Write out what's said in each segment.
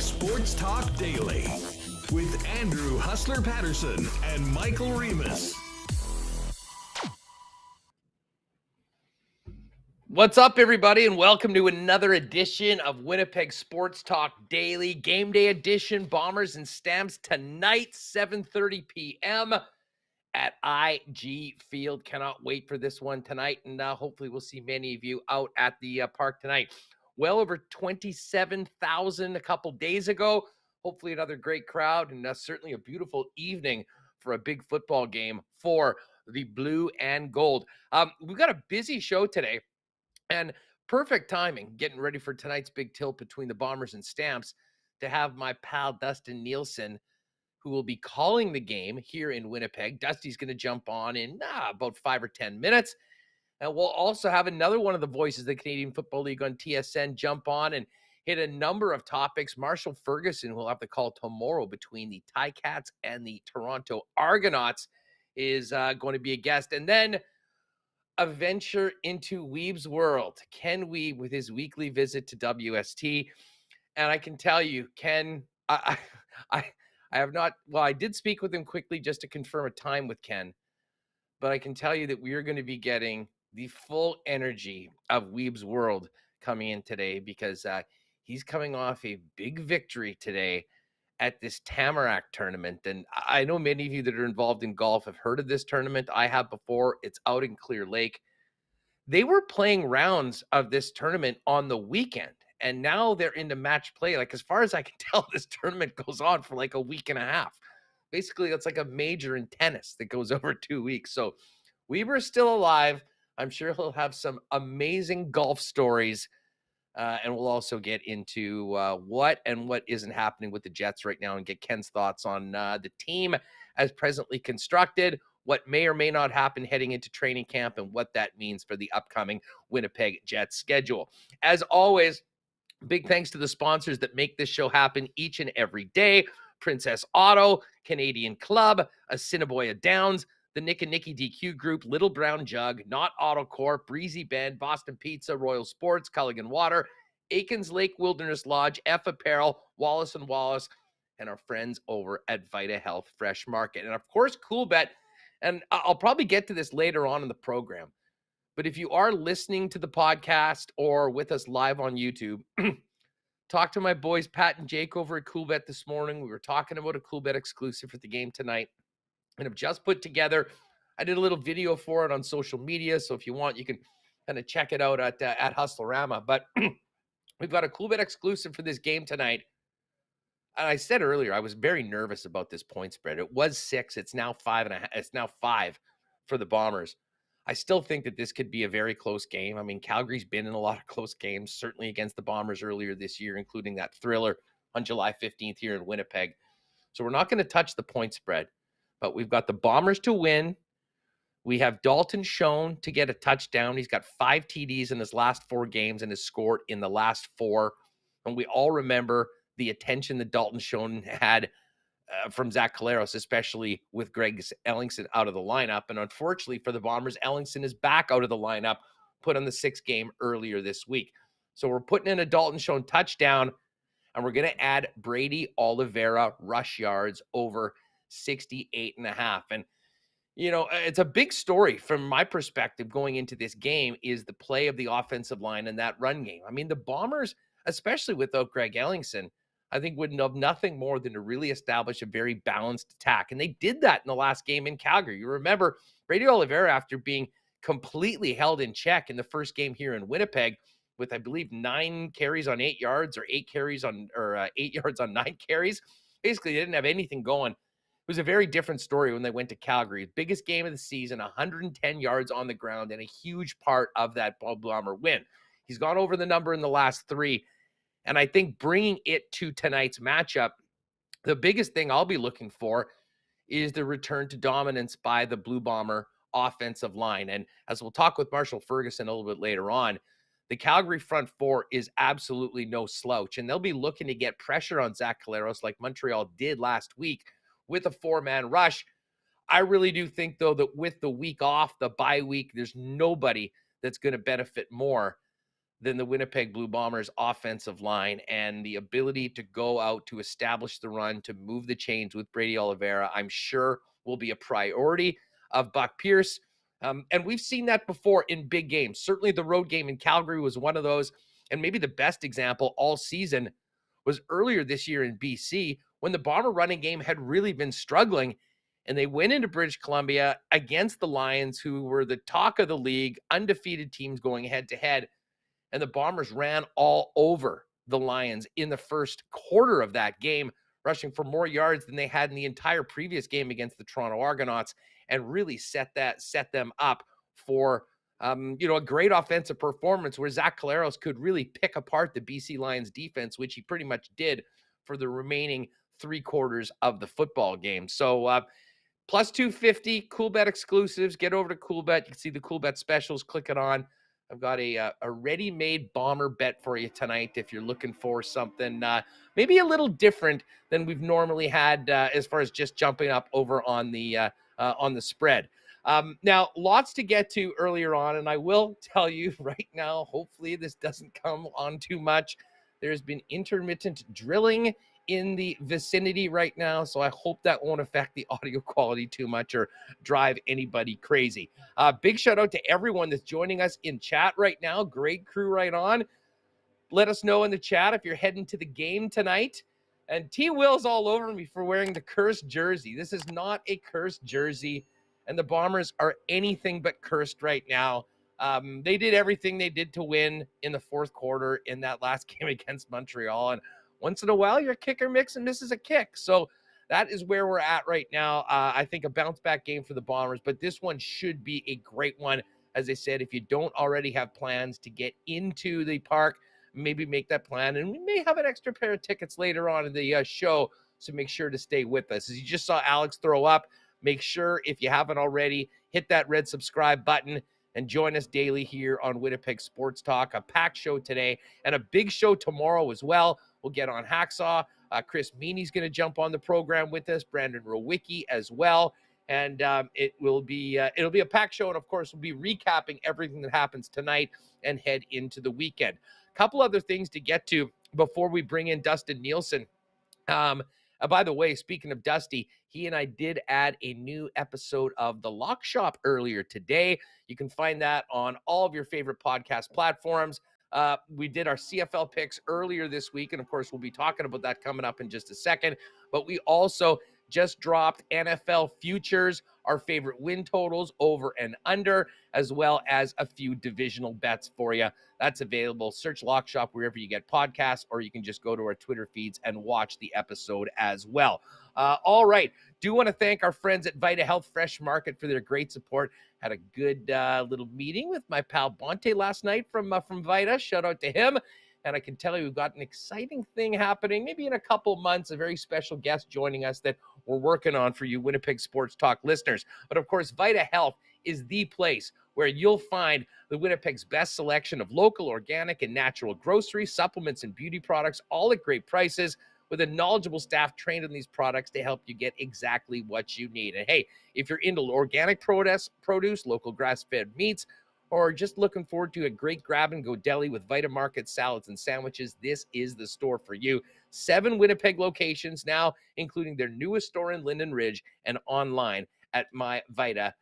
Winnipeg Sports Talk Daily with Andrew Hustler Paterson and Michael Remus. What's up, everybody, and welcome to another edition of Winnipeg Sports Talk Daily. Game day edition, Bombers and Stamps tonight, 7:30 p.m. at IG Field. Cannot wait for this one tonight, and hopefully we'll see many of you out at the park tonight. Well over 27,000 a couple days ago. Hopefully another great crowd, and certainly a beautiful evening for a big football game for the blue and gold. We've got a busy show today. And perfect timing, getting ready for tonight's big tilt between the Bombers and Stamps, to have my pal Dustin Nielsen, who will be calling the game here in Winnipeg. Dusty's going to jump on in about 5 or 10 minutes. And we'll also have another one of the voices of the Canadian Football League on TSN jump on and hit a number of topics. Marshall Ferguson, who will have the call tomorrow between the Ticats and the Toronto Argonauts, is going to be a guest. And then a venture into Wiebe's world. Ken Wiebe with his weekly visit to WST. And I can tell you, Ken, I have not, well, I did speak with him quickly just to confirm a time with Ken, but I can tell you that we are going to be getting the full energy of Wiebe's world coming in today, because he's coming off a big victory today at this Tamarack tournament. And I know many of you that are involved in golf have heard of this tournament. I have before. It's out in Clear Lake. They were playing rounds of this tournament on the weekend, and now they're into match play. Like, as far as I can tell, this tournament goes on for like a week and a half. Basically, it's like a major in tennis that goes over 2 weeks. So Wiebe is still alive. I'm sure he'll have some amazing golf stories. And we'll also get into what isn't happening with the Jets right now, and get Ken's thoughts on the team as presently constructed, what may or may not happen heading into training camp, and what that means for the upcoming Winnipeg Jets schedule. As always, big thanks to the sponsors that make this show happen each and every day: Princess Auto, Canadian Club, Assiniboia Downs, the Nick and Nicky DQ Group, Little Brown Jug, Not Auto Corp, Breezy Bend, Boston Pizza, Royal Sports, Culligan Water, Aikens Lake Wilderness Lodge, F Apparel, Wallace & Wallace, and our friends over at Vita Health Fresh Market. And of course, Coolbet. And I'll probably get to this later on in the program, but if you are listening to the podcast or with us live on YouTube, talk to my boys Pat and Jake over at Coolbet this morning. We were talking about a Coolbet exclusive for the game tonight, and I've just put together, I did a little video for it on social media, so if you want, you can kind of check it out at Hustlerama. But we've got a Coolbet exclusive for this game tonight. And I said earlier, I was very nervous about this point spread. It was 6. It's now 5.5. It's now 5 for the Bombers. I still think that this could be a very close game. I mean, Calgary's been in a lot of close games, certainly against the Bombers earlier this year, including that thriller on July 15th here in Winnipeg. So we're not going to touch the point spread, but we've got the Bombers to win. We have Dalton Schoen to get a touchdown. He's got 5 TDs in his last 4 games and has scored in the last 4. And we all remember the attention that Dalton Schoen had from Zach Collaros, especially with Greg Ellingson out of the lineup. And unfortunately for the Bombers, Ellingson is back out of the lineup, put on the 6th game earlier this week. So we're putting in a Dalton Schoen touchdown, and we're going to add Brady Oliveira rush yards over 68.5. And, you know, it's a big story from my perspective going into this game is the play of the offensive line and that run game. I mean, the Bombers, especially without Greg Ellingson, I think would love nothing more than to really establish a very balanced attack. And they did that in the last game in Calgary. You remember Brady Oliveira, after being completely held in check in the first game here in Winnipeg with, I believe, 9 carries on 8 yards or 8 yards on 9 carries. Basically, they didn't have anything going. It was a very different story when they went to Calgary. Biggest game of the season, 110 yards on the ground, and a huge part of that Bomber win. He's gone over the number in the last 3. And I think bringing it to tonight's matchup, the biggest thing I'll be looking for is the return to dominance by the Blue Bomber offensive line. And as we'll talk with Marshall Ferguson a little bit later on, the Calgary front 4 is absolutely no slouch. And they'll be looking to get pressure on Zach Collaros like Montreal did last week with a 4-man rush. I really do think, though, that with the week off, the bye week, there's nobody that's going to benefit more than the Winnipeg Blue Bombers offensive line, and the ability to go out to establish the run, to move the chains with Brady Oliveira, I'm sure will be a priority of Buck Pierce. And we've seen that before in big games. Certainly the road game in Calgary was one of those. And maybe the best example all season was earlier this year in BC when the Bomber running game had really been struggling. And they went into British Columbia against the Lions, who were the talk of the league, undefeated teams going head to head. And the Bombers ran all over the Lions in the first quarter of that game, rushing for more yards than they had in the entire previous game against the Toronto Argonauts, and really set them up for a great offensive performance where Zach Collaros could really pick apart the BC Lions defense, which he pretty much did for the remaining 3 quarters of the football game. So plus 250, Coolbet exclusives. Get over to Coolbet. You can see the Coolbet specials. Click it on. I've got a ready-made Bomber bet for you tonight if you're looking for something maybe a little different than we've normally had as far as just jumping up over on the spread. Now, lots to get to earlier on, and I will tell you right now, hopefully this doesn't come on too much. There's been intermittent drilling in the vicinity right now, so I hope that won't affect the audio quality too much or drive anybody crazy. Big shout out to everyone that's joining us in chat right now. Great crew right on. Let us know in the chat if you're heading to the game tonight. And T Will's all over me for wearing the cursed jersey. This is not a cursed jersey, and the Bombers are anything but cursed right now. They did everything they did to win in the fourth quarter in that last game against Montreal, and once in a while, your kicker mix and misses a kick. So that is where we're at right now. I think a bounce-back game for the Bombers, but this one should be a great one. As I said, if you don't already have plans to get into the park, maybe make that plan. And we may have an extra pair of tickets later on in the show, so make sure to stay with us. As you just saw Alex throw up, make sure, if you haven't already, hit that red subscribe button and join us daily here on Winnipeg Sports Talk. A packed show today and a big show tomorrow as well. We'll get on Hacksaw. Chris Meany's going to jump on the program with us. Brandon Rowicki as well. And it'll be a packed show. And, of course, we'll be recapping everything that happens tonight and head into the weekend. A couple other things to get to before we bring in Dustin Nielsen. By the way, speaking of Dusty, he and I did add a new episode of The Lock Shop earlier today. You can find that on all of your favorite podcast platforms. We did our CFL picks earlier this week, and of course, we'll be talking about that coming up in just a second. But we also just dropped NFL futures, our favorite win totals, over and under, as well as a few divisional bets for you. That's available. Search Lock Shop wherever you get podcasts, or you can just go to our Twitter feeds and watch the episode as well. All right. Do want to thank our friends at Vita Health Fresh Market for their great support. Had a good little meeting with my pal Bonte last night from Vita. Shout out to him. And I can tell you we've got an exciting thing happening, maybe in a couple months, a very special guest joining us that we're working on for you Winnipeg Sports Talk listeners. But of course, Vita Health is the place where you'll find the Winnipeg's best selection of local, organic, and natural groceries, supplements, and beauty products, all at great prices, with a knowledgeable staff trained on these products to help you get exactly what you need. And hey, if you're into organic produce, local grass-fed meats, or just looking forward to a great grab-and-go deli with Vita Market salads and sandwiches, this is the store for you. 7 Winnipeg locations now, including their newest store in Linden Ridge and online at myvita.ca.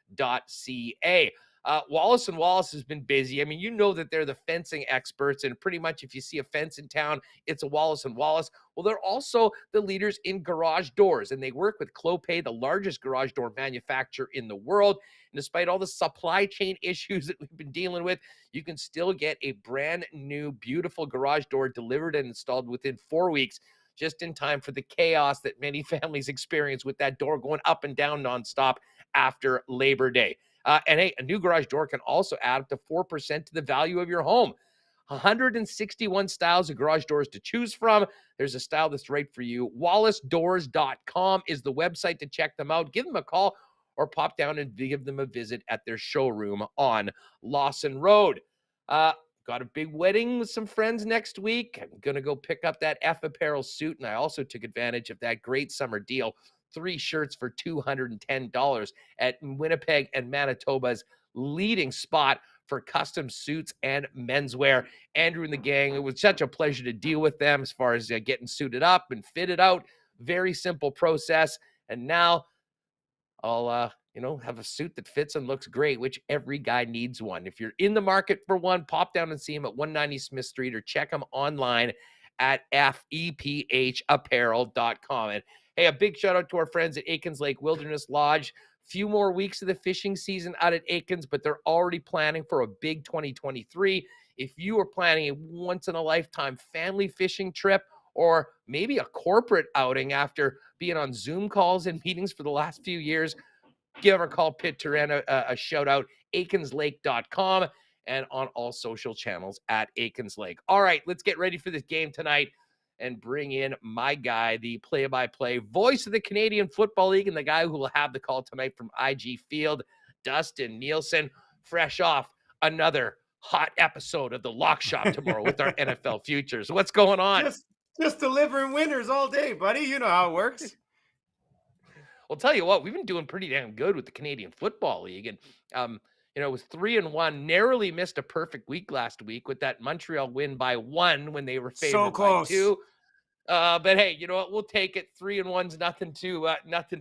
Wallace & Wallace has been busy. I mean, you know that they're the fencing experts, and pretty much if you see a fence in town, it's a Wallace & Wallace. Well, they're also the leaders in garage doors, and they work with Clopay, the largest garage door manufacturer in the world. And despite all the supply chain issues that we've been dealing with, you can still get a brand new, beautiful garage door delivered and installed within 4 weeks, just in time for the chaos that many families experience with that door going up and down nonstop after Labor Day. And hey, a new garage door can also add up to 4% to the value of your home. 161 styles of garage doors to choose from. There's a style that's right for you. WallaceDoors.com is the website to check them out. Give them a call or pop down and give them a visit at their showroom on Lawson Road. Got a big wedding with some friends next week. I'm going to go pick up that F Apparel suit, and I also took advantage of that great summer deal. 3 shirts for $210 at Winnipeg and Manitoba's leading spot for custom suits and menswear. Andrew and the gang, it was such a pleasure to deal with them as far as getting suited up and fitted out. Very simple process. And now I'll, have a suit that fits and looks great, which every guy needs one. If you're in the market for one, pop down and see him at 190 Smith Street or check him online at fepapparel.com. And hey, a big shout out to our friends at Aikens Lake Wilderness Lodge. Few more weeks of the fishing season out at Aikens, but they're already planning for a big 2023. If you are planning a once-in-a-lifetime family fishing trip, or maybe a corporate outing after being on Zoom calls and meetings for the last few years, give our call Pitt Turena a shout out, aikenslake.com, and on all social channels at Aikens Lake. All right, let's get ready for this game tonight and bring in my guy, the play-by-play voice of the Canadian Football League and the guy who will have the call tonight from IG Field, Dustin Nielsen, fresh off another hot episode of the Lock Shop tomorrow with our NFL futures. What's going on? Just delivering winners all day, buddy. You know how it works. Well, tell you what, we've been doing pretty damn good with the Canadian Football League. And, it was 3-1, narrowly missed a perfect week last week with that Montreal win by 1 when they were favored so close. by 2. But hey, you know what? We'll take it. 3-1's nothing to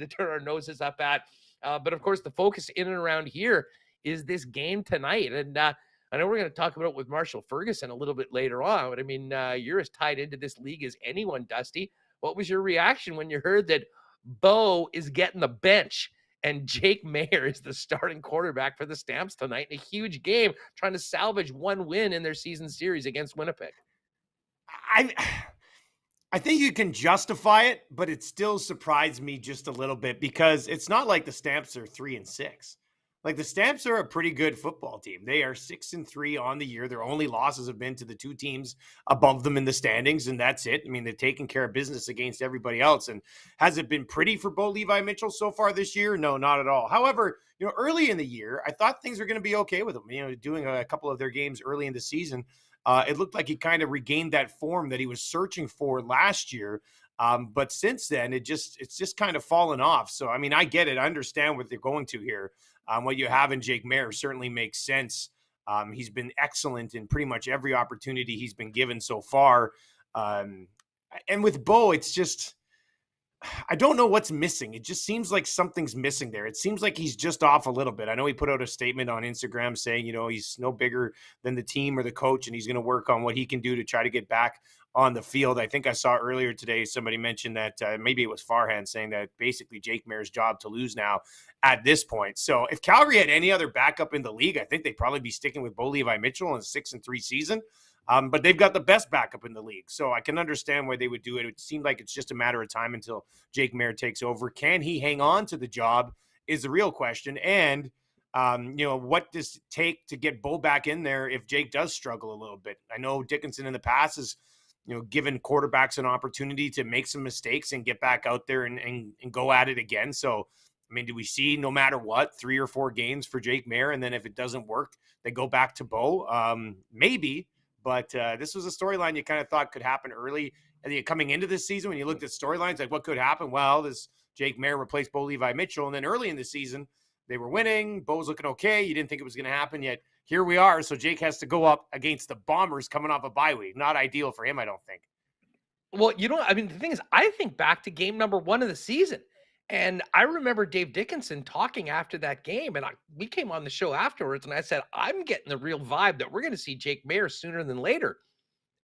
turn our noses up at. But of course, the focus in and around here is this game tonight. And I know we're going to talk about it with Marshall Ferguson a little bit later on. But I mean, you're as tied into this league as anyone, Dusty. What was your reaction when you heard that Bo is getting the bench and Jake Maier is the starting quarterback for the Stamps tonight in a huge game, trying to salvage one win in their season series against Winnipeg? I think you can justify it, but it still surprised me just a little bit because it's not like the Stamps are 3-6. Like the Stamps are a pretty good football team. They are 6-3 on the year. Their only losses have been to the two teams above them in the standings, and that's it. I mean, they've taken care of business against everybody else. And has it been pretty for Bo Levi Mitchell so far this year? No, not at all. However, early in the year, I thought things were going to be okay with him. Doing a couple of their games early in the season, it looked like he kind of regained that form that he was searching for last year. But since then, it's just kind of fallen off. So, I mean, I get it. I understand what they're going to here. What you have in Jake Maier certainly makes sense. He's been excellent in pretty much every opportunity he's been given so far. And with Bo, it's just, I don't know what's missing. It just seems like something's missing there. It seems like he's just off a little bit. I know he put out a statement on Instagram saying, he's no bigger than the team or the coach, and he's going to work on what he can do to try to get back on the field. I think I saw earlier today somebody mentioned that maybe it was Farhan saying that basically Jake Maier's job to lose now at this point. So if Calgary had any other backup in the league, I think they'd probably be sticking with Bo Levi Mitchell in a 6-3 season. But they've got the best backup in the league. So I can understand why they would do it. It seemed like it's just a matter of time until Jake Maier takes over. Can he hang on to the job is the real question. And, what does it take to get Bo back in there if Jake does struggle a little bit? I know Dickinson in the past has, given quarterbacks an opportunity to make some mistakes and get back out there and go at it again. So, I mean, do we see no matter what, 3 or 4 games for Jake Maier? And then if it doesn't work, they go back to Bo? Maybe. But this was a storyline you kind of thought could happen early coming into this season. When you looked at storylines, like what could happen? Well, this Jake Maier replaced Bo Levi Mitchell. And then early in the season, they were winning. Bo's looking okay. You didn't think it was going to happen yet. Here we are. So Jake has to go up against the Bombers coming off a bye week. Not ideal for him, I don't think. Well, the thing is, I think back to game number 1 of the season. And I remember Dave Dickinson talking after that game, and we came on the show afterwards, and I said, I'm getting the real vibe that we're going to see Jake Maier sooner than later.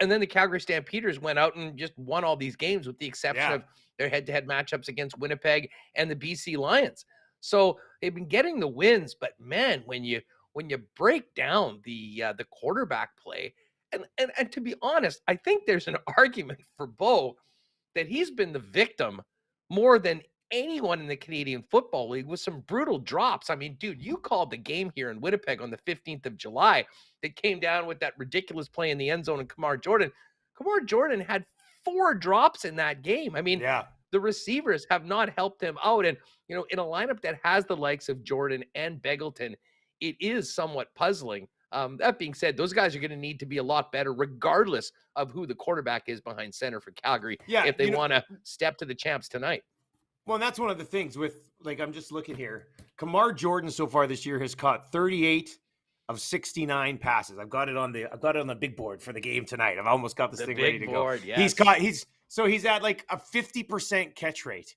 And then the Calgary Stampeders went out and just won all these games with the exception of their head-to-head matchups against Winnipeg and the BC Lions. So they've been getting the wins, but man, when you break down the quarterback play, and to be honest, I think there's an argument for Bo that he's been the victim more than anyone in the Canadian Football League with some brutal drops. I mean, dude, you called the game here in Winnipeg on the 15th of July that came down with that ridiculous play in the end zone and Kamar Jordan. Kamar Jordan had 4 drops in that game. I mean, the receivers have not helped him out. And, in a lineup that has the likes of Jordan and Beggleton, it is somewhat puzzling. That being said, those guys are going to need to be a lot better regardless of who the quarterback is behind center for Calgary if they want to step to the champs tonight. Well, and that's one of the things with, I'm just looking here. Kamar Jordan so far this year has caught 38 of 69 passes. I've got it on the big board for the game tonight. I've almost got this thing ready to go. Yes. He's at like a 50% catch rate.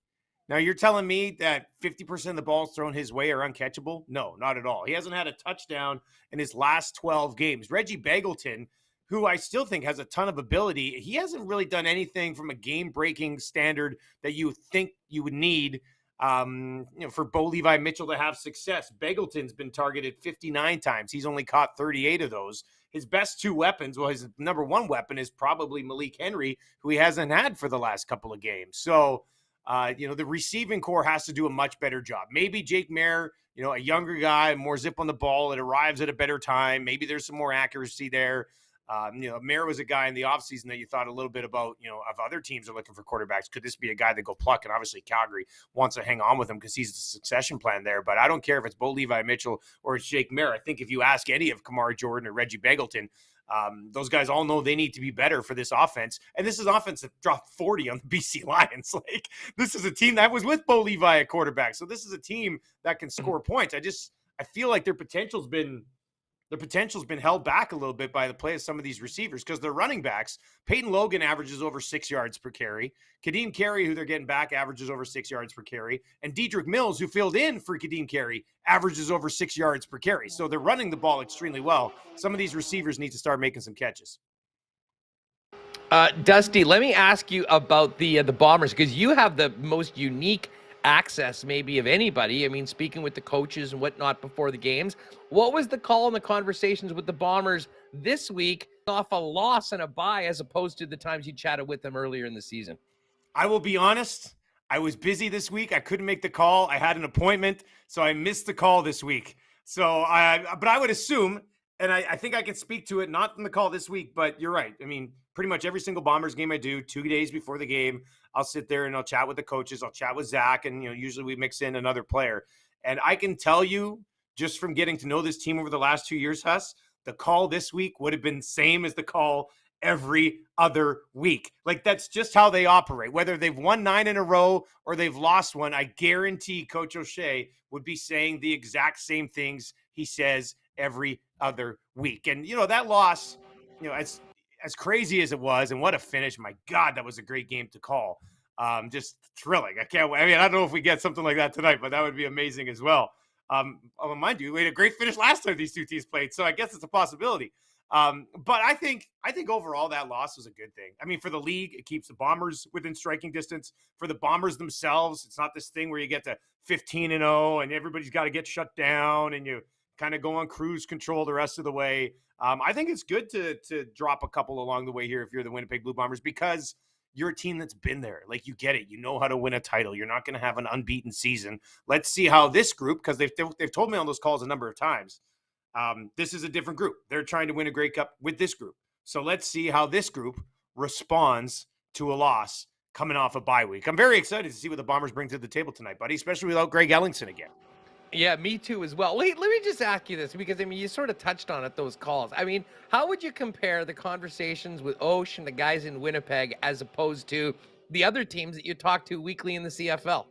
Now you're telling me that 50% of the balls thrown his way are uncatchable? No, not at all. He hasn't had a touchdown in his last 12 games. Reggie Begelton, who I still think has a ton of ability, he hasn't really done anything from a game-breaking standard that you think you would need for Bo Levi Mitchell to have success. Begelton's been targeted 59 times. He's only caught 38 of those. His best two weapons, well, his number one weapon is probably Malik Henry, who he hasn't had for the last couple of games. So, the receiving core has to do a much better job. Maybe Jake Maier, a younger guy, more zip on the ball. It arrives at a better time. Maybe there's some more accuracy there. Maier was a guy in the offseason that you thought a little bit about, if other teams are looking for quarterbacks, could this be a guy that go pluck? And obviously Calgary wants to hang on with him because he's the succession plan there. But I don't care if it's Bo Levi Mitchell or it's Jake Maier. I think if you ask any of Kamari Jordan or Reggie Begelton, those guys all know they need to be better for this offense. And this is an offense that dropped 40 on the BC Lions. Like, this is a team that was with Bo Levi at quarterback. So this is a team that can score points. I feel like their potential's been held back a little bit by the play of some of these receivers because their running backs, Peyton Logan averages over 6 yards per carry. Kadeem Carey, who they're getting back, averages over 6 yards per carry. And Dedrick Mills, who filled in for Kadeem Carey, averages over 6 yards per carry. So they're running the ball extremely well. Some of these receivers need to start making some catches. Dusty, let me ask you about the Bombers, because you have the most unique access maybe of anybody. I mean, speaking with the coaches and whatnot before the games. What was the call and the conversations with the Bombers this week off a loss and a bye as opposed to the times you chatted with them earlier in the season? I will be honest. I was busy this week. I couldn't make the call. I had an appointment, so I missed the call this week. But I would assume, and I think I can speak to it, not from the call this week, but you're right. I mean, pretty much every single Bombers game I do, 2 days before the game, I'll sit there and I'll chat with the coaches. I'll chat with Zach, and usually we mix in another player. And I can tell you, just from getting to know this team over the last 2 years, Huss, the call this week would have been the same as the call every other week. Like, that's just how they operate. Whether they've won 9 in a row or they've lost one, I guarantee Coach O'Shea would be saying the exact same things he says every other week. And, that loss, as crazy as it was, and what a finish, my God, that was a great game to call. Just thrilling. I can't wait. I mean, I don't know if we get something like that tonight, but that would be amazing as well. Mind you, we had a great finish last time these two teams played, so I guess it's a possibility. But I think overall that loss was a good thing. I mean, for the league, it keeps the Bombers within striking distance. For the Bombers themselves, it's not this thing where you get to 15-0 and everybody's got to get shut down and you kind of go on cruise control the rest of the way. I think it's good to drop a couple along the way here if you're the Winnipeg Blue Bombers, because you're a team that's been there. Like, you get it. You know how to win a title. You're not going to have an unbeaten season. Let's see how this group, because they've told me on those calls a number of times, this is a different group. They're trying to win a Grey Cup with this group. So let's see how this group responds to a loss coming off a bye week. I'm very excited to see what the Bombers bring to the table tonight, buddy, especially without Greg Ellingson again. Yeah, me too as well. Wait, let me just ask you this, because, I mean, you sort of touched on it, those calls. I mean, how would you compare the conversations with Osh and the guys in Winnipeg as opposed to the other teams that you talk to weekly in the CFL?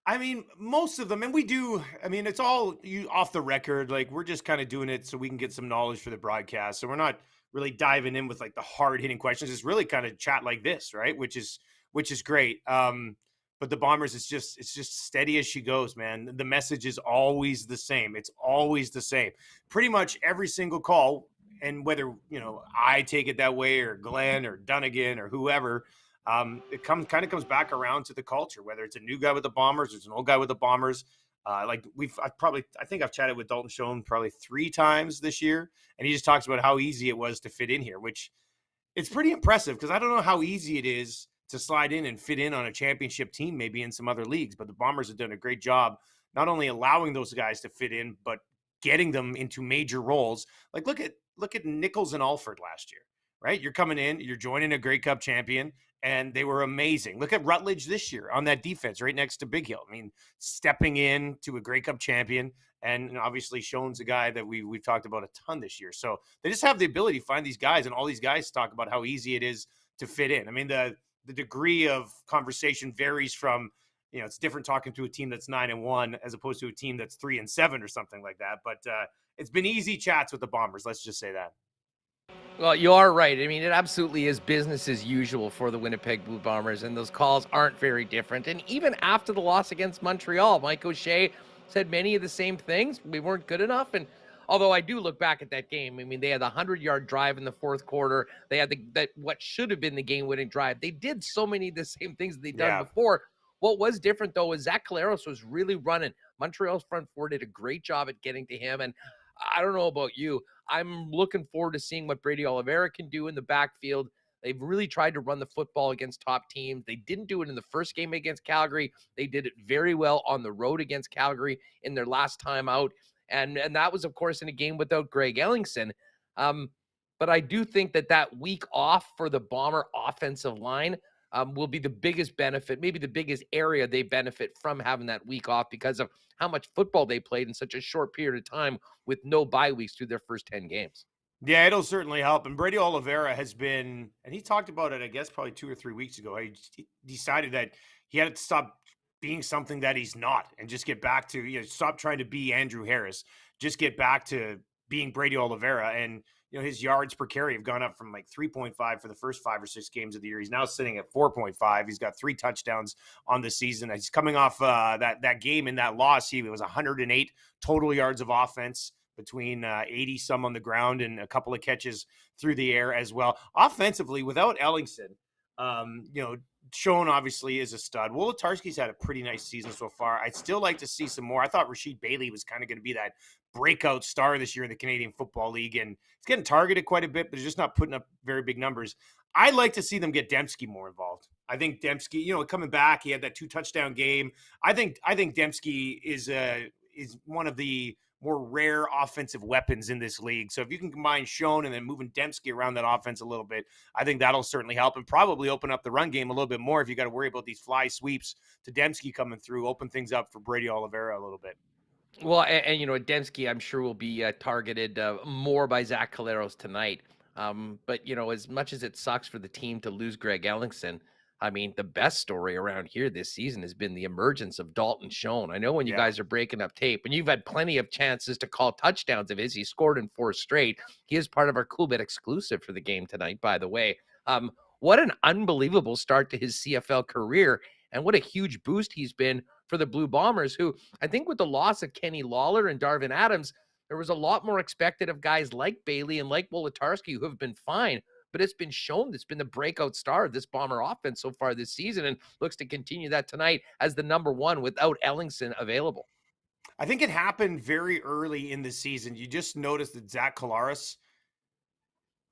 I mean, most of them, and we do, I mean, it's all off the record. Like, we're just kind of doing it so we can get some knowledge for the broadcast. So we're not really diving in with like the hard hitting questions. It's really kind of chat like this, right? Which is great. But the Bombers, it's just steady as she goes, man. The message is always the same. It's always the same. Pretty much every single call, and whether, I take it that way or Glenn or Dunnigan or whoever, it kind of comes back around to the culture, whether it's a new guy with the Bombers or it's an old guy with the Bombers. I think I've chatted with Dalton Schoen probably 3 times this year, and he just talks about how easy it was to fit in here, which it's pretty impressive, because I don't know how easy it is to slide in and fit in on a championship team, maybe in some other leagues. But the Bombers have done a great job, not only allowing those guys to fit in, but getting them into major roles. Like, look at Nichols and Alford last year, right? You're coming in, you're joining a Grey Cup champion, and they were amazing. Look at Rutledge this year on that defense right next to Big Hill. I mean, stepping in to a Grey Cup champion, and obviously Schoen's a guy that we've talked about a ton this year. So they just have the ability to find these guys, and all these guys talk about how easy it is to fit in. I mean, the degree of conversation varies from, it's different talking to a team that's 9-1 as opposed to a team that's 3-7 or something like that. But it's been easy chats with the Bombers. Let's just say that. Well, you are right. I mean, it absolutely is business as usual for the Winnipeg Blue Bombers, and those calls aren't very different. And even after the loss against Montreal, Mike O'Shea said many of the same things. We weren't good enough. And although I do look back at that game, I mean, they had the 100-yard drive in the fourth quarter. They had that what should have been the game-winning drive. They did so many of the same things that they'd done before. What was different, though, is Zach Collaros was really running. Montreal's front four did a great job at getting to him. And I don't know about you, I'm looking forward to seeing what Brady Oliveira can do in the backfield. They've really tried to run the football against top teams. They didn't do it in the first game against Calgary. They did it very well on the road against Calgary in their last time out. And that was, of course, in a game without Greg Ellingson. But I do think that week off for the Bomber offensive line will be the biggest benefit, maybe the biggest area they benefit from having that week off because of how much football they played in such a short period of time with no bye weeks through their first 10 games. Yeah, it'll certainly help. And Brady Oliveira has been, and he talked about it, I guess, probably 2 or 3 weeks ago. He decided that he had to stop being something that he's not and just get back to, stop trying to be Andrew Harris, just get back to being Brady Oliveira. And, his yards per carry have gone up from like 3.5 for the first 5 or 6 games of the year. He's now sitting at 4.5. He's got 3 touchdowns on the season. He's coming off that game in that loss. He was 108 total yards of offense between 80 some on the ground and a couple of catches through the air as well. Offensively, without Ellingson, Schoen obviously is a stud. Wolotarski's had a pretty nice season so far. I'd still like to see some more. I thought Rasheed Bailey was kind of going to be that breakout star this year in the Canadian Football League, and he's getting targeted quite a bit, but he's just not putting up very big numbers. I'd like to see them get Dembski more involved. I think Dembski, coming back, he had that 2 touchdown game. I think Dembski is one of the more rare offensive weapons in this league. So if you can combine Schoen and then moving Dembski around that offense a little bit, I think that'll certainly help and probably open up the run game a little bit more if you got to worry about these fly sweeps to Dembski coming through, open things up for Brady Oliveira a little bit. Well, and Dembski, I'm sure will be targeted more by Zach Collaros tonight. But, as much as it sucks for the team to lose Greg Ellingson, I mean, the best story around here this season has been the emergence of Dalton Schoen. I know when you guys are breaking up tape, and you've had plenty of chances to call touchdowns of his. He scored in 4 straight. He is part of our Cool Bit exclusive for the game tonight, by the way. What an unbelievable start to his CFL career, and what a huge boost he's been for the Blue Bombers, who I think with the loss of Kenny Lawler and Darvin Adams, there was a lot more expected of guys like Bailey and like Wolotarski who have been fine. But it's been shown that's been the breakout star of this Bomber offense so far this season and looks to continue that tonight as the number 1 without Ellingson available. I think it happened very early in the season. You just noticed that Zach Collaros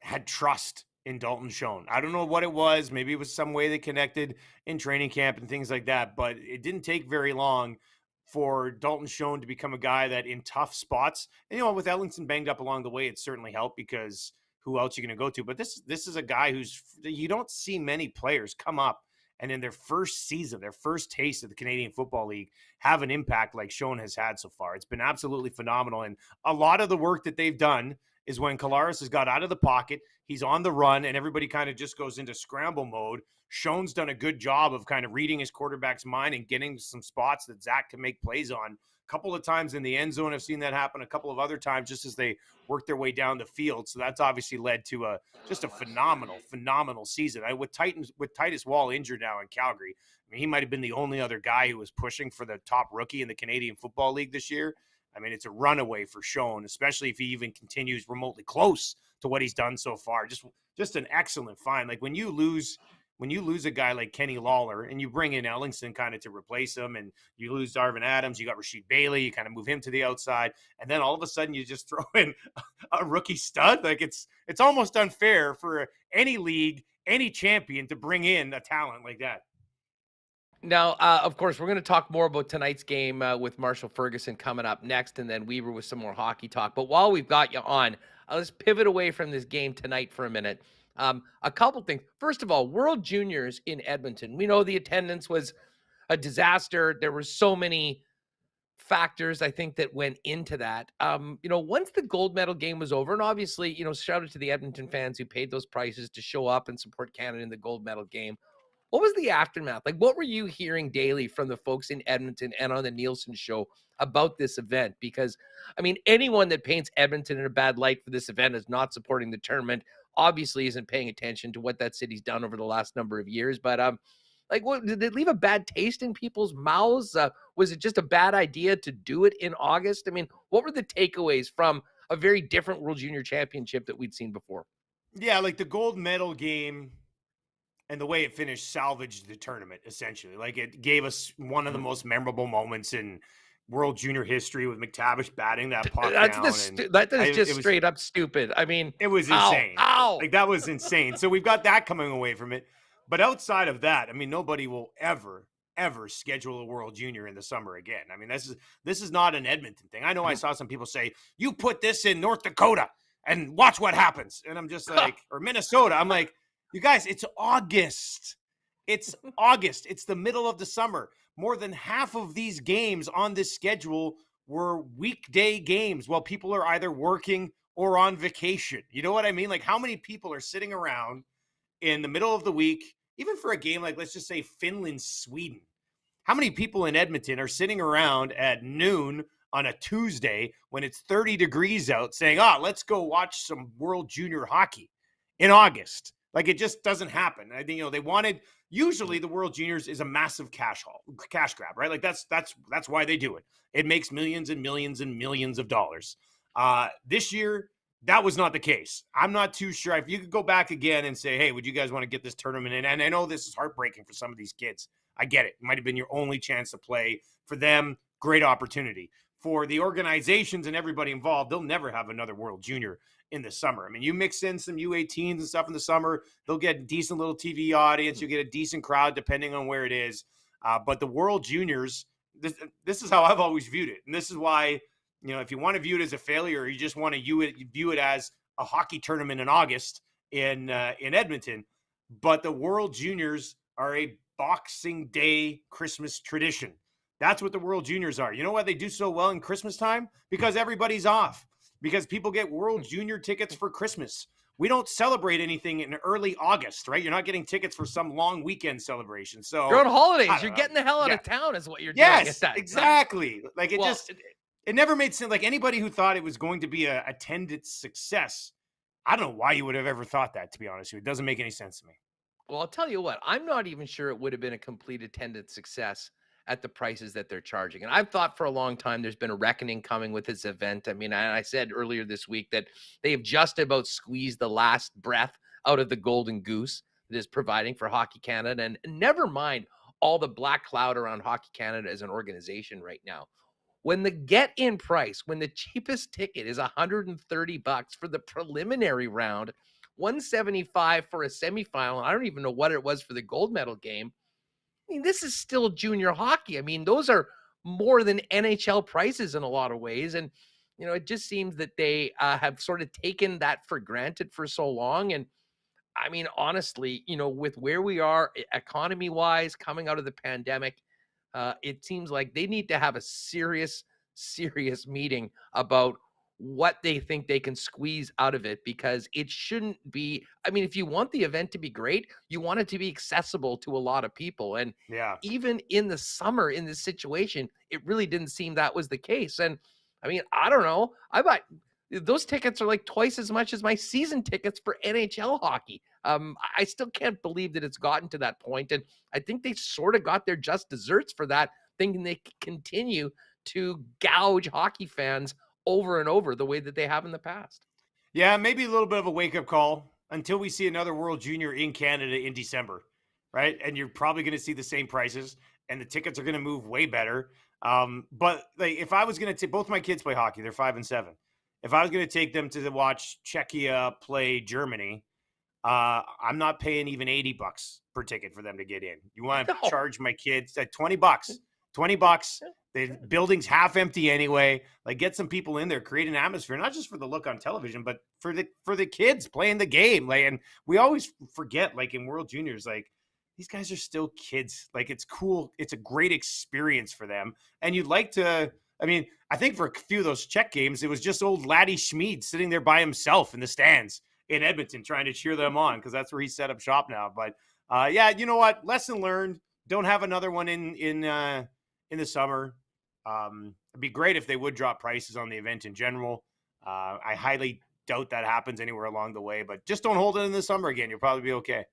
had trust in Dalton Schoen. I don't know what it was. Maybe it was some way they connected in training camp and things like that, but it didn't take very long for Dalton Schoen to become a guy that in tough spots, and with Ellingson banged up along the way, it certainly helped because who else you're going to go to? But this is a guy you don't see many players come up and in their first season, their first taste of the Canadian Football League, have an impact like Schoen has had so far. It's been absolutely phenomenal. And a lot of the work that they've done is when Collaros has got out of the pocket, he's on the run, and everybody kind of just goes into scramble mode. Schoen's done a good job of kind of reading his quarterback's mind and getting some spots that Zach can make plays on. A couple of times in the end zone, I've seen that happen. A couple of other times just as they work their way down the field. So that's obviously led to just a phenomenal season. With Titus Wall injured now in Calgary, I mean, he might have been the only other guy who was pushing for the top rookie in the Canadian Football League this year. I mean, it's a runaway for Schoen, especially if he even continues remotely close to what he's done so far. Just an excellent find. Like when you lose a guy like Kenny Lawler and you bring in Ellingson kind of to replace him, and you lose Darvin Adams, you got Rasheed Bailey, you kind of move him to the outside, and then all of a sudden you just throw in a rookie stud. Like it's almost unfair for any league, any champion to bring in a talent like that. Now, of course, we're going to talk more about tonight's game with Marshall Ferguson coming up next, and then Wiebe with some more hockey talk. But while we've got you on, let's pivot away from this game tonight for a minute. A couple things. First of all, World Juniors in Edmonton. We know the attendance was a disaster. There were so many factors, I think, that went into that. Once the gold medal game was over, and obviously, shout out to the Edmonton fans who paid those prices to show up and support Canada in the gold medal game. What was the aftermath? Like, what were you hearing daily from the folks in Edmonton and on the Nielsen show about this event? Because, I mean, anyone that paints Edmonton in a bad light for this event is not supporting the tournament, obviously isn't paying attention to what that city's done over the last number of years. But, like, what did it leave a bad taste in people's mouths? Was it just a bad idea to do it in August? I mean, what were the takeaways from a very different World Junior Championship that we'd seen before? Yeah, like the gold medal game and the way it finished salvaged the tournament, essentially. Like, it gave us one of the most memorable moments in World Junior history with McTavish batting that puck down. That is just straight up stupid. I mean, it was insane. Ow. Like, that was insane. So we've got that coming away from it. But outside of that, I mean, nobody will ever schedule a World Junior in the summer again. I mean, this is not an Edmonton thing. I know I saw some people say, you put this in North Dakota and watch what happens. And I'm just like, or Minnesota. I'm like, you guys, it's August. It's August. It's the middle of the summer. More than half of these games on this schedule were weekday games while people are either working or on vacation. You know what I mean? Like, how many people are sitting around in the middle of the week, even for a game like, let's just say, Finland, Sweden? How many people in Edmonton are sitting around at noon on a Tuesday when it's 30 degrees out saying, let's go watch some World Junior hockey in August? Like, it just doesn't happen. I think, they wanted, usually the World Juniors is a massive cash grab, right? Like, that's why they do it. It makes millions and millions and millions of dollars. This year, that was not the case. I'm not too sure. If you could go back again and say, hey, would you guys want to get this tournament in? And I know this is heartbreaking for some of these kids. I get it. It might have been your only chance to play. For them, great opportunity. For the organizations and everybody involved, they'll never have another World Junior in the summer. I mean, you mix in some U18s and stuff in the summer, they'll get a decent little TV audience. You'll get a decent crowd depending on where it is. But the World Juniors, this is how I've always viewed it. And this is why, if you want to view it as a failure, or you just want to view it as a hockey tournament in August in Edmonton. But the World Juniors are a Boxing Day Christmas tradition. That's what the World Juniors are. You know why they do so well in Christmas time? Because everybody's off. Because people get World Junior tickets for Christmas. We don't celebrate anything in early August, right? You're not getting tickets for some long weekend celebration. So you're on holidays. You're getting the hell out of town is what you're doing. Yes, exactly. Like, it never made sense. Like, anybody who thought it was going to be a attendance success, I don't know why you would have ever thought that, to be honest with you. It doesn't make any sense to me. Well, I'll tell you what, I'm not even sure it would have been a complete attendance success at the prices that they're charging. And I've thought for a long time there's been a reckoning coming with this event. I mean, I said earlier this week that they have just about squeezed the last breath out of the golden goose that is providing for Hockey Canada. And never mind all the black cloud around Hockey Canada as an organization right now. When the get-in price, when the cheapest ticket is $130 for the preliminary round, $175 for a semifinal, and I don't even know what it was for the gold medal game. I mean, this is still junior hockey. I mean, those are more than NHL prices in a lot of ways. And, it just seems that they have sort of taken that for granted for so long. And I mean, honestly, with where we are economy-wise coming out of the pandemic, it seems like they need to have a serious meeting about what they think they can squeeze out of it, because it shouldn't be. I mean, if you want the event to be great, you want it to be accessible to a lot of people. And even in the summer in this situation, it really didn't seem that was the case. And I mean, I don't know. I bought those tickets are like twice as much as my season tickets for NHL hockey. I still can't believe that it's gotten to that point. And I think they sort of got their just desserts for that, thinking they could continue to gouge hockey fans over and over the way that they have in the past. Yeah, maybe a little bit of a wake-up call until we see another World Junior in Canada in December, right? And you're probably going to see the same prices, and the tickets are going to move way better. But like, if I was going to take, both my kids play hockey, they're 5 and 7. If I was going to take them to watch Czechia play Germany, I'm not paying even $80 per ticket for them to get in. You want to charge my kids at $20? $20. The building's half empty anyway. Like, get some people in there, create an atmosphere, not just for the look on television, but for the kids playing the game. Like, and we always forget, like, in World Juniors, like, these guys are still kids. Like, it's cool. It's a great experience for them. And you'd like to, I mean, I think for a few of those Czech games, it was just old Laddie Schmid sitting there by himself in the stands in Edmonton trying to cheer them on, because that's where he set up shop now. But Yeah, you know what? Lesson learned. Don't have another one in the summer. It'd be great if they would drop prices on the event in general. I highly doubt that happens anywhere along the way, but just don't hold it in the summer again. You'll probably be okay.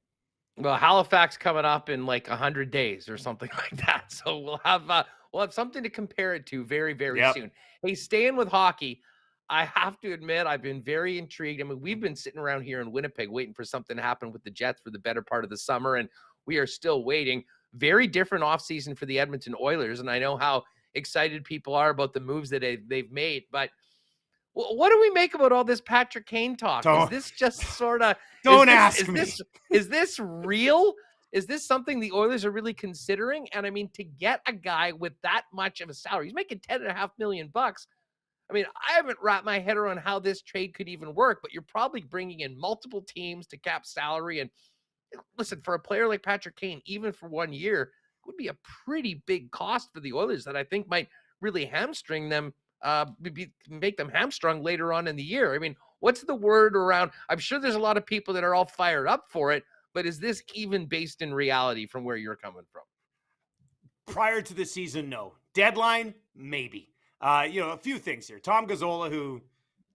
Well, Halifax coming up in like 100 days or something like that. So we'll have something to compare it to very, very soon. Hey, staying with hockey, I have to admit I've been very intrigued. I mean, we've been sitting around here in Winnipeg waiting for something to happen with the Jets for the better part of the summer, and we are still waiting. Very different offseason for the Edmonton Oilers, and I know how excited people are about the moves that they've made, but what do we make about all this Patrick Kane talk? Is this just sort of Is this real? Is this something the Oilers are really considering? And I mean, to get a guy with that much of a salary, he's making $10.5 million. I mean, I haven't wrapped my head around how this trade could even work, but you're probably bringing in multiple teams to cap salary. And listen, for a player like Patrick Kane, even for 1 year, it would be a pretty big cost for the Oilers that I think might really hamstring them. Make them hamstrung later on in the year. I mean, what's the word around? I'm sure there's a lot of people that are all fired up for it, but is this even based in reality from where you're coming from? Prior to the season, no. Deadline, maybe. A few things here. Tom Gazzola, who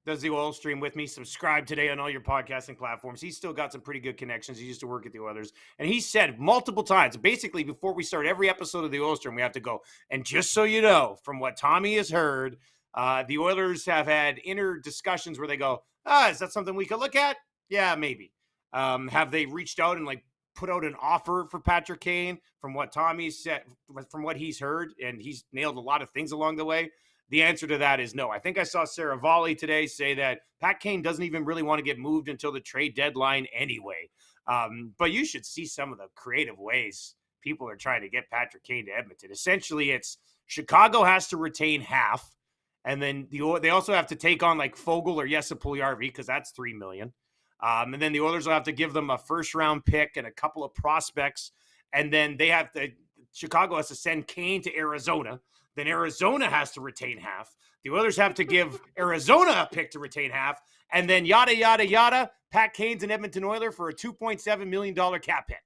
does the Oil Stream with me, subscribe today on all your podcasting platforms. He's still got some pretty good connections. He used to work at the Oilers. And he said multiple times, basically before we start every episode of the Oil Stream, we have to go. And just so you know, from what Tommy has heard, the Oilers have had inner discussions where they go, is that something we could look at? Yeah, maybe. Have they reached out and put out an offer for Patrick Kane? From what Tommy said, from what he's heard, and he's nailed a lot of things along the way, the answer to that is no. I think I saw Sarah Volley today say that Pat Kane doesn't even really want to get moved until the trade deadline anyway. But you should see some of the creative ways people are trying to get Patrick Kane to Edmonton. Essentially, it's Chicago has to retain half, and then they also have to take on Fogle or Jesse Puljujarvi because that's $3 million. And then the Oilers will have to give them a first-round pick and a couple of prospects, and then Chicago has to send Kane to Arizona. Then Arizona has to retain half. The Oilers have to give Arizona a pick to retain half. And then yada, yada, yada, Pat Kane's an Edmonton Oiler for a $2.7 million cap hit.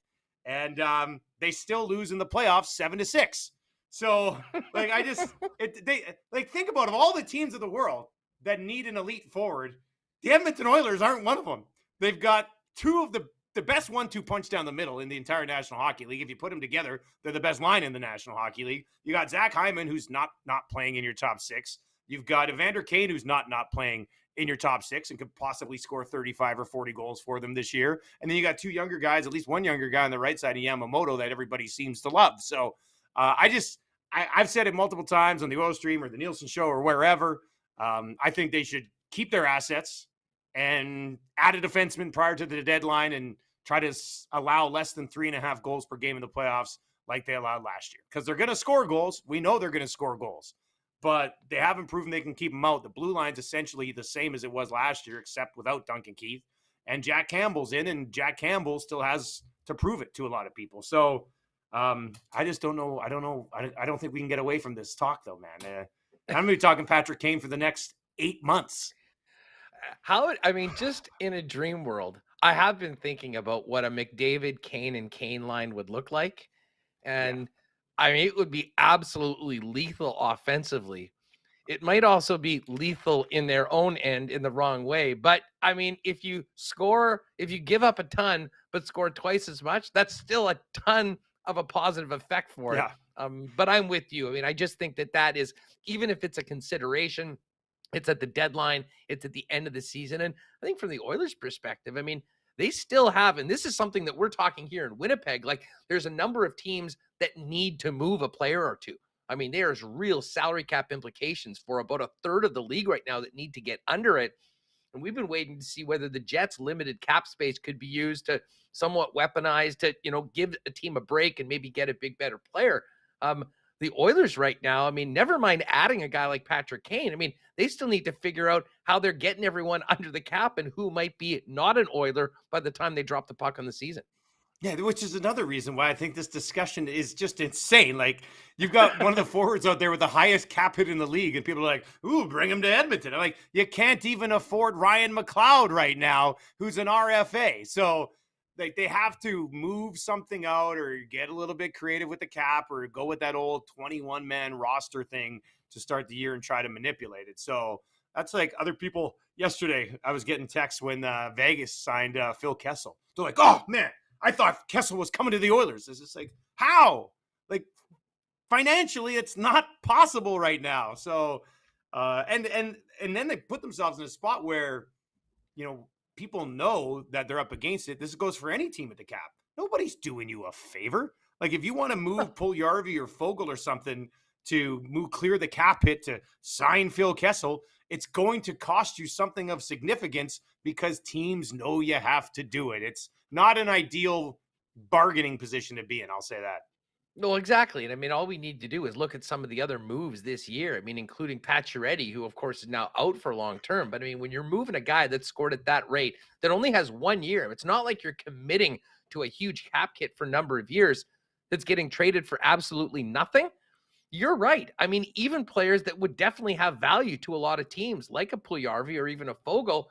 And they still lose in the playoffs 7-6. So, think about of all the teams of the world that need an elite forward, the Edmonton Oilers aren't one of them. They've got two of the best 1-2 punch down the middle in the entire National Hockey League. If you put them together, they're the best line in the National Hockey League. You got Zach Hyman, who's not playing in your top six. You've got Evander Kane, who's not playing in your top six and could possibly score 35 or 40 goals for them this year. And then you got two younger guys, at least one younger guy on the right side of Yamamoto that everybody seems to love. So I've said it multiple times on the Oil Stream or the Nielsen Show or wherever. I think they should keep their assets and add a defenseman prior to the deadline and try to allow less than 3.5 goals per game in the playoffs like they allowed last year. Because they're going to score goals. We know they're going to score goals. But they haven't proven they can keep them out. The blue line's essentially the same as it was last year, except without Duncan Keith. And Jack Campbell's in, and Jack Campbell still has to prove it to a lot of people. So I just don't know. I don't think we can get away from this talk, though, man. I'm going to be talking Patrick Kane for the next 8 months. Just in a dream world, I have been thinking about what a McDavid, Kane, and Kane line would look like. And it would be absolutely lethal offensively. It might also be lethal in their own end in the wrong way. But if you give up a ton, but score twice as much, that's still a ton of a positive effect for it. But I'm with you. I just think that is, even if it's a consideration, it's at the deadline, it's at the end of the season. And I think from the Oilers' perspective, they still have, and this is something that we're talking here in Winnipeg, there's a number of teams that need to move a player or two. There's real salary cap implications for about a third of the league right now that need to get under it. And we've been waiting to see whether the Jets' limited cap space could be used to somewhat weaponize to, give a team a break and maybe get a big, better player. The Oilers right now, never mind adding a guy like Patrick Kane. They still need to figure out how they're getting everyone under the cap and who might be not an Oiler by the time they drop the puck on the season. Yeah, which is another reason why I think this discussion is just insane. You've got one of the forwards out there with the highest cap hit in the league, and people are like, ooh, bring him to Edmonton. I'm like, you can't even afford Ryan McLeod right now, who's an RFA. So like they have to move something out or get a little bit creative with the cap or go with that old 21-man roster thing to start the year and try to manipulate it. So that's like other people. Yesterday, I was getting texts when Vegas signed Phil Kessel. They're like, oh, man, I thought Kessel was coming to the Oilers. It's just like, how? Like, financially, it's not possible right now. So, and then they put themselves in a spot where, people know that they're up against it. This goes for any team at the cap. Nobody's doing you a favor. Like, if you want to move Puljujärvi or Foegele or something to clear the cap hit to sign Phil Kessel, it's going to cost you something of significance because teams know you have to do it. It's not an ideal bargaining position to be in. I'll say that. No, exactly. And I mean, all we need to do is look at some of the other moves this year. I mean, including Pacioretty, who of course is now out for long term. But I mean, when you're moving a guy that scored at that rate, that only has 1 year, it's not like you're committing to a huge cap hit for a number of years that's getting traded for absolutely nothing. You're right. I mean, even players that would definitely have value to a lot of teams, like a Puljujärvi or even a Foegele,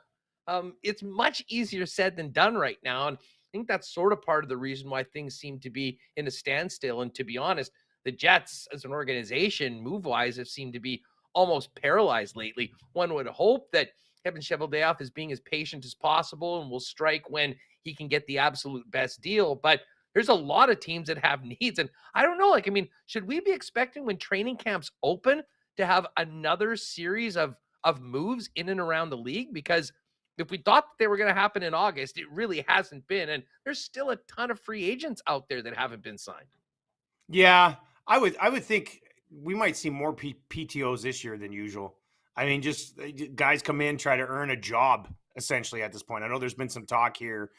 it's much easier said than done right now. And I think that's sort of part of the reason why things seem to be in a standstill. And to be honest, the Jets as an organization, move-wise, have seemed to be almost paralyzed lately. One would hope that Kevin Cheveldayoff is being as patient as possible and will strike when he can get the absolute best deal. But there's a lot of teams that have needs. And I don't know, should we be expecting when training camps open to have another series of moves in and around the league? Because if we thought that they were going to happen in August, it really hasn't been. And there's still a ton of free agents out there that haven't been signed. Yeah, I would think we might see more PTOs this year than usual. I mean, just guys come in, try to earn a job essentially at this point. I know there's been some talk here,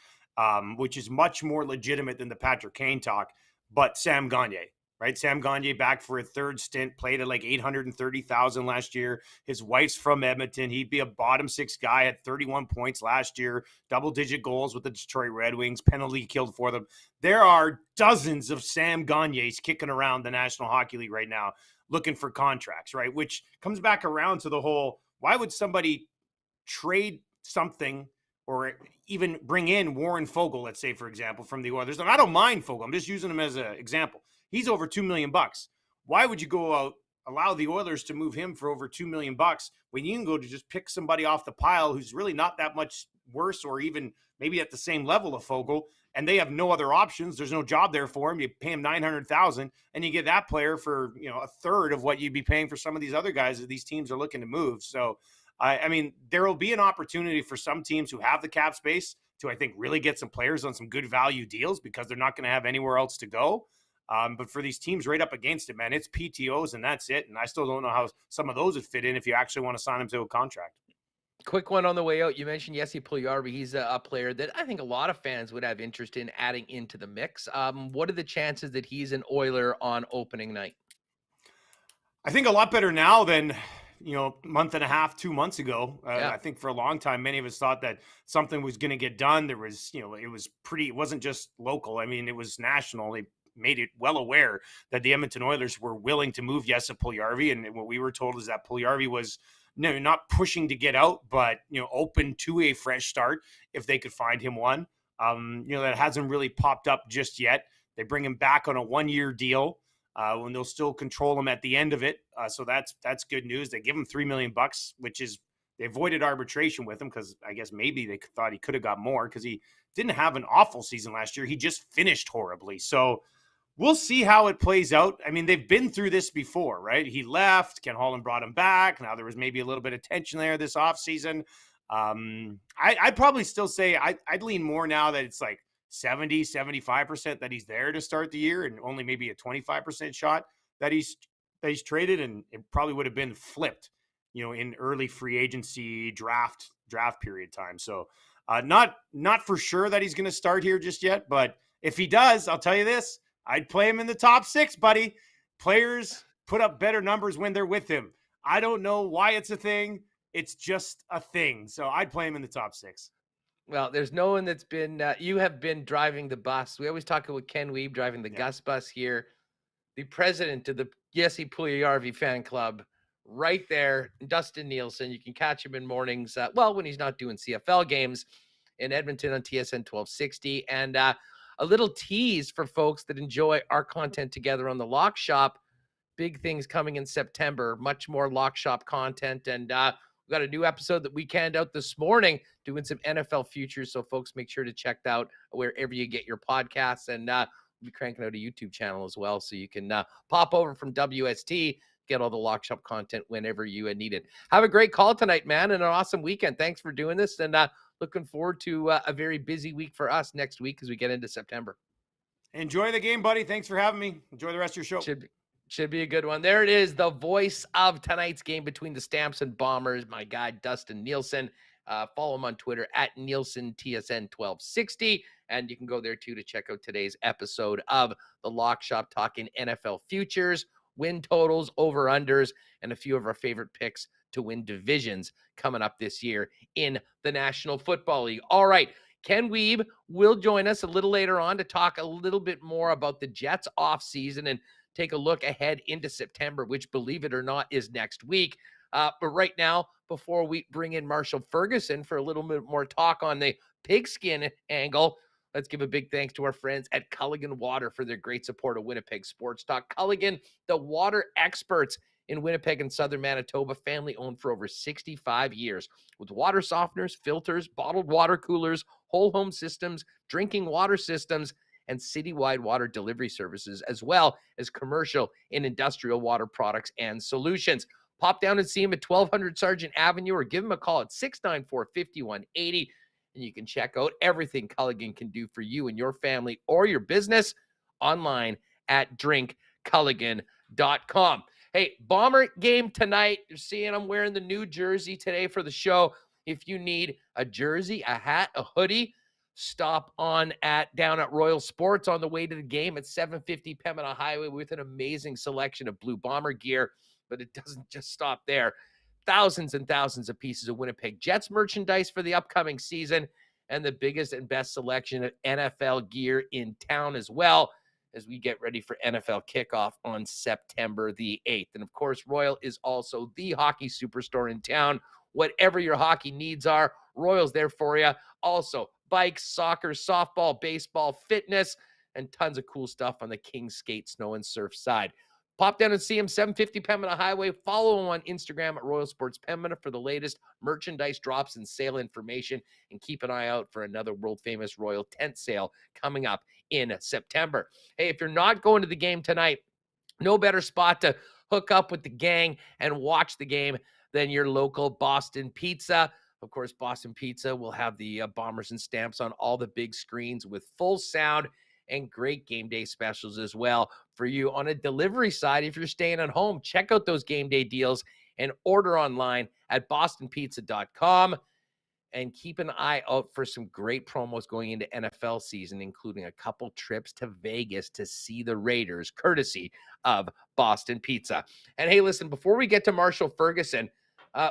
which is much more legitimate than the Patrick Kane talk, but Sam Gagner, right? Sam Gagner back for a third stint, played at like 830,000 last year. His wife's from Edmonton. He'd be a bottom six guy, had 31 points last year, double-digit goals with the Detroit Red Wings, penalty killed for them. There are dozens of Sam Gagners kicking around the National Hockey League right now looking for contracts, right? Which comes back around to the whole, why would somebody trade something or even bring in Warren Foegele, let's say, for example, from the Oilers? And I don't mind Foegele. I'm just using him as an example. He's over $2 million. Why would you go out, allow the Oilers to move him for over $2 million when you can go to just pick somebody off the pile who's really not that much worse or even maybe at the same level of Foegele, and they have no other options. There's no job there for him. You pay him $900,000 and you get that player for, a third of what you'd be paying for some of these other guys that these teams are looking to move. So, I mean, there will be an opportunity for some teams who have the cap space to, I think, really get some players on some good value deals because they're not going to have anywhere else to go. But for these teams right up against it, man, it's PTOs and that's it. And I still don't know how some of those would fit in if you actually want to sign them to a contract. Quick one on the way out. You mentioned Jesse Puljujärvi. He's a player that I think a lot of fans would have interest in adding into the mix. What are the chances that he's an Oiler on opening night? I think a lot better now than, month and a half, 2 months ago. Yeah. I think for a long time, many of us thought that something was going to get done. There was, it wasn't just local. I mean, it was national. They made it well aware that the Edmonton Oilers were willing to move Jesse Puljujärvi. And what we were told is that Puljujärvi was not pushing to get out, but, open to a fresh start if they could find him one. That hasn't really popped up just yet. They bring him back on a 1-year deal. When they'll still control him at the end of it. So that's good news. They give him $3 million, which is, they avoided arbitration with him because I guess maybe they thought he could have got more because he didn't have an awful season last year. He just finished horribly. So we'll see how it plays out. I mean, they've been through this before, right? He left. Ken Holland brought him back. Now there was maybe a little bit of tension there this offseason. I'd probably still say I'd lean more now that it's like 70, 75% that he's there to start the year and only maybe a 25% shot that he's traded. And it probably would have been flipped, in early free agency draft period time. So not for sure that he's going to start here just yet, but if he does, I'll tell you this, I'd play him in the top 6, buddy. Players put up better numbers when they're with him. I don't know why it's a thing. It's just a thing. So I'd play him in the top 6. Well, there's no one that's been, you have been driving the bus. We always talk about Ken Wiebe driving the Gus bus here. The president of the Jesse Puljujärvi fan club right there, Dustin Nielsen. You can catch him in mornings, when he's not doing CFL games. in Edmonton on TSN 1260. And a little tease for folks that enjoy our content together on the Lock Shop. Big things coming in September, much more Lock Shop content. And we got a new episode that we canned out this morning doing some NFL futures. So folks, make sure to check that out wherever you get your podcasts. And we'll be cranking out a YouTube channel as well. So you can pop over from WST, get all the Lock Shop content whenever you need it. Have a great call tonight, man, and an awesome weekend. Thanks for doing this. And looking forward to a very busy week for us next week as we get into September. Enjoy the game, buddy. Thanks for having me. Enjoy the rest of your show. Should be a good one. There it is, the voice of tonight's game between the Stamps and Bombers, my guy, Dustin Nielsen. Follow him on Twitter at NielsenTSN1260. And you can go there, too, to check out today's episode of The Lock Shop, talking NFL futures, win totals, over-unders, and a few of our favorite picks to win divisions coming up this year in the National Football League. All right, Ken Wiebe will join us a little later on to talk a little bit more about the Jets offseason and take a look ahead into September, which, believe it or not, is next week. But right now, before we bring in Marshall Ferguson for a little bit more talk on the pigskin angle, let's give a big thanks to our friends at Culligan Water for their great support of Winnipeg Sports Talk. Culligan, the water experts in Winnipeg and Southern Manitoba, family-owned for over 65 years. With water softeners, filters, bottled water coolers, whole home systems, drinking water systems, and citywide water delivery services, as well as commercial and industrial water products and solutions. Pop down and see him at 1200 Sargent Avenue or give him a call at 694-5180. And you can check out everything Culligan can do for you and your family or your business online at drinkculligan.com. Hey, Bomber game tonight. You're seeing I'm wearing the new jersey today for the show. If you need a jersey, a hat, a hoodie, stop on down at Royal Sports on the way to the game at 750 Pembina Highway with an amazing selection of Blue Bomber gear. But it doesn't just stop there. Thousands and thousands of pieces of Winnipeg Jets merchandise for the upcoming season, and the biggest and best selection of NFL gear in town as well, as we get ready for NFL kickoff on September the 8th. And of course, Royal is also the hockey superstore in town. Whatever your hockey needs are, Royal's there for you. Also, bikes, soccer, softball, baseball, fitness, and tons of cool stuff on the Kings Skate, Snow, and Surf side. Pop down and see him, 750 Pembina Highway. Follow him on Instagram at Royal Sports Pembina for the latest merchandise drops and sale information. And keep an eye out for another world-famous Royal tent sale coming up in September. Hey, if you're not going to the game tonight, no better spot to hook up with the gang and watch the game than your local Boston Pizza. Of course, Boston Pizza will have the Bombers and Stamps on all the big screens with full sound and great game day specials as well for you. On a delivery side, if you're staying at home, check out those game day deals and order online at bostonpizza.com. And keep an eye out for some great promos going into NFL season, including a couple trips to Vegas to see the Raiders, courtesy of Boston Pizza. And hey, listen, before we get to Marshall Ferguson,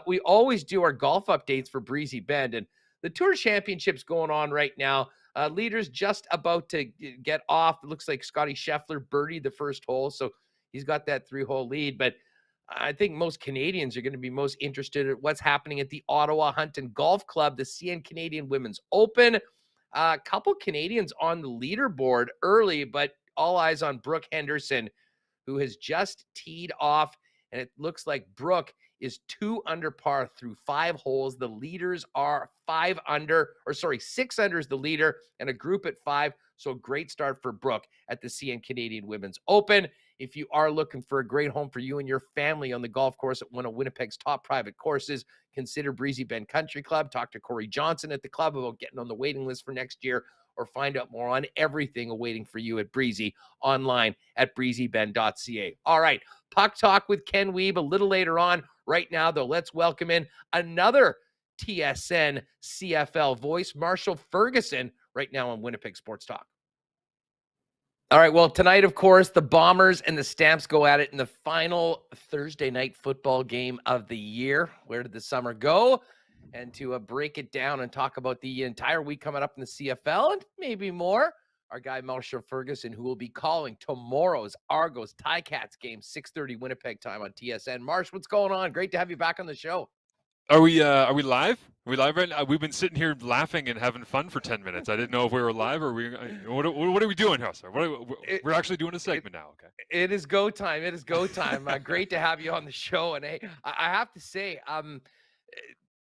we always do our golf updates for Breezy Bend. And the Tour Championship's going on right now. Leaders just about to get off. It looks like Scotty Scheffler birdied the first hole, so he's got that 3-hole lead. But I think most Canadians are going to be most interested in what's happening at the Ottawa Hunt and Golf Club, the CN Canadian Women's Open. A couple Canadians on the leaderboard early, but all eyes on Brooke Henderson, who has just teed off, and it looks like Brooke is 2 under par through 5 holes. The leaders are 6 under is the leader, and a group at 5. So a great start for Brooke at the CN Canadian Women's Open. If you are looking for a great home for you and your family on the golf course at one of Winnipeg's top private courses, consider Breezy Bend Country Club. Talk to Corey Johnson at the club about getting on the waiting list for next year, or find out more on everything awaiting for you at Breezy online at breezybend.ca. All right, Puck Talk with Ken Wiebe a little later on. Right now, though, let's welcome in another TSN CFL voice, Marshall Ferguson, right now on Winnipeg Sports Talk. All right, well, tonight, of course, the Bombers and the Stamps go at it in the final Thursday night football game of the year. Where did the summer go? And to break it down and talk about the entire week coming up in the CFL and maybe more, our guy Marshall Ferguson, who will be calling tomorrow's Argos Ticats game, 6:30 Winnipeg time on TSN. Marsh, what's going on? Great to have you back on the show. Are we live? Are we live right now? We've been sitting here laughing and having fun for 10 minutes. I didn't know if we were live or what are we doing here, sir? We're actually doing a segment now, okay? It is go time. It is go time. Great to have you on the show. And hey, I have to say,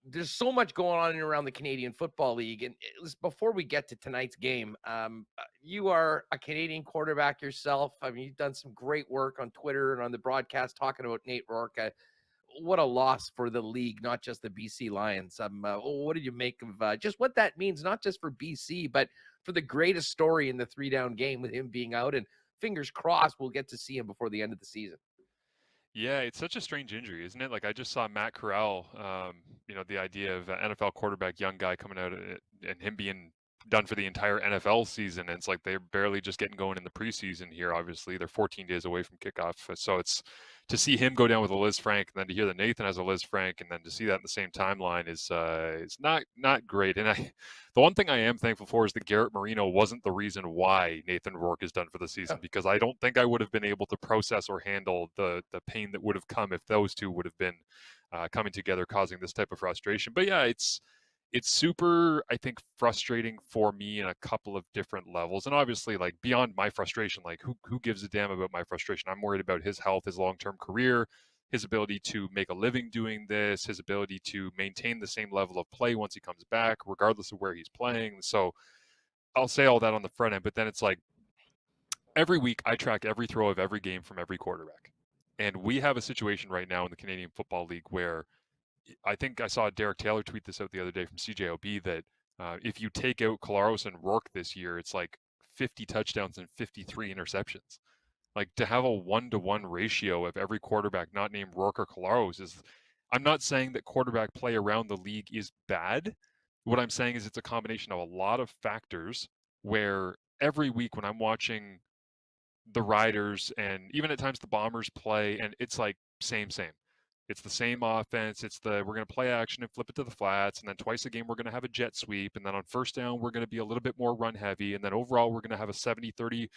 there's so much going on around the Canadian Football League. And before we get to tonight's game, you are a Canadian quarterback yourself. I mean, you've done some great work on Twitter and on the broadcast talking about Nate Rourke. What a loss for the league, not just the BC Lions. What did you make of just what that means, not just for BC, but for the greatest story in the 3-down game with him being out? And fingers crossed we'll get to see him before the end of the season. Yeah, it's such a strange injury, isn't it? Like I just saw Matt Corral, the idea of an NFL quarterback, young guy coming out and him being done for the entire NFL season. And it's like they're barely just getting going in the preseason here. Obviously, they're 14 days away from kickoff. So it's to see him go down with a Liz Frank, and then to hear that Nathan has a Liz Frank, and then to see that in the same timeline is not great. And the one thing I am thankful for is that Garrett Marino wasn't the reason why Nathan Rourke is done for the season, because I don't think I would have been able to process or handle the pain that would have come if those two would have been coming together, causing this type of frustration. But yeah, it's super, I think, frustrating for me in a couple of different levels. And obviously, like beyond my frustration, like who gives a damn about my frustration? I'm worried about his health, his long-term career, his ability to make a living doing this, his ability to maintain the same level of play once he comes back, regardless of where he's playing. So I'll say all that on the front end, but then it's like every week I track every throw of every game from every quarterback. And we have a situation right now in the Canadian Football League where I think I saw Derek Taylor tweet this out the other day from CJOB that if you take out Collaros and Rourke this year, it's like 50 touchdowns and 53 interceptions. Like to have a 1-to-1 ratio of every quarterback not named Rourke or Collaros is, I'm not saying that quarterback play around the league is bad. What I'm saying is it's a combination of a lot of factors where every week when I'm watching the Riders and even at times the Bombers play, and it's like same. It's the same offense. We're going to play action and flip it to the flats. And then twice a game, we're going to have a jet sweep. And then on first down, we're going to be a little bit more run heavy. And then overall, we're going to have a 70-30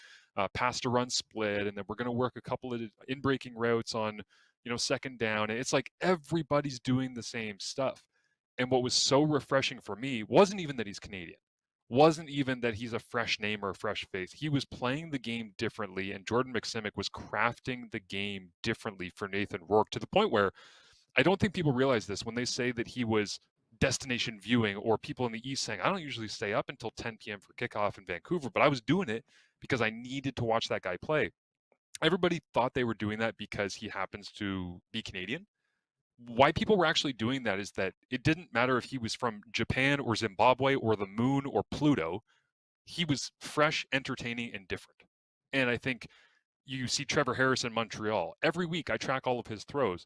pass to run split. And then we're going to work a couple of in-breaking routes on, second down. And it's like everybody's doing the same stuff. And what was so refreshing for me wasn't even that he's Canadian. Wasn't even that he's a fresh name or a fresh face. He was playing the game differently, and Jordan McSimic was crafting the game differently for Nathan Rourke to the point where I don't think people realize this when they say that he was destination viewing, or people in the East saying, I don't usually stay up until 10 p.m. for kickoff in Vancouver, but I was doing it because I needed to watch that guy play. Everybody thought they were doing that because he happens to be Canadian. Why people were actually doing that is that it didn't matter if he was from Japan or Zimbabwe or the moon or Pluto. He was fresh, entertaining, and different. And I think you see Trevor Harris in Montreal. Every week I track all of his throws.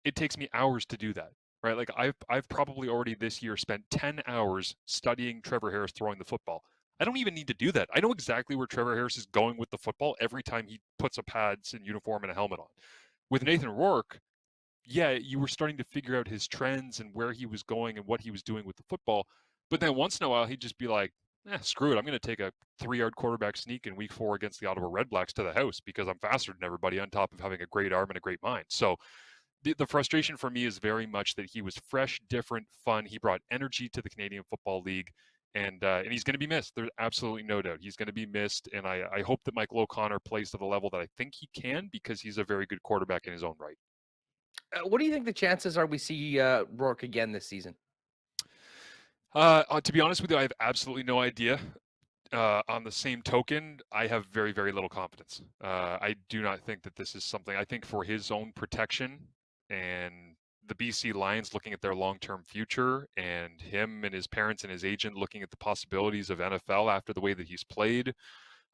It takes me hours to do that, right? Like I've probably already this year spent 10 hours studying Trevor Harris throwing the football. I don't even need to do that. I know exactly where Trevor Harris is going with the football every time he puts a pads and uniform and a helmet on. With Nathan Rourke, yeah, you were starting to figure out his trends and where he was going and what he was doing with the football. But then once in a while, he'd just be like, screw it. I'm going to take a 3-yard quarterback sneak in week 4 against the Ottawa Redblacks to the house because I'm faster than everybody on top of having a great arm and a great mind. So the frustration for me is very much that he was fresh, different, fun. He brought energy to the Canadian Football League, and he's going to be missed. There's absolutely no doubt. He's going to be missed, and I hope that Michael O'Connor plays to the level that I think he can because he's a very good quarterback in his own right. What do you think the chances are we see Rourke again this season? To be honest with you, I have absolutely no idea. On the same token, I have very, very little confidence. I do not think that this is something. I think for his own protection and the BC Lions looking at their long-term future, and him and his parents and his agent looking at the possibilities of NFL after the way that he's played.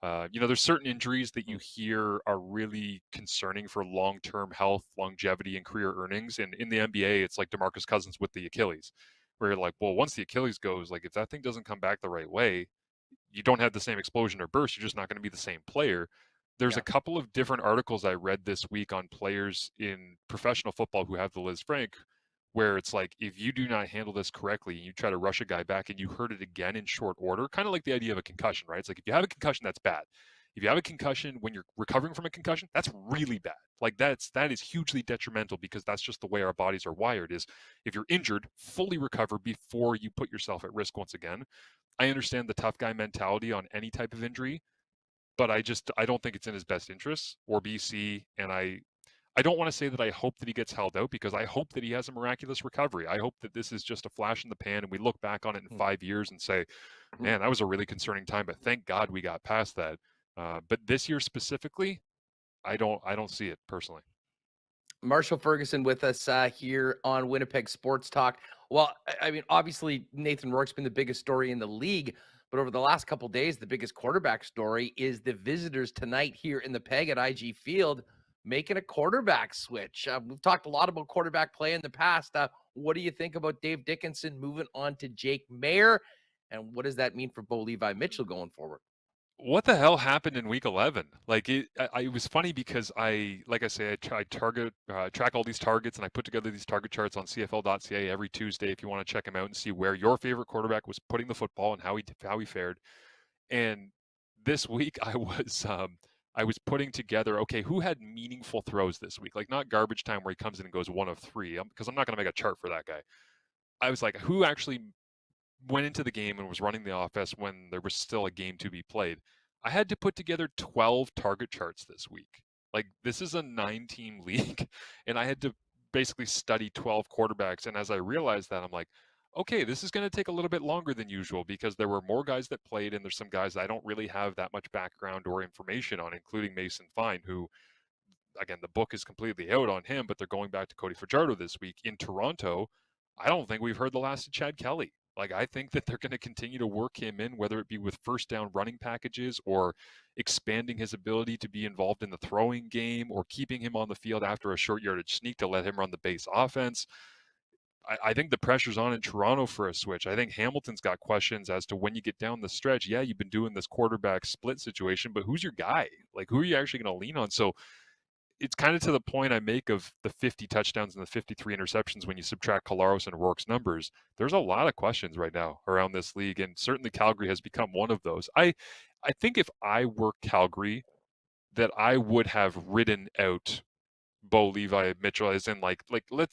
There's certain injuries that you hear are really concerning for long-term health, longevity, and career earnings. And in the NBA, it's like DeMarcus Cousins with the Achilles, where you're like, well, once the Achilles goes, like if that thing doesn't come back the right way, you don't have the same explosion or burst. You're just not going to be the same player. There's a couple of different articles I read this week on players in professional football who have the Liz Frank, where it's like, if you do not handle this correctly and you try to rush a guy back and you hurt it again in short order, kind of like the idea of a concussion, right? It's like if you have a concussion, that's bad. If you have a concussion when you're recovering from a concussion, that's really bad. Like that is hugely detrimental, because that's just the way our bodies are wired. Is if you're injured, fully recover before you put yourself at risk once again. I understand the tough guy mentality on any type of injury, but I don't think it's in his best interests or BC. And I don't want to say that I hope that he gets held out, because I hope that he has a miraculous recovery. I hope that this is just a flash in the pan and we look back on it in 5 years and say, man, that was a really concerning time, but thank God we got past that. But this year specifically, I don't see it personally. Marshall Ferguson with us here on Winnipeg Sports Talk. Well, I mean, obviously Nathan Rourke's been the biggest story in the league, but over the last couple of days, the biggest quarterback story is the visitors tonight here in the Peg at IG Field making a quarterback switch. We've talked a lot about quarterback play in the past. What do you think about Dave Dickenson moving on to Jake Maier? And what does that mean for Bo Levi Mitchell going forward? What the hell happened in week 11? Like it was funny because I track all these targets, and I put together these target charts on CFL.ca every Tuesday if you want to check them out and see where your favorite quarterback was putting the football and how he fared. And this week I was putting together, okay, who had meaningful throws this week? Like not garbage time where he comes in and goes 1 of 3, because I'm not going to make a chart for that guy. I was like, who actually went into the game and was running the offense when there was still a game to be played? I had to put together 12 target charts this week. Like this is a 9-team league, and I had to basically study 12 quarterbacks. And as I realized that, I'm like, okay, this is going to take a little bit longer than usual, because there were more guys that played, and there's some guys I don't really have that much background or information on, including Mason Fine, who, again, the book is completely out on him, but they're going back to Cody Fajardo this week. In Toronto, I don't think we've heard the last of Chad Kelly. Like, I think that they're going to continue to work him in, whether it be with first down running packages or expanding his ability to be involved in the throwing game, or keeping him on the field after a short yardage sneak to let him run the base offense. I think the pressure's on in Toronto for a switch. I think Hamilton's got questions as to when you get down the stretch. Yeah, you've been doing this quarterback split situation, but who's your guy? Like, who are you actually going to lean on? So it's kind of to the point I make of the 50 touchdowns and the 53 interceptions when you subtract Collaros and Rourke's numbers. There's a lot of questions right now around this league, and certainly Calgary has become one of those. I think if I were Calgary, that I would have ridden out Bo Levi Mitchell, as in like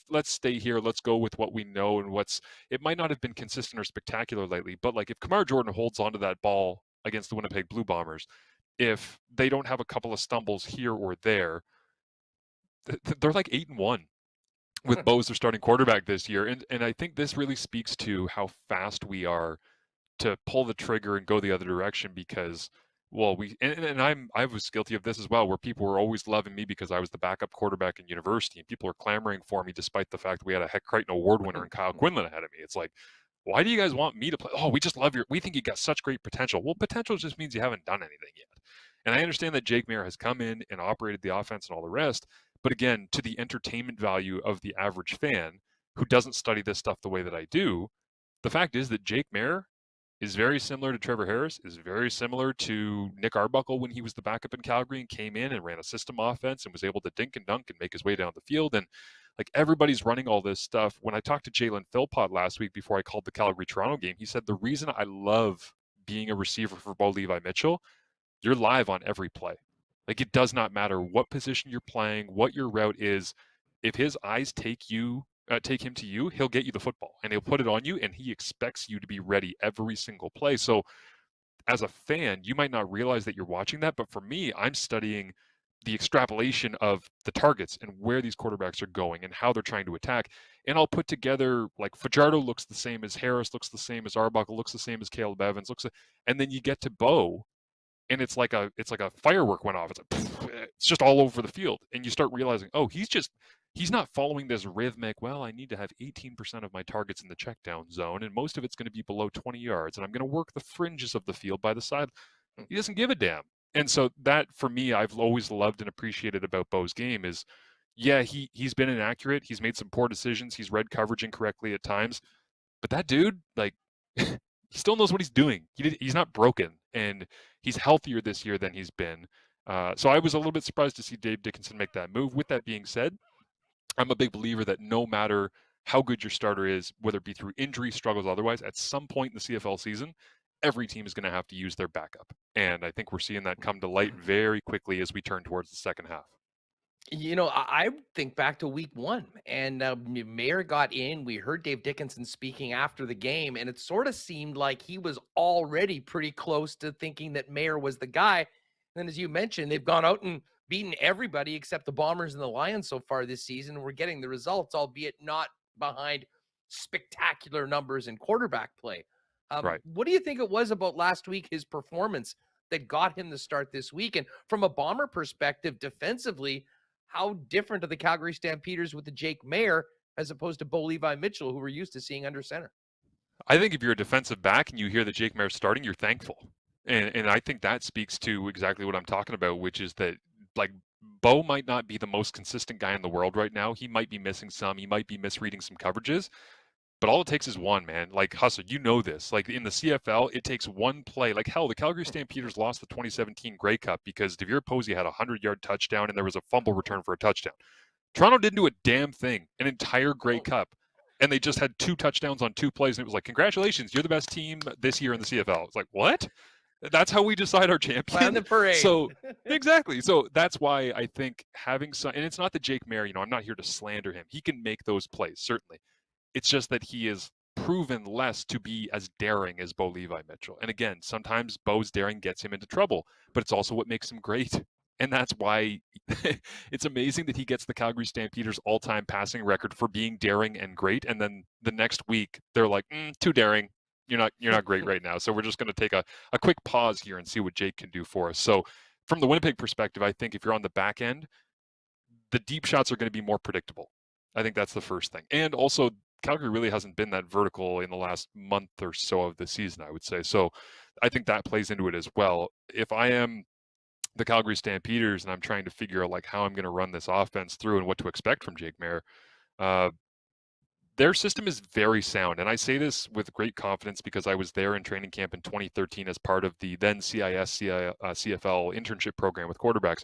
let's stay here, let's go with what we know, and it might not have been consistent or spectacular lately, but like if Kamar Jordan holds onto that ball against the Winnipeg Blue Bombers, if they don't have a couple of stumbles here or there, they're like 8-1 with Bo as their starting quarterback this year. And I think this really speaks to how fast we are to pull the trigger and go the other direction, because, well, I was guilty of this as well, where people were always loving me because I was the backup quarterback in university, and people are clamoring for me despite the fact that we had a Heck Crichton Award winner and Kyle Quinlan ahead of me. It's like, why do you guys want me to play? Oh, we think you got such great potential. Well, potential just means you haven't done anything yet. And I understand that Jake Maier has come in and operated the offense and all the rest, but again, to the entertainment value of the average fan who doesn't study this stuff the way that I do, the fact is that Jake Maier is very similar to Trevor Harris, is very similar to Nick Arbuckle when he was the backup in Calgary and came in and ran a system offense and was able to dink and dunk and make his way down the field. And like, everybody's running all this stuff. When I talked to Jalen Philpott last week before I called the Calgary-Toronto game, he said, the reason I love being a receiver for Bo Levi Mitchell, you're live on every play. Like, it does not matter what position you're playing, what your route is. If his eyes take him to you, he'll get you the football and he'll put it on you, and he expects you to be ready every single play. So as a fan, you might not realize that you're watching that, but for me, I'm studying the extrapolation of the targets and where these quarterbacks are going and how they're trying to attack. And I'll put together, like, Fajardo looks the same as Harris, looks the same as Arbuckle, looks the same as Caleb Evans, and then you get to Bo, and it's like a firework went off. It's like, it's just all over the field. And you start realizing, oh, he's not following this rhythmic, well, I need to have 18% of my targets in the check down zone, and most of it's going to be below 20 yards, and I'm going to work the fringes of the field by the side. He doesn't give a damn. And so that, for me, I've always loved and appreciated about Bo's game is, yeah, he's been inaccurate. He's made some poor decisions. He's read coverage incorrectly at times. But that dude, like, he still knows what he's doing. He's not broken, and he's healthier this year than he's been. So I was a little bit surprised to see Dave Dickenson make that move. With that being said, I'm a big believer that no matter how good your starter is, whether it be through injury, struggles, otherwise, at some point in the CFL season, every team is going to have to use their backup. And I think we're seeing that come to light very quickly as we turn towards the second half. I think back to week 1, and Maier got in. We heard Dave Dickinson speaking after the game, and it sort of seemed like he was already pretty close to thinking that Maier was the guy. And as you mentioned, they've gone out and beaten everybody except the Bombers and the Lions so far this season. We're getting the results, albeit not behind spectacular numbers in quarterback play. Right. What do you think it was about last week, his performance, that got him the start this week? And from a Bomber perspective, defensively, how different are the Calgary Stampeders with the Jake Maier as opposed to Bo Levi Mitchell, who we're used to seeing under center? I think if you're a defensive back and you hear that Jake Maier's starting, you're thankful. And I think that speaks to exactly what I'm talking about, which is that, like, Bo might not be the most consistent guy in the world right now. He might be missing some. He might be misreading some coverages. But all it takes is one, man. Like, Hustler, you know this. Like, in the CFL, it takes one play. Like, hell, the Calgary Stampeders lost the 2017 Grey Cup because Devere Posey had a 100-yard touchdown and there was a fumble return for a touchdown. Toronto didn't do a damn thing, an entire Grey Cup. And they just had 2 touchdowns on 2 plays. And it was like, congratulations, you're the best team this year in the CFL. It's like, what? That's how we decide our champion? Plan the parade. So, exactly. So that's why I think having some, and it's not that Jake Maier, I'm not here to slander him. He can make those plays, certainly. It's just that he is proven less to be as daring as Bo Levi Mitchell. And again, sometimes Bo's daring gets him into trouble, but it's also what makes him great. And that's why it's amazing that he gets the Calgary Stampeders all-time passing record for being daring and great. And then the next week, they're like, too daring. You're not great right now. So we're just going to take a quick pause here and see what Jake can do for us. So from the Winnipeg perspective, I think if you're on the back end, the deep shots are going to be more predictable. I think that's the first thing. And also, Calgary really hasn't been that vertical in the last month or so of the season, I would say. So I think that plays into it as well. If I am the Calgary Stampeders and I'm trying to figure out like how I'm going to run this offense through and what to expect from Jake Maier, their system is very sound. And I say this with great confidence because I was there in training camp in 2013 as part of the then CFL internship program with quarterbacks.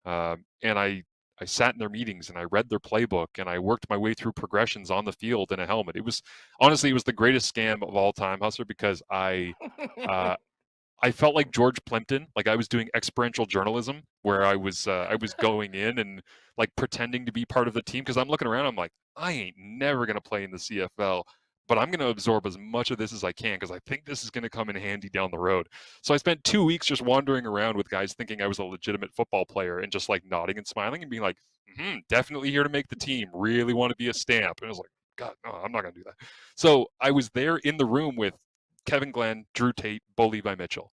And I sat in their meetings and I read their playbook and I worked my way through progressions on the field in a helmet. It was the greatest scam of all time, Hustler, because I felt like George Plimpton, like I was doing experiential journalism where I was going in and like pretending to be part of the team. Cause I'm looking around, I'm like, I ain't never going to play in the CFL, but I'm going to absorb as much of this as I can because I think this is going to come in handy down the road. So I spent 2 weeks just wandering around with guys thinking I was a legitimate football player and just like nodding and smiling and being like, definitely here to make the team, really want to be a Stamp. And I was like, God, no, I'm not going to do that. So I was there in the room with Kevin Glenn, Drew Tate, Bo Levi Mitchell.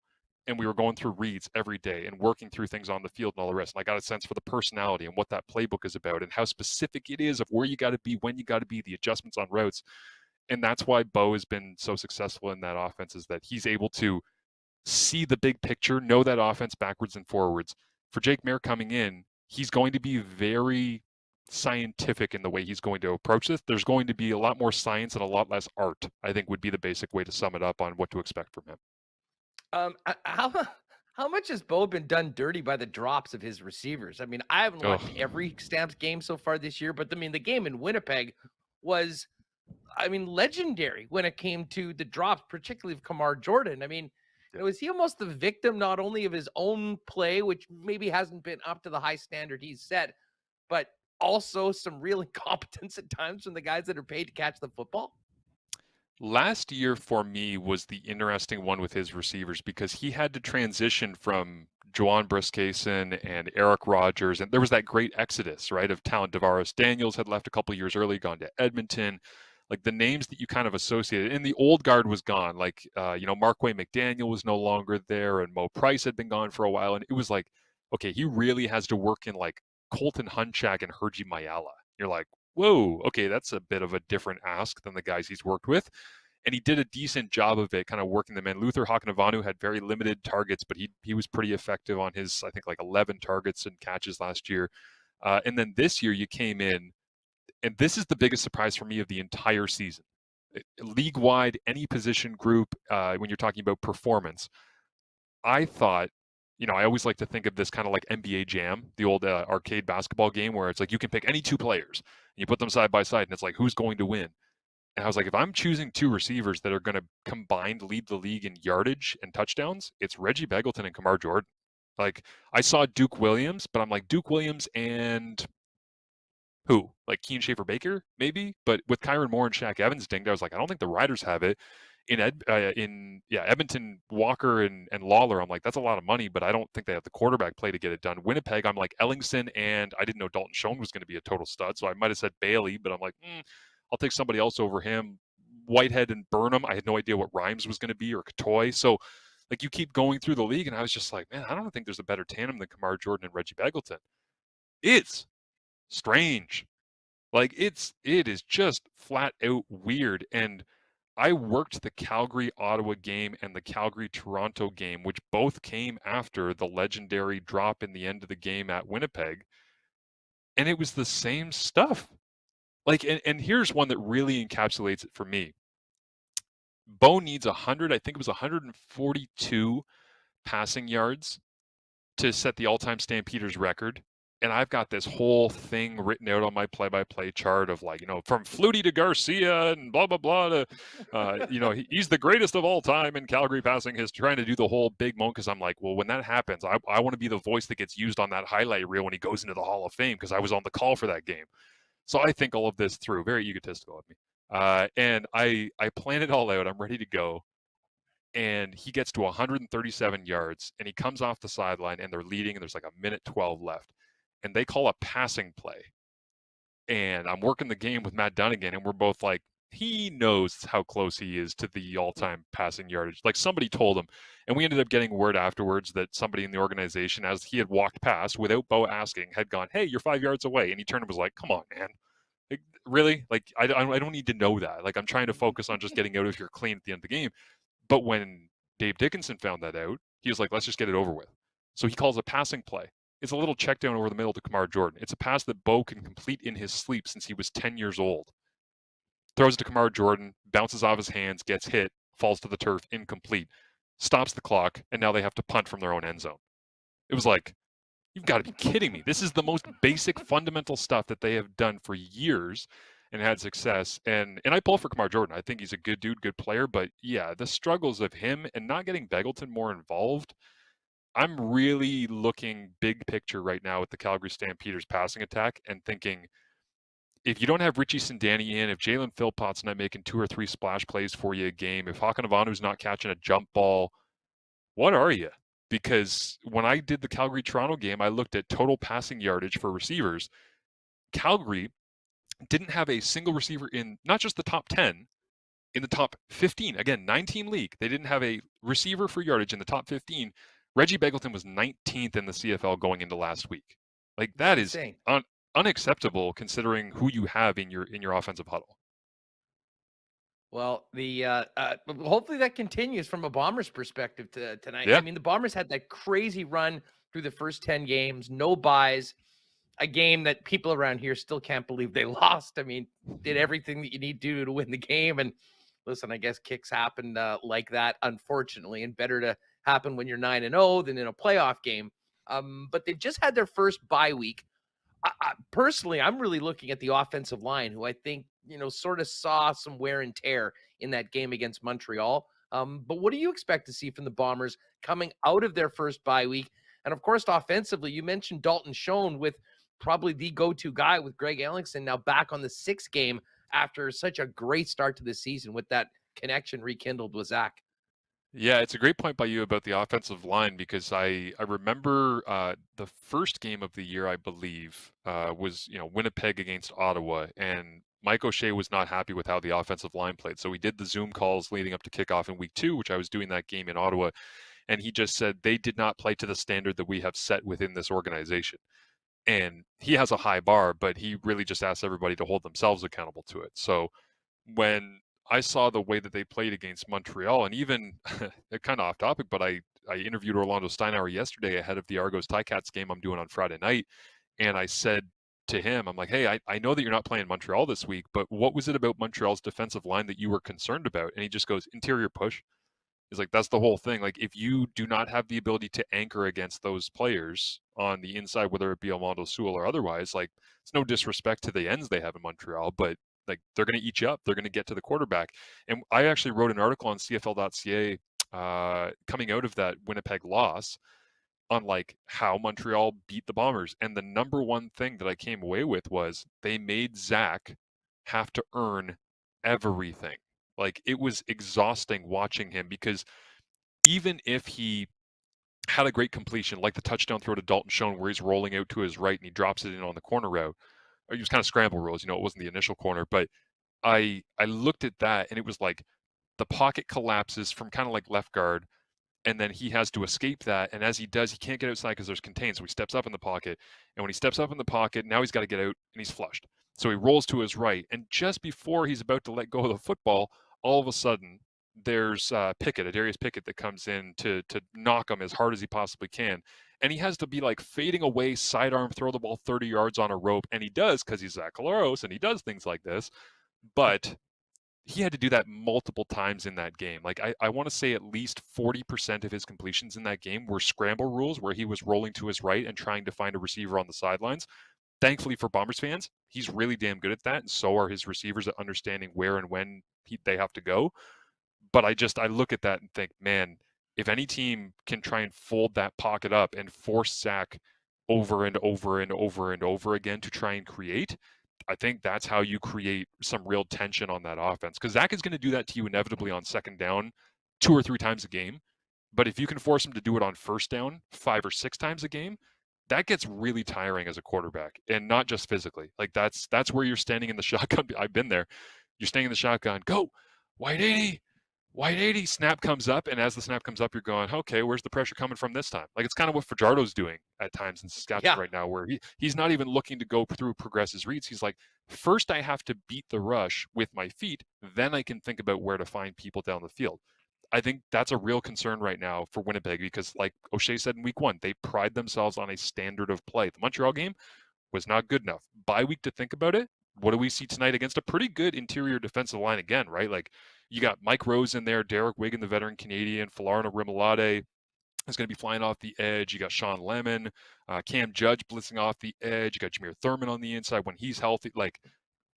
And we were going through reads every day and working through things on the field and all the rest. And I got a sense for the personality and what that playbook is about and how specific it is of where you got to be, when you got to be, the adjustments on routes. And that's why Bo has been so successful in that offense, is that he's able to see the big picture, know that offense backwards and forwards. For Jake Maier coming in, he's going to be very scientific in the way he's going to approach this. There's going to be a lot more science and a lot less art, I think would be the basic way to sum it up on what to expect from him. How much has Bo been done dirty by the drops of his receivers? I mean, I haven't watched every Stamps game so far this year, but I mean, the game in Winnipeg was, legendary when it came to the drops, particularly of Kamar Jordan. I mean, is he almost the victim not only of his own play, which maybe hasn't been up to the high standard he's set, but also some real incompetence at times from the guys that are paid to catch the football? Last year for me was the interesting one with his receivers because he had to transition from Juwan Briskason and Eric Rogers. And there was that great exodus, right, of talent. Davaris Daniels had left a couple of years early, gone to Edmonton. Like the names that you kind of associated, and the old guard was gone. Like, Marquay McDaniel was no longer there and Mo Price had been gone for a while. And it was like, okay, he really has to work in like Colton Hunchak and Herji Mayala. You're like, whoa, okay, that's a bit of a different ask than the guys he's worked with. And he did a decent job of it, kind of working them in. Luther Hakanavanu had very limited targets, but he was pretty effective on his, I think, like 11 targets and catches last year. And then this year you came in, and this is the biggest surprise for me of the entire season. League-wide, any position group, when you're talking about performance, I thought, I always like to think of this kind of like NBA Jam, the old arcade basketball game where it's like you can pick any 2 players and you put them side by side and it's like, who's going to win? And I was like, if I'm choosing two receivers that are going to combined lead the league in yardage and touchdowns, it's Reggie Begelton and Kamar Jordan. Like, I saw Duke Williams, but I'm like, Duke Williams and who? Like Keen Schaefer-Baker, maybe? But with Kyron Moore and Shaq Evans dinged, I was like, I don't think the Riders have it. Edmonton, Walker and Lawler, I'm like, that's a lot of money, but I don't think they have the quarterback play to get it done. Winnipeg, I'm like, Ellingson, and I didn't know Dalton Schoen was going to be a total stud, so I might have said Bailey, but I'm like, I'll take somebody else over him. Whitehead and Burnham, I had no idea what Rhymes was going to be, or Katoy. So, like, you keep going through the league, and I was just like, man, I don't think there's a better tandem than Kamar Jordan and Reggie Begelton. It's strange. Like, it is just flat out weird. And I worked the Calgary-Ottawa game and the Calgary-Toronto game, which both came after the legendary drop in the end of the game at Winnipeg. And it was the same stuff. Like, and here's one that really encapsulates it for me. Bo needs 100, I think it was 142 passing yards to set the all-time Stampeders record. And I've got this whole thing written out on my play-by-play chart of, like, from Flutie to Garcia and blah, blah, blah to, he's the greatest of all time in Calgary passing history, trying to do the whole big moment, because I'm like, well, when that happens, I want to be the voice that gets used on that highlight reel when he goes into the Hall of Fame, because I was on the call for that game. So I think all of this through. Very egotistical of me. And I plan it all out. I'm ready to go. And he gets to 137 yards, and he comes off the sideline, and they're leading, and there's like a minute 12 left. And they call a passing play. And I'm working the game with Matt Dunnigan, and we're both like, he knows how close he is to the all-time passing yardage. Like, somebody told him. And we ended up getting word afterwards that somebody in the organization, as he had walked past, without Bo asking, had gone, hey, you're 5 yards away. And he turned and was like, come on, man. Like, really? Like, I don't need to know that. Like, I'm trying to focus on just getting out of here clean at the end of the game. But when Dave Dickinson found that out, he was like, let's just get it over with. So he calls a passing play. It's a little check down over the middle to Kamar Jordan. It's a pass that Bo can complete in his sleep since he was 10 years old. Throws it to Kamar Jordan, bounces off his hands, gets hit, falls to the turf, incomplete. Stops the clock, and now they have to punt from their own end zone. It was like, you've got to be kidding me. This is the most basic, fundamental stuff that they have done for years and had success. And I pull for Kamar Jordan. I think he's a good dude, good player. But yeah, the struggles of him and not getting Begelton more involved, I'm really looking big picture right now with the Calgary Stampeders passing attack and thinking, if you don't have Richie Sindani in, if Jalen Philpott's not making 2 or 3 splash plays for you a game, if Hakan Avanu's not catching a jump ball, what are you? Because when I did the Calgary-Toronto game, I looked at total passing yardage for receivers. Calgary didn't have a single receiver in not just the top 10, in the top 15. Again, 9-team league. They didn't have a receiver for yardage in the top 15. Reggie Begelton was 19th in the CFL going into last week. Like, that is unacceptable considering who you have in your offensive huddle. Well, hopefully that continues from a Bombers perspective tonight. Yeah. I mean, the Bombers had that crazy run through the first 10 games, no buys, a game that people around here still can't believe they lost. I mean, did everything that you need to do to win the game. And listen, I guess kicks happen like that, unfortunately, and better to happen when you're 9-0 than in a playoff game. But they've just had their first bye week. Personally, I'm really looking at the offensive line, who I think, sort of saw some wear and tear in that game against Montreal. But what do you expect to see from the Bombers coming out of their first bye week? And of course, offensively, you mentioned Dalton Schoen with probably the go-to guy with Greg Ellingson now back on the 6th game after such a great start to the season with that connection rekindled with Zach. Yeah, it's a great point by you about the offensive line, because I remember the first game of the year, I believe, was Winnipeg against Ottawa, and Mike O'Shea was not happy with how the offensive line played. So we did the Zoom calls leading up to kickoff in week 2, which I was doing that game in Ottawa, and he just said they did not play to the standard that we have set within this organization. And he has a high bar, but he really just asks everybody to hold themselves accountable to it. So when I saw the way that they played against Montreal, and even kind of off topic, but I interviewed Orlando Steinauer yesterday ahead of the Argos Ticats game I'm doing on Friday night. And I said to him, I'm like, hey, I know that you're not playing Montreal this week, but what was it about Montreal's defensive line that you were concerned about? And he just goes, interior push. He's like, that's the whole thing. Like, if you do not have the ability to anchor against those players on the inside, whether it be Armando Sewell or otherwise, like, it's no disrespect to the ends they have in Montreal, but like they're going to eat you up. They're going to get to the quarterback. And I actually wrote an article on CFL.ca coming out of that Winnipeg loss on like how Montreal beat the Bombers. And the number one thing that I came away with was they made Zach have to earn everything. Like it was exhausting watching him, because even if he had a great completion, like the touchdown throw to Dalton Schoen where he's rolling out to his right and he drops it in on the corner route, or he was kind of scramble rules, it wasn't the initial corner, but I looked at that and it was like the pocket collapses from kind of like left guard, and then he has to escape that. And as he does, he can't get outside because there's contained. So he steps up in the pocket. And when he steps up in the pocket, now he's got to get out and he's flushed. So he rolls to his right. And just before he's about to let go of the football, all of a sudden, there's Pickett, Darius Pickett, that comes in to knock him as hard as he possibly can. And he has to be like fading away, sidearm, throw the ball 30 yards on a rope. And he does, because he's Zach Collaros and he does things like this. But he had to do that multiple times in that game. Like I want to say at least 40% of his completions in that game were scramble rules, where he was rolling to his right and trying to find a receiver on the sidelines. Thankfully for Bombers fans, he's really damn good at that, and so are his receivers at understanding where and when they have to go. But I look at that and think, man, if any team can try and fold that pocket up and force Zach over and over and over and over again to try and create, I think that's how you create some real tension on that offense, because Zach is going to do that to you inevitably on second down 2 or 3 times a game. But if you can force him to do it on first down 5 or 6 times a game, that gets really tiring as a quarterback, and not just physically. Like that's where you're standing in the shotgun. I've been there. You're standing in the shotgun, go, wide 80, snap comes up, and as the snap comes up, you're going, okay, where's the pressure coming from this time? Like it's kind of what Fajardo's doing at times in Saskatchewan right now, where he's not even looking to go through progress his reads. He's like, first I have to beat the rush with my feet, then I can think about where to find people down the field. I think that's a real concern right now for Winnipeg, because like O'Shea said in week 1, they pride themselves on a standard of play. The Montreal game was not good enough. Bye week to think about it. What do we see tonight against a pretty good interior defensive line again, right? Like you got Mike Rose in there, Derek Wiggin, the veteran Canadian, Falarna Rimolade is going to be flying off the edge. You got Sean Lemon, Cam Judge blitzing off the edge. You got Jameer Thurman on the inside when he's healthy. Like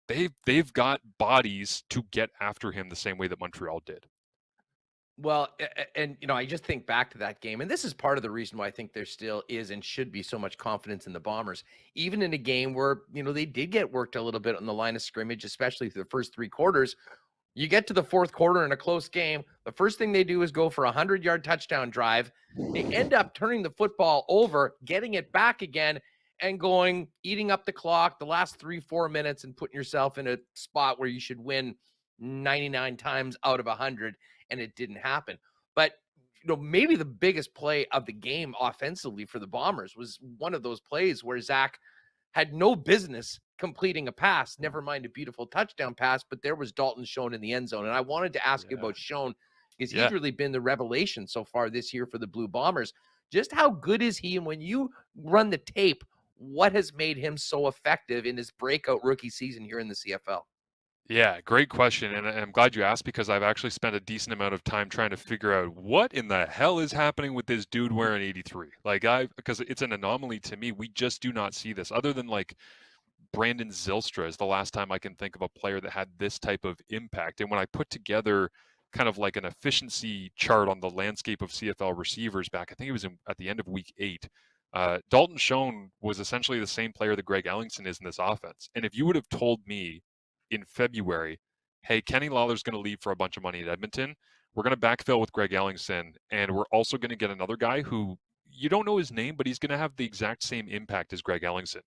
they've got bodies to get after him the same way that Montreal did. Well, and I just think back to that game, and this is part of the reason why I think there still is and should be so much confidence in the Bombers, even in a game where, they did get worked a little bit on the line of scrimmage, especially through the first 3 quarters. You get to the 4th quarter in a close game, the first thing they do is go for a 100-yard touchdown drive. They end up turning the football over, getting it back again, and eating up the clock the last 3-4 minutes and putting yourself in a spot where you should win 99 times out of 100. And it didn't happen. But, maybe the biggest play of the game offensively for the Bombers was one of those plays where Zach had no business completing a pass, never mind a beautiful touchdown pass, but there was Dalton Schoen in the end zone. And I wanted to ask you about Schoen, because he's really been the revelation so far this year for the Blue Bombers. Just how good is he? And when you run the tape, what has made him so effective in his breakout rookie season here in the CFL? Yeah, great question. And I'm glad you asked, because I've actually spent a decent amount of time trying to figure out what in the hell is happening with this dude wearing 83. Because it's an anomaly to me. We just do not see this, other than like Brandon Zylstra is the last time I can think of a player that had this type of impact. And when I put together kind of like an efficiency chart on the landscape of CFL receivers back, I think it was at the end of week 8, Dalton Schoen was essentially the same player that Greg Ellingson is in this offense. And if you would have told me in February, hey, Kenny Lawler's going to leave for a bunch of money at Edmonton, we're going to backfill with Greg Ellingson, and we're also going to get another guy who you don't know his name, but he's going to have the exact same impact as Greg Ellingson,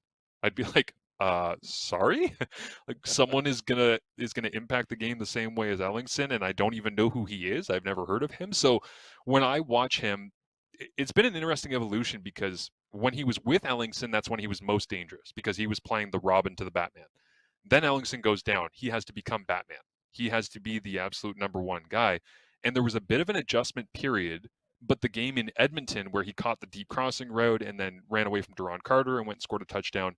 I'd be like, sorry? Like someone is gonna impact the game the same way as Ellingson, and I don't even know who he is. I've never heard of him. So when I watch him, it's been an interesting evolution, because when he was with Ellingson, that's when he was most dangerous, because he was playing the Robin to the Batman. Then Ellingson goes down. He has to become Batman. He has to be the absolute number 1 guy. And there was a bit of an adjustment period, but the game in Edmonton where he caught the deep crossing route and then ran away from Duron Carter and went and scored a touchdown,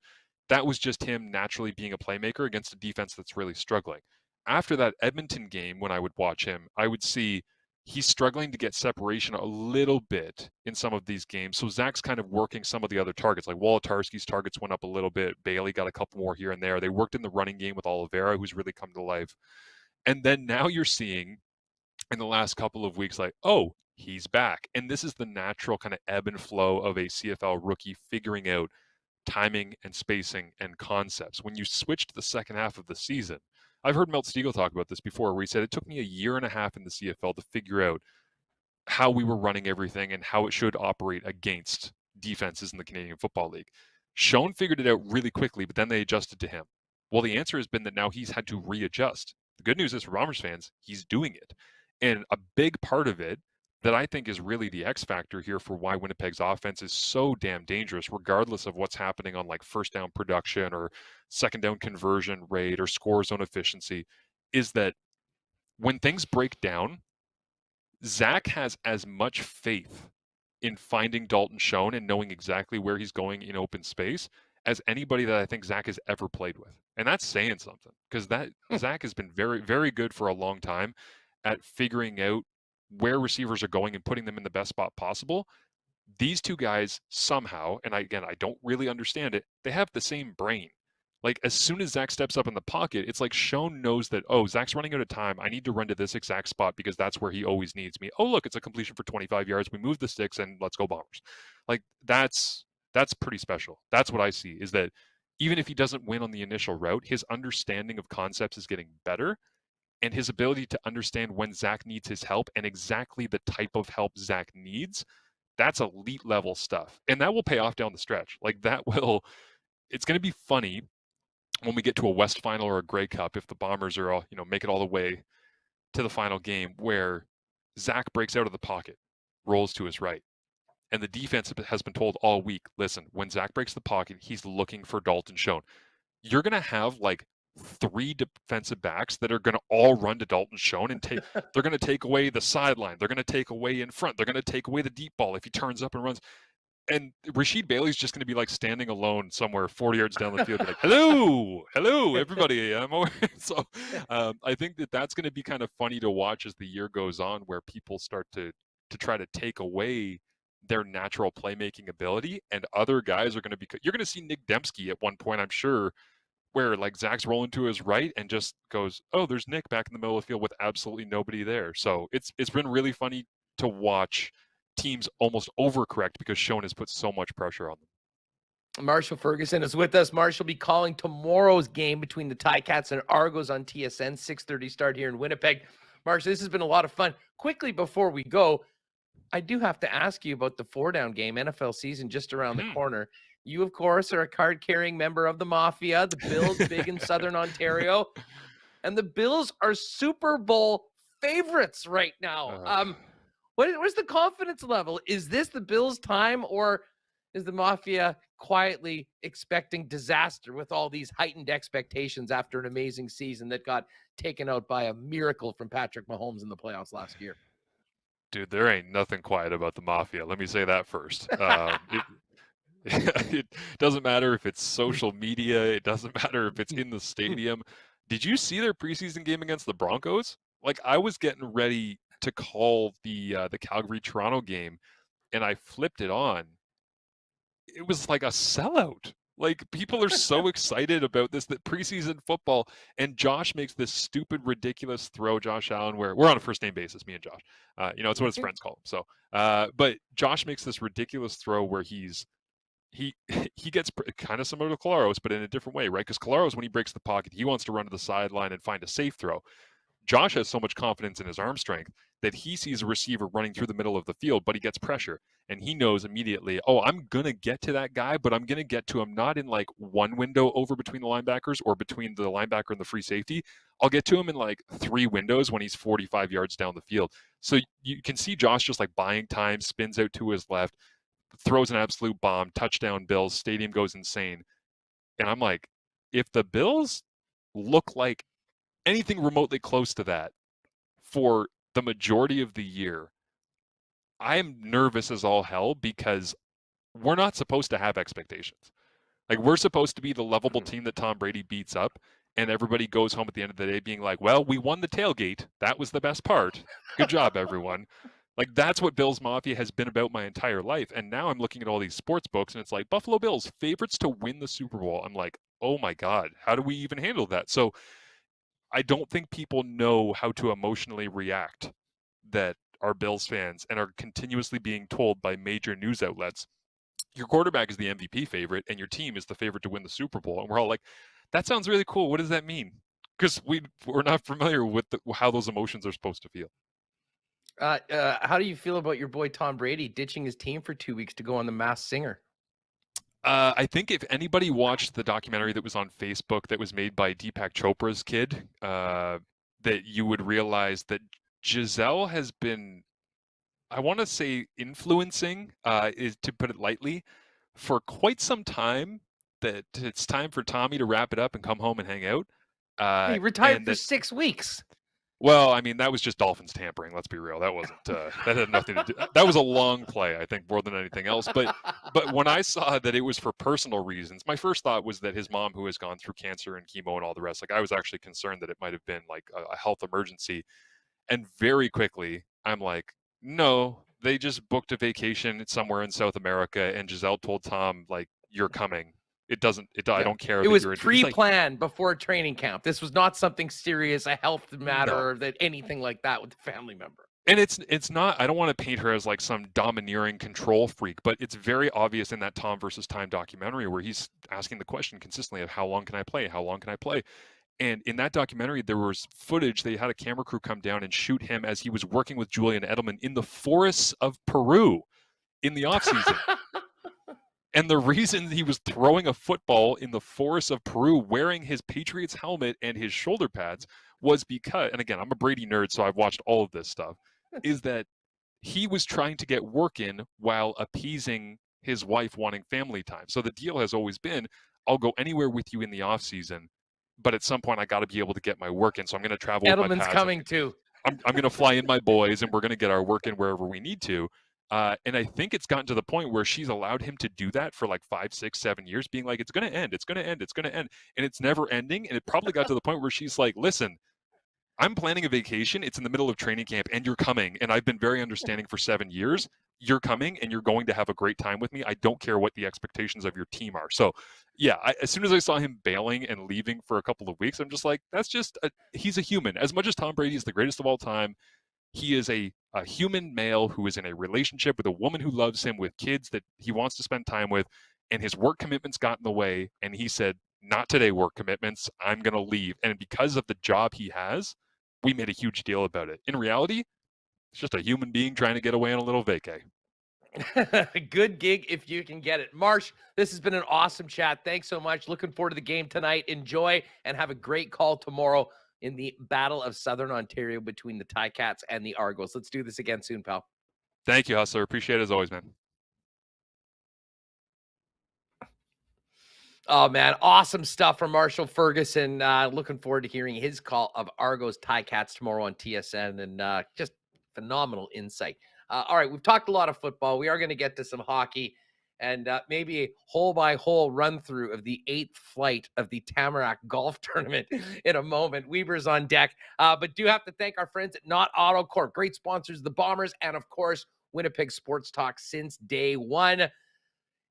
that was just him naturally being a playmaker against a defense that's really struggling. After that Edmonton game, when I would watch him, I would see he's struggling to get separation a little bit in some of these games. So Zach's kind of working some of the other targets. Like Wolotarski's targets went up a little bit. Bailey got a couple more here and there. They worked in the running game with Oliveira, who's really come to life. And then now you're seeing in the last couple of weeks, like, oh, he's back. And this is the natural kind of ebb and flow of a CFL rookie figuring out timing and spacing and concepts. When you switch to the second half of the season, I've heard Milt Stiegel talk about this before, where he said it took me a year and a half in the CFL to figure out how we were running everything and how it should operate against defenses in the Canadian Football League. Schoen figured it out really quickly, but then they adjusted to him. Well, the answer has been that now he's had to readjust. The good news is for Bombers fans, he's doing it. And a big part of it that I think is really the X factor here for why Winnipeg's offense is so damn dangerous, regardless of what's happening on like first down production or second down conversion rate or score zone efficiency, is that when things break down, Zach has as much faith in finding Dalton Schoen and knowing exactly where he's going in open space as anybody that I think Zach has ever played with. And that's saying something, because that Zach has been very, very good for a long time at figuring out where receivers are going and putting them in the best spot possible. These two guys somehow, and I don't really understand it, they have the same brain. Like, as soon as Zach steps up in the pocket, it's like Schoen knows that, oh, Zach's running out of time. I need to run to this exact spot because that's where he always needs me. Oh, look, it's a completion for 25 yards. We move the sticks and let's go Bombers. Like, that's pretty special. That's what I see, is that even if he doesn't win on the initial route, his understanding of concepts is getting better. And his ability to understand when Zach needs his help and exactly the type of help Zach needs, that's elite level stuff. And that will pay off down the stretch. Like, it's going to be funny when we get to a West Final or a Grey Cup, if the Bombers are all, make it all the way to the final game, where Zach breaks out of the pocket, rolls to his right. And the defense has been told all week, listen, when Zach breaks the pocket, he's looking for Dalton Schoen. You're going to have like 3 defensive backs that are going to all run to Dalton Schoen and they're going to take away the sideline. They're going to take away in front. They're going to take away the deep ball if he turns up and runs. And Rasheed Bailey's just going to be like standing alone somewhere 40 yards down the field, like, hello, everybody. I'm over. So I think that's going to be kind of funny to watch as the year goes on, where people start to try to take away their natural playmaking ability, and other guys are going to be. You're going to see Nick Dembski at one point, I'm sure, where like Zach's rolling to his right and just goes, oh, there's Nick back in the middle of the field with absolutely nobody there. So it's been really funny to watch teams almost overcorrect because Schoen has put so much pressure on them. Marshall Ferguson is with us. Marshall will be calling tomorrow's game between the Ticats and Argos on TSN, 6:30 start here in Winnipeg. Marshall, this has been a lot of fun. Quickly before we go, I do have to ask you about the 4-down game, NFL season just around the corner. You, of course, are a card-carrying member of the Mafia. The Bills, big in Southern Ontario. And the Bills are Super Bowl favorites right now. What's the confidence level? Is this the Bills' time, or is the Mafia quietly expecting disaster with all these heightened expectations after an amazing season that got taken out by a miracle from Patrick Mahomes in the playoffs last year? Dude, there ain't nothing quiet about the Mafia. Let me say that first. It doesn't matter if it's social media. It doesn't matter if it's in the stadium. Did you see their preseason game against the Broncos? Like, I was getting ready to call the Calgary-Toronto game, and I flipped it on. It was like a sellout. Like, people are so excited about this, that preseason football, and Josh makes this stupid, ridiculous throw, Josh Allen, where we're on a first-name basis, me and Josh. It's what his friends call him. So, but Josh makes this ridiculous throw where he gets kind of similar to Collaros, but in a different way, right? Because Collaros, when he breaks the pocket, he wants to run to the sideline and find a safe throw. Josh has so much confidence in his arm strength that he sees a receiver running through the middle of the field, but he gets pressure. And he knows immediately, oh, I'm going to get to that guy, but I'm going to get to him not in like one window over between the linebackers or between the linebacker and the free safety. I'll get to him in like 3 windows when he's 45 yards down the field. So you can see Josh just like buying time, spins out to his left, throws an absolute bomb, touchdown Bills, stadium goes insane. And I'm like, if the Bills look like anything remotely close to that for the majority of the year, I'm nervous as all hell, because we're not supposed to have expectations. Like, we're supposed to be the lovable team that Tom Brady beats up, and everybody goes home at the end of the day being like, well, we won the tailgate. That was the best part. Good job, everyone. Like, that's what Bills Mafia has been about my entire life. And now I'm looking at all these sports books, and it's like, Buffalo Bills, favorites to win the Super Bowl. I'm like, oh my God, how do we even handle that? So I don't think people know how to emotionally react that are Bills fans and are continuously being told by major news outlets, your quarterback is the MVP favorite and your team is the favorite to win the Super Bowl. And we're all like, that sounds really cool. What does that mean? Because we're not familiar with how those emotions are supposed to feel. How do you feel about your boy Tom Brady ditching his team for 2 weeks to go on The Masked Singer? I think if anybody watched the documentary that was on Facebook that was made by Deepak Chopra's kid, that you would realize that Giselle has been, I want to say, influencing, is to put it lightly, for quite some time, that it's time for Tommy to wrap it up and come home and hang out. He retired and for that, 6 weeks. well, I mean, that was just Dolphins tampering. Let's be real. That wasn't. That had nothing to do. That was a long play, I think, more than anything else. But when I saw that it was for personal reasons, my first thought was that his mom, who has gone through cancer and chemo and all the rest, like, I was actually concerned that it might have been like a health emergency. And very quickly, I'm like, no, they just booked a vacation somewhere in South America, and Giselle told Tom, like, you're coming. It doesn't. I don't care. It was you're pre-planned before training camp. This was not something serious, a health matter, No. or that anything like that with the family member. And it's not, I don't want to paint her as like some domineering control freak, but it's very obvious in that Tom versus Time documentary where he's asking the question consistently of how long can I play? How long can I play? And in that documentary, there was footage. They had a camera crew come down and shoot him as he was working with Julian Edelman in the forests of Peru in the offseason. And the reason he was throwing a football in the forests of Peru wearing his Patriots helmet and his shoulder pads was because, and again, I'm a Brady nerd, so I've watched all of this stuff, is that he was trying to get work in while appeasing his wife wanting family time. So the deal has always been, I'll go anywhere with you in the off season, but at some point I got to be able to get my work in. So I'm going to travel with my Edelman's pads. coming too. I'm going to fly in my boys, and we're going to get our work in wherever we need to. And I think it's gotten to the point where she's allowed him to do that for like 5, 6, 7 years, being like, it's going to end, it's going to end, it's going to end. And it's never ending. And it probably got to the point where she's like, listen, I'm planning a vacation. It's in the middle of training camp and you're coming. And I've been very understanding for 7 years. You're coming and you're going to have a great time with me. I don't care what the expectations of your team are. So yeah, as soon as I saw him bailing and leaving for a couple of weeks, I'm just like, that's just, he's a human. As much as Tom Brady is the greatest of all time, he is a human male who is in a relationship with a woman who loves him, with kids that he wants to spend time with, and his work commitments got in the way. And he said, not today, work commitments. I'm going to leave. And because of the job he has, we made a huge deal about it. In reality, it's just a human being trying to get away on a little vacay. Good gig if you can get it. Marsh, this has been an awesome chat. Thanks so much. Looking forward to the game tonight. Enjoy and have a great call tomorrow in the Battle of Southern Ontario between the Ticats and the Argos. Let's do this again soon, pal. Thank you, Hustler. Appreciate it as always, man. Oh, man. Awesome stuff from Marshall Ferguson. Looking forward to hearing his call of Argos Ticats tomorrow on TSN, and just phenomenal insight. All right, we've talked a lot of football. We are going to get to some hockey and maybe a hole-by-hole run-through of the 8th flight of the Tamarack Golf Tournament in a moment. Weber's on deck. But do have to thank our friends at Not Auto Corp. Great sponsors, the Bombers, and, of course, Winnipeg Sports Talk since day one.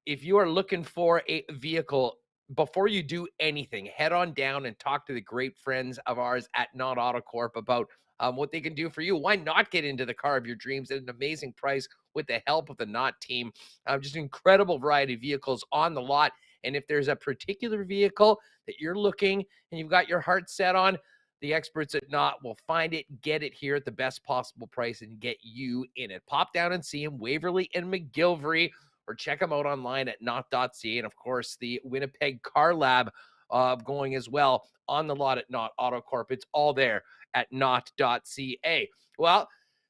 If you are looking for a vehicle, before you do anything, head on down and talk to the great friends of ours at Not Auto Corp about what they can do for you. Why not get into the car of your dreams at an amazing price with the help of the Not team? Just an incredible variety of vehicles on the lot. And if there's a particular vehicle that you're looking and you've got your heart set on, the experts at Not will find it, get it here at the best possible price, and get you in it. Pop down and see them, Waverly and McGilvery, or check them out online at not.ca. And of course, the Winnipeg Car Lab going as well on the lot at Not Auto Corp. It's all there at not.ca. Well,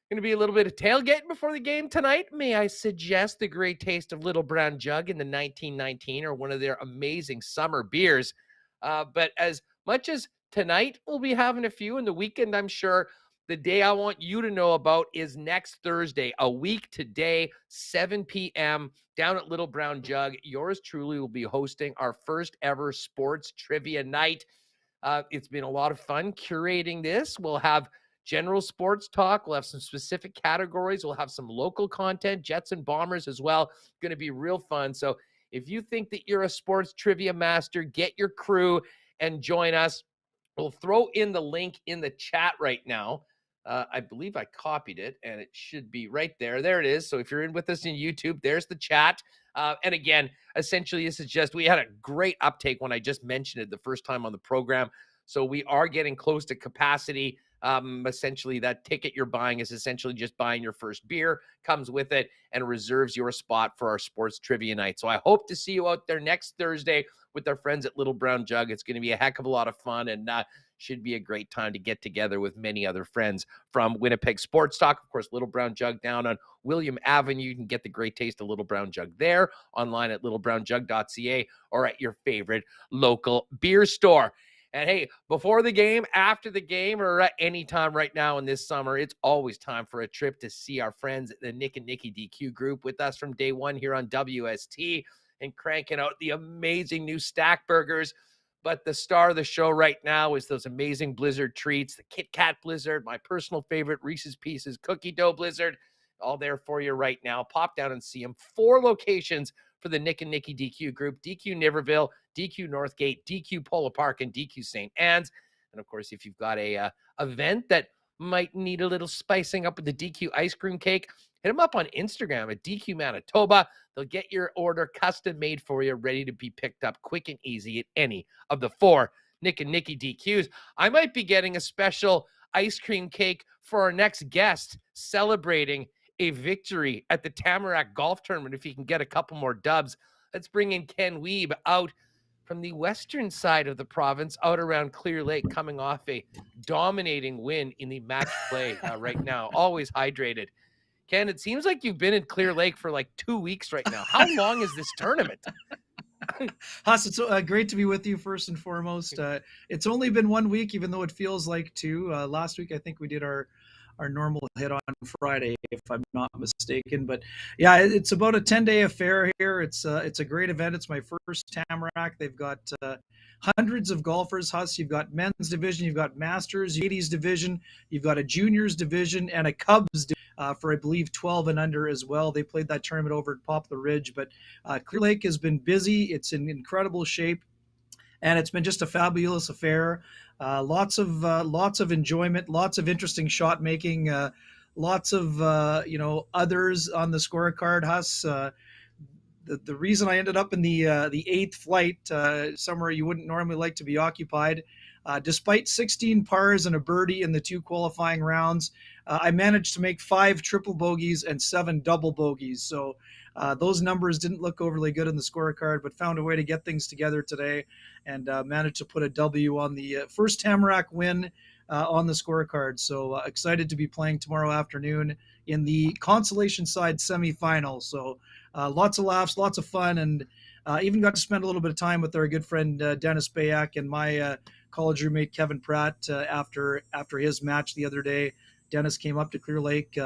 going to be a little bit of tailgating before the game tonight. May I suggest the great taste of Little Brown Jug in the 1919, or one of their amazing summer beers. But as much as tonight, we'll be having a few in the weekend, I'm sure. The day I want you to know about is next Thursday, a week today, 7 p.m. down at Little Brown Jug. Yours truly will be hosting our first ever sports trivia night. It's been a lot of fun curating this. We'll have general sports talk. We'll have some specific categories. We'll have some local content, Jets and Bombers as well. Going to be real fun. So if you think that you're a sports trivia master, get your crew and join us. We'll throw in the link in the chat right now. I believe I copied it, and it should be right there. There it is. So if you're in with us in YouTube, there's the chat. And again, essentially, this is just, we had a great uptake when I just mentioned it the first time on the program. So we are getting close to capacity. Essentially, that ticket you're buying is essentially just buying your first beer, comes with it, and reserves your spot for our sports trivia night. So I hope to see you out there next Thursday with our friends at Little Brown Jug. It's going to be a heck of a lot of fun, and should be a great time to get together with many other friends from Winnipeg Sports Talk. Of course, Little Brown Jug down on William Avenue. You can get the great taste of Little Brown Jug there, online at littlebrownjug.ca, or at your favorite local beer store. And hey, before the game, after the game, or at any time right now in this summer, it's always time for a trip to see our friends at the Nick and Nicky DQ group with us from day one here on WST and cranking out the amazing new Stack Burgers. But the star of the show right now is those amazing Blizzard treats, the Kit Kat Blizzard, my personal favorite Reese's Pieces Cookie Dough Blizzard, all there for you right now. Pop down and see them. 4 locations for the Nick and Nicky DQ group: DQ Niverville, DQ Northgate, DQ Polo Park, and DQ St. Anne's. And of course, if you've got a event that might need a little spicing up with the DQ ice cream cake, hit them up on Instagram at DQ Manitoba. They'll get your order custom made for you, ready to be picked up quick and easy at any of the 4 Nick and Nicky DQs. I might be getting a special ice cream cake for our next guest celebrating a victory at the Tamarack Golf Tournament. If he can get a couple more dubs, let's bring in Ken Wiebe out from the western side of the province, out around Clear Lake, coming off a dominating win in the match play right now. Always hydrated. Ken, it seems like you've been in Clear Lake for like 2 weeks right now. How long is this tournament? Huss, it's great to be with you first and foremost. It's only been 1 week, even though it feels like 2. Last week, I think we did our normal hit on Friday, if I'm not mistaken. But yeah, it's about a 10-day affair here. It's a great event. It's my first Tamarack. They've got hundreds of golfers. Huss, you've got men's division, you've got masters, ladies division, you've got a juniors division, and a Cubs division. For I believe 12 and under as well. They played that tournament over at Poplar Ridge, but Clear Lake has been busy. It's in incredible shape, and it's been just a fabulous affair. Lots of enjoyment, lots of interesting shot making, lots of others on the scorecard. Huss, the reason I ended up in the 8th flight, somewhere you wouldn't normally like to be occupied, despite 16 pars and a birdie in the 2 qualifying rounds, I managed to make 5 triple bogeys and 7 double bogeys. So those numbers didn't look overly good in the scorecard, but found a way to get things together today and managed to put a W on the first Tamarack win on the scorecard. So excited to be playing tomorrow afternoon in the consolation side semifinal. So lots of laughs, lots of fun, and even got to spend a little bit of time with our good friend Dennis Bayak and my college roommate Kevin Pratt after his match the other day. Dennis came up to Clear Lake.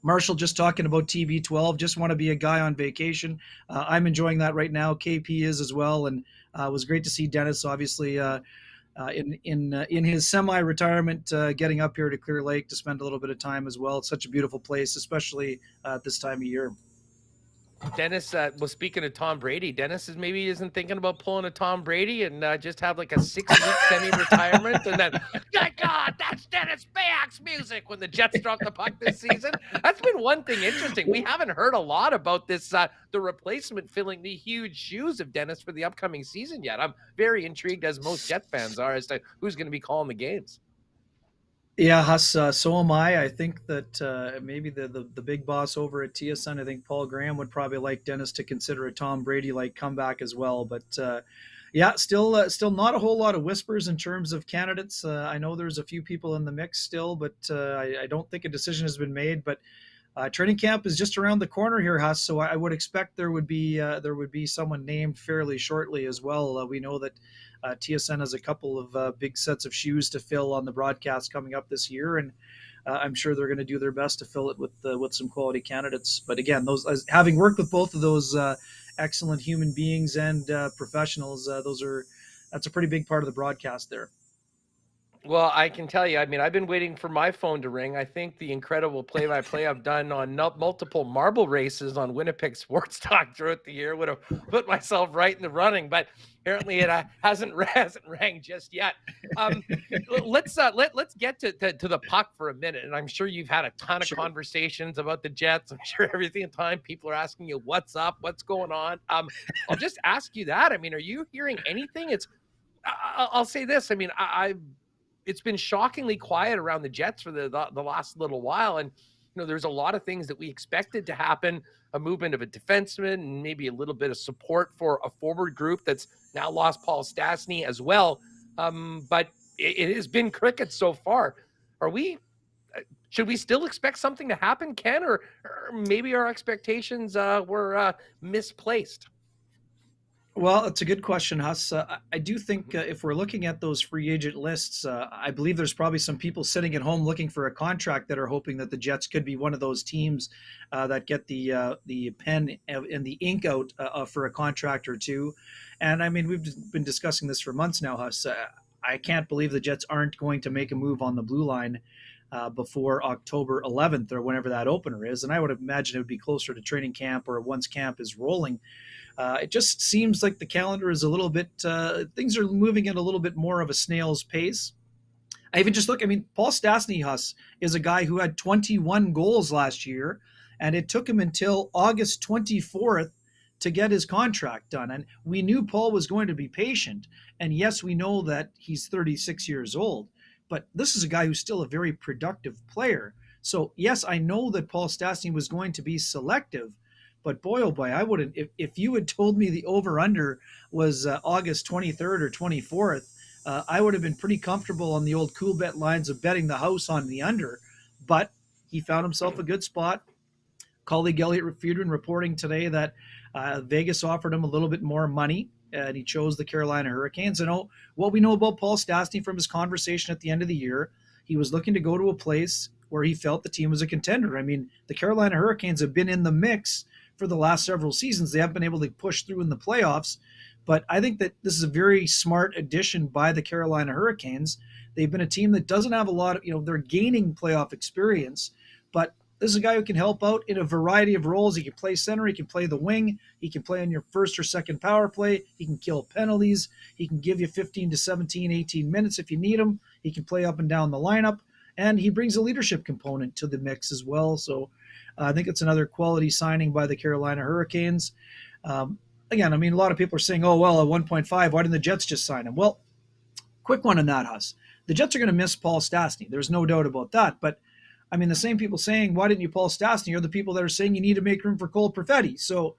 Marshall just talking about TB12, just want to be a guy on vacation. I'm enjoying that right now. KP is as well, and it was great to see Dennis, obviously, in his semi-retirement, getting up here to Clear Lake to spend a little bit of time as well. It's such a beautiful place, especially at this time of year. Dennis, well, speaking of Tom Brady, Dennis isn't thinking about pulling a Tom Brady and just have like a 6-week semi-retirement, and then, my God, that's Dennis Bayak's music when the Jets drop the puck this season. That's been one thing interesting. We haven't heard a lot about this, the replacement filling the huge shoes of Dennis for the upcoming season yet. I'm very intrigued, as most Jet fans are, as to who's going to be calling the games. Yeah, Huss, so am I. I think that maybe the big boss over at TSN, I think Paul Graham would probably like Dennis to consider a Tom Brady-like comeback as well. But yeah, still not a whole lot of whispers in terms of candidates. I know there's a few people in the mix still, but I don't think a decision has been made. But training camp is just around the corner here, Huss, so I would expect there would be someone named fairly shortly as well. We know that TSN has a couple of big sets of shoes to fill on the broadcast coming up this year, and I'm sure they're going to do their best to fill it with some quality candidates. But again, having worked with both of those excellent human beings and professionals, those are that's a pretty big part of the broadcast there. Well, I can tell you, I mean, I've been waiting for my phone to ring. I think the incredible play-by-play I've done on multiple marble races on Winnipeg Sports Talk throughout the year would have put myself right in the running, but apparently it hasn't rang just yet. Let's get to the puck for a minute, and I'm sure you've had a ton of conversations about the Jets. I'm sure every time people are asking you, what's up, what's going on? I'll just ask you that. I mean, are you hearing anything? I'll say this. I mean, it's been shockingly quiet around the Jets for the last little while. And, there's a lot of things that we expected to happen, a movement of a defenseman and maybe a little bit of support for a forward group that's now lost Paul Stastny as well. But it has been crickets so far. Should we still expect something to happen, Ken, or maybe our expectations were misplaced? Well, it's a good question, Huss. I do think if we're looking at those free agent lists, I believe there's probably some people sitting at home looking for a contract that are hoping that the Jets could be one of those teams that get the pen and the ink out for a contract or two. And I mean, we've been discussing this for months now, Huss. I can't believe the Jets aren't going to make a move on the blue line before October 11th or whenever that opener is. And I would imagine it would be closer to training camp or once camp is rolling. It just seems like the calendar is a little bit, things are moving at a little bit more of a snail's pace. I even just look, I mean, Paul Stastny, Huss, is a guy who had 21 goals last year, and it took him until August 24th to get his contract done. And we knew Paul was going to be patient. And yes, we know that he's 36 years old, but this is a guy who's still a very productive player. So yes, I know that Paul Stastny was going to be selective, but boy, oh boy, I wouldn't. If you had told me the over-under was August 23rd or 24th, I would have been pretty comfortable on the old cool bet lines of betting the house on the under. But he found himself a good spot. Colleague Elliot Friedman reporting today that Vegas offered him a little bit more money, and he chose the Carolina Hurricanes. And what we know about Paul Stastny from his conversation at the end of the year, he was looking to go to a place where he felt the team was a contender. I mean, the Carolina Hurricanes have been in the mix for the last several seasons. They haven't been able to push through in the playoffs, but I think that this is a very smart addition by the Carolina Hurricanes. They've been a team that doesn't have a lot of, they're gaining playoff experience, but this is a guy who can help out in a variety of roles. He can play center, he can play the wing, he can play on your first or second power play, he can kill penalties, he can give you 15 to 17, 18 minutes if you need him, he can play up and down the lineup, and he brings a leadership component to the mix as well. So I think it's another quality signing by the Carolina Hurricanes. Again, I mean, a lot of people are saying, oh, well, at 1.5, why didn't the Jets just sign him? Well, quick one on that, Huss. The Jets are going to miss Paul Stastny. There's no doubt about that. But, I mean, the same people saying, why didn't you Paul Stastny, are the people that are saying you need to make room for Cole Perfetti. So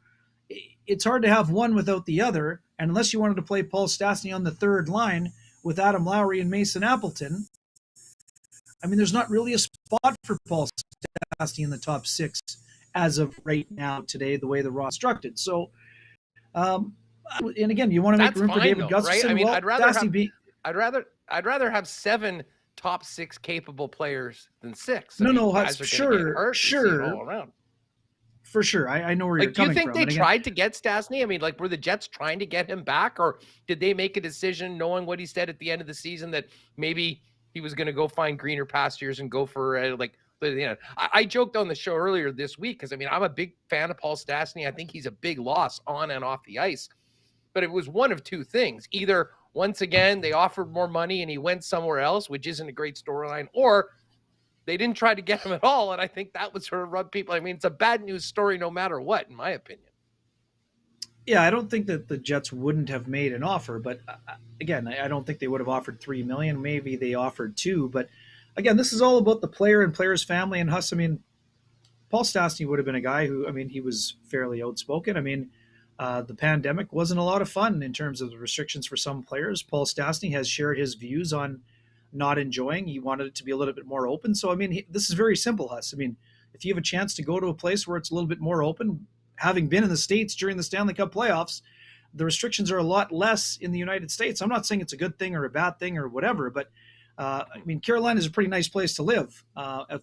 it's hard to have one without the other. And unless you wanted to play Paul Stastny on the third line with Adam Lowry and Mason Appleton, I mean, there's not really a spot for Paul Stastny in the top six as of right now today, the way the roster is constructed. So, and again, you want to make room for David Gustafsson, right? I mean, well, I'd rather have 7 top 6 capable players than 6. Sure. All around. For sure. I know where you're coming from. Do you think they tried to get Stastny? I mean, were the Jets trying to get him back, or did they make a decision knowing what he said at the end of the season that maybe he was going to go find greener pastures and go for I joked on the show earlier this week because, I mean, I'm a big fan of Paul Stastny. I think he's a big loss on and off the ice. But it was one of two things. Either, once again, they offered more money and he went somewhere else, which isn't a great storyline, or they didn't try to get him at all. And I think that would sort of rub people. I mean, it's a bad news story no matter what, in my opinion. Yeah, I don't think that the Jets wouldn't have made an offer, but again, I don't think they would have offered $3 million. Maybe they offered $2 million, but again, this is all about the player and player's family. And Huss, I mean, Paul Stastny would have been a guy who, I mean, he was fairly outspoken. I mean, the pandemic wasn't a lot of fun in terms of the restrictions for some players. Paul Stastny has shared his views on not enjoying. He wanted it to be a little bit more open. So, I mean, this is very simple, Huss. I mean, if you have a chance to go to a place where it's a little bit more open, having been in the States during the Stanley Cup playoffs, the restrictions are a lot less in the United States. I'm not saying it's a good thing or a bad thing or whatever, but I mean, Carolina is a pretty nice place to live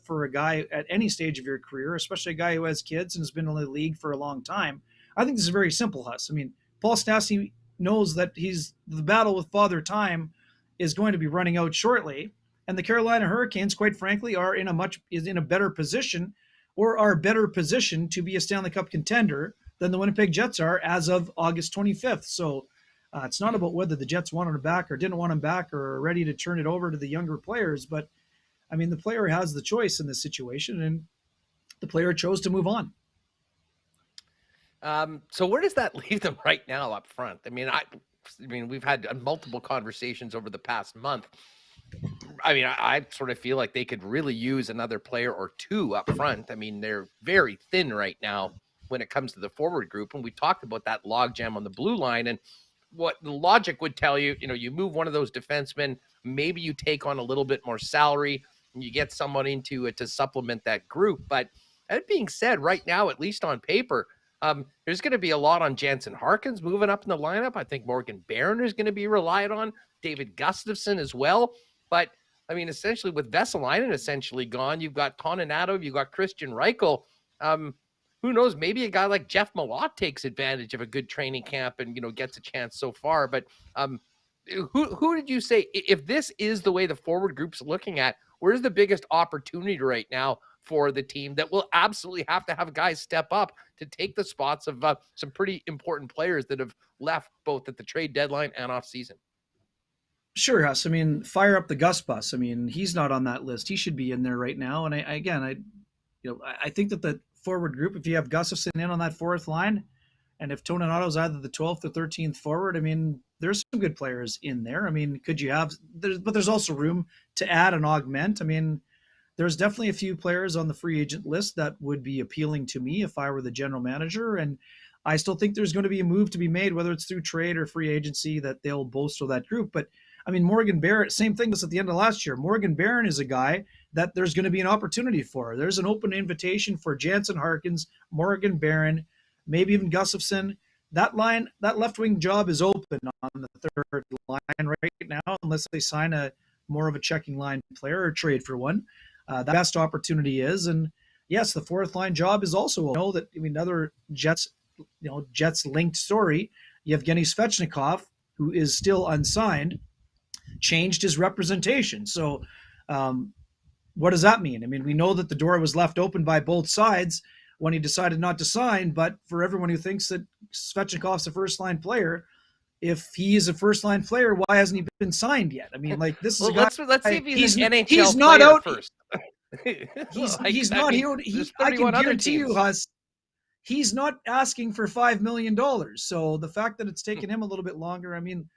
for a guy at any stage of your career, especially a guy who has kids and has been in the league for a long time. I think this is very simple, Huss. I mean, Paul Stastny knows that the battle with Father Time is going to be running out shortly. And the Carolina Hurricanes, quite frankly, are in a better position, or are better positioned to be a Stanley Cup contender than the Winnipeg Jets are as of August 25th. So it's not about whether the Jets wanted him back or didn't want him back or are ready to turn it over to the younger players. But I mean, the player has the choice in this situation, and the player chose to move on. So where does that leave them right now up front? I mean, we've had multiple conversations over the past month. I mean, I sort of feel like they could really use another player or two up front. I mean, they're very thin right now when it comes to the forward group. And we talked about that logjam on the blue line, and what the logic would tell you, you move one of those defensemen, maybe you take on a little bit more salary and you get someone into it to supplement that group. But that being said, right now, at least on paper, there's going to be a lot on Jansen Harkins moving up in the lineup. I think Morgan Barron is going to be relied on, David Gustafsson as well. But I mean, essentially with Vesalainen essentially gone, you've got Toninato, you've got Christian Reichel. Who knows? Maybe a guy like Jeff Malott takes advantage of a good training camp and gets a chance so far. But who did you say, if this is the way the forward group's looking at, where's the biggest opportunity right now for the team that will absolutely have to have guys step up to take the spots of some pretty important players that have left both at the trade deadline and off season? Sure, Huss. I mean, fire up the Gus bus. I mean, he's not on that list. He should be in there right now. And I think that the forward group, if you have Gustafsson in on that fourth line, and if Toninato's either the 12th or 13th forward, I mean, there's some good players in there. I mean, but there's also room to add and augment. I mean, there's definitely a few players on the free agent list that would be appealing to me if I were the general manager. And I still think there's going to be a move to be made, whether it's through trade or free agency, that they'll bolster that group. But I mean, Morgan Barron, same thing as at the end of last year. Morgan Barron is a guy that there's going to be an opportunity for. There's an open invitation for Jansen Harkins, Morgan Barron, maybe even Gustafsson. That left wing job is open on the third line right now, unless they sign more of a checking line player or trade for one. The best opportunity is, and yes, the fourth line job is also open. Another Jets linked story. Yevgeny Svechnikov, who is still unsigned, changed his representation. So what does that mean? I mean, we know that the door was left open by both sides when he decided not to sign, but for everyone who thinks that Svechnikov's a first-line player, if he is a first-line player, why hasn't he been signed yet? I mean, like, this is a guy. Let's see if he's an NHL he's player not out first. He's not. I can guarantee you, Huss, he's not asking for $5 million. So the fact that it's taken him a little bit longer, I mean,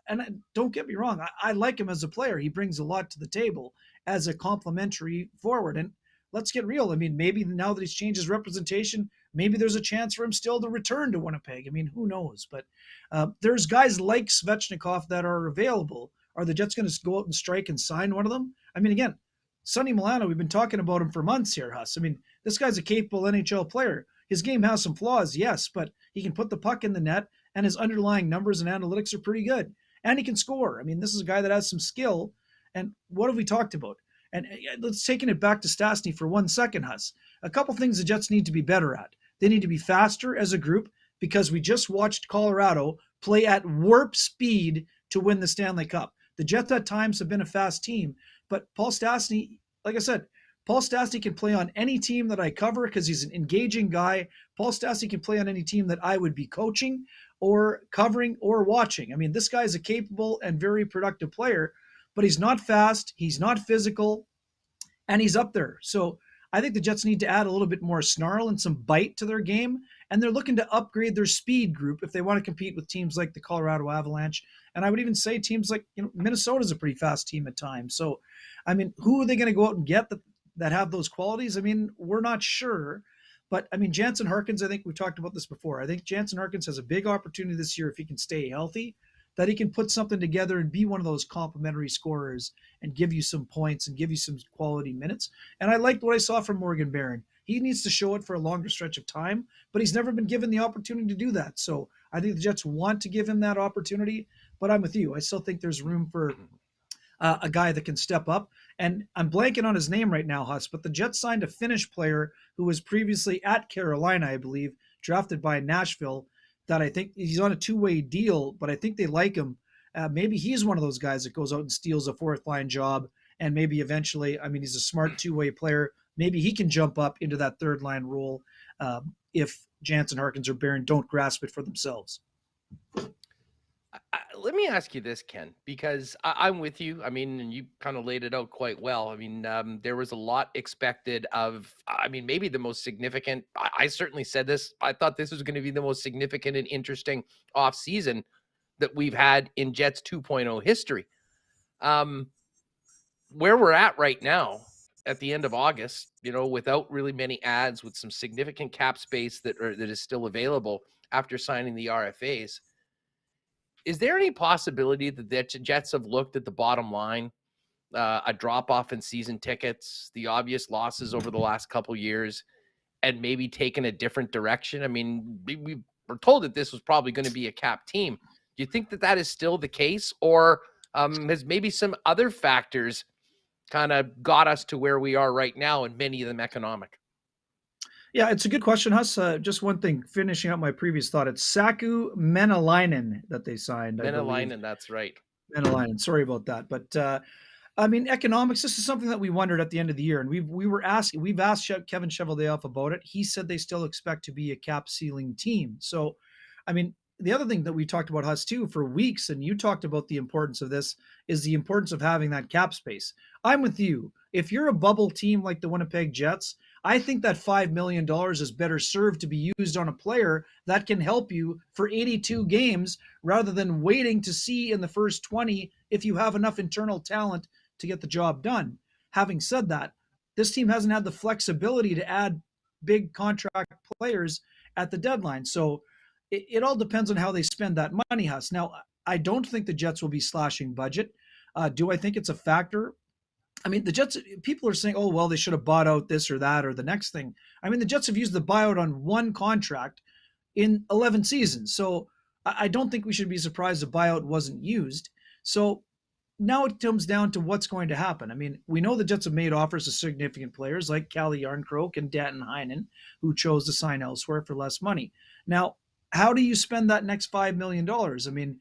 and don't get me wrong, I like him as a player. He brings a lot to the table as a complimentary forward. And let's get real. I mean, maybe now that he's changed his representation, maybe there's a chance for him still to return to Winnipeg. I mean, who knows? But there's guys like Svechnikov that are available. Are the Jets going to go out and strike and sign one of them? I mean, again, Sonny Milano, we've been talking about him for months here, Huss. I mean, this guy's a capable NHL player. His game has some flaws, yes, but he can put the puck in the net, and his underlying numbers and analytics are pretty good. And he can score. I mean, this is a guy that has some skill. And what have we talked about? And let's taking it back to Stastny for 1 second, Huss. A couple things the Jets need to be better at. They need to be faster as a group, because we just watched Colorado play at warp speed to win the Stanley Cup. The Jets at times have been a fast team, but Paul Stastny, like I said, Paul Stastny can play on any team that I cover because he's an engaging guy. Paul Stastny can play on any team that I would be coaching or covering or watching. I mean, this guy is a capable and very productive player, but he's not fast, he's not physical, and he's up there. So I think the Jets need to add a little bit more snarl and some bite to their game, and they're looking to upgrade their speed group if they want to compete with teams like the Colorado Avalanche. And I would even say teams like, Minnesota's a pretty fast team at times. So, I mean, who are they going to go out and get that have those qualities? I mean, we're not sure. But, I mean, Jansen Harkins, I think we talked about this before. I think Jansen Harkins has a big opportunity this year if he can stay healthy, that he can put something together and be one of those complimentary scorers and give you some points and give you some quality minutes. And I liked what I saw from Morgan Barron. He needs to show it for a longer stretch of time, but he's never been given the opportunity to do that. So I think the Jets want to give him that opportunity, but I'm with you. I still think there's room for a guy that can step up. And I'm blanking on his name right now, Huss, but the Jets signed a Finnish player who was previously at Carolina, I believe, drafted by Nashville. that I think he's on a two-way deal, but I think they like him. Maybe he's one of those guys that goes out and steals a fourth line job, and maybe eventually, I mean, he's a smart two-way player. Maybe he can jump up into that third line role if Jansen, Harkins, or Barron don't grasp it for themselves. Let me ask you this, Ken, because I'm with you. I mean, and you kind of laid it out quite well. I mean, there was a lot expected of, I mean, maybe the most significant. I certainly said this. I thought this was going to be the most significant and interesting offseason that we've had in Jets 2.0 history. Where we're at right now at the end of August, you know, without really many ads, with some significant cap space that is still available after signing the RFAs. Is there any possibility that the Jets have looked at the bottom line, a drop-off in season tickets, the obvious losses over the last couple years, and maybe taken a different direction? I mean, we were told that this was probably going to be a cap team. Do you think that is still the case, or has maybe some other factors kind of got us to where we are right now, and many of them economic? Yeah, it's a good question, Huss. Just one thing, finishing up my previous thought, it's Saku Menalainen that they signed. Menalainen, that's right. Menalainen, sorry about that. But I mean, economics, this is something that we wondered at the end of the year, and we've asked Kevin Cheveldayoff about it. He said they still expect to be a cap ceiling team. So, I mean, the other thing that we talked about, Huss, too, for weeks, and you talked about the importance of this, is the importance of having that cap space. I'm with you. If you're a bubble team like the Winnipeg Jets, I think that $5 million is better served to be used on a player that can help you for 82 games rather than waiting to see in the first 20 if you have enough internal talent to get the job done. Having said that, this team hasn't had the flexibility to add big contract players at the deadline. So it all depends on how they spend that money, Huss. Now, I don't think the Jets will be slashing budget. Do I think it's a factor? I mean, the Jets, people are saying, oh, well, they should have bought out this or that or the next thing. I mean, the Jets have used the buyout on one contract in 11 seasons. So I don't think we should be surprised the buyout wasn't used. So now it comes down to what's going to happen. I mean, we know the Jets have made offers to significant players like Calle Yarncroke and Danton Heinen, who chose to sign elsewhere for less money. Now, how do you spend that next $5 million? I mean,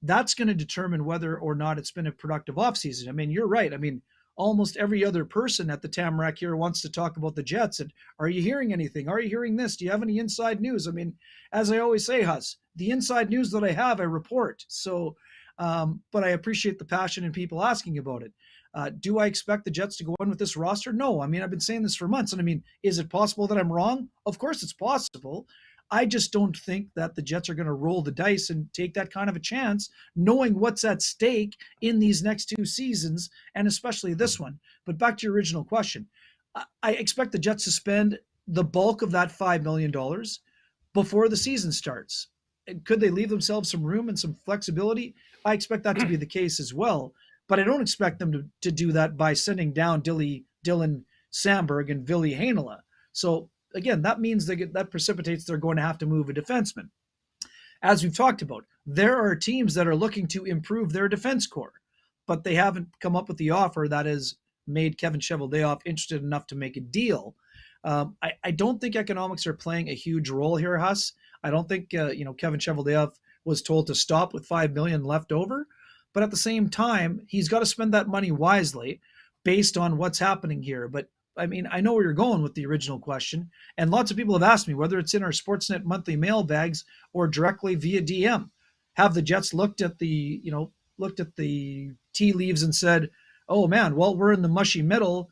that's going to determine whether or not it's been a productive offseason. I mean, you're right. I mean, almost every other person at the Tamarack here wants to talk about the Jets. And are you hearing anything? Are you hearing this? Do you have any inside news? I mean, as I always say, Huss, the inside news that I have, I report. So, but I appreciate the passion and people asking about it. Do I expect the Jets to go in with this roster? No. I mean, I've been saying this for months. And I mean, is it possible that I'm wrong? Of course it's possible. I just don't think that the Jets are going to roll the dice and take that kind of a chance, knowing what's at stake in these next two seasons, and especially this one. But back to your original question, I expect the Jets to spend the bulk of that $5 million before the season starts. Could they leave themselves some room and some flexibility? I expect that to be the case as well. But I don't expect them to do that by sending down Dylan Samberg and Ville Heinola. So again, that means that precipitates they're going to have to move a defenseman. As we've talked about, there are teams that are looking to improve their defense core, but they haven't come up with the offer that has made Kevin Cheveldayoff interested enough to make a deal. I don't think economics are playing a huge role here, Huss. I don't think Kevin Cheveldayoff was told to stop with $5 million left over, but at the same time, he's got to spend that money wisely based on what's happening here. But I mean, I know where you're going with the original question, and lots of people have asked me whether it's in our Sportsnet monthly mailbags or directly via DM. Have the Jets looked at the tea leaves and said, "Oh man, well we're in the mushy middle.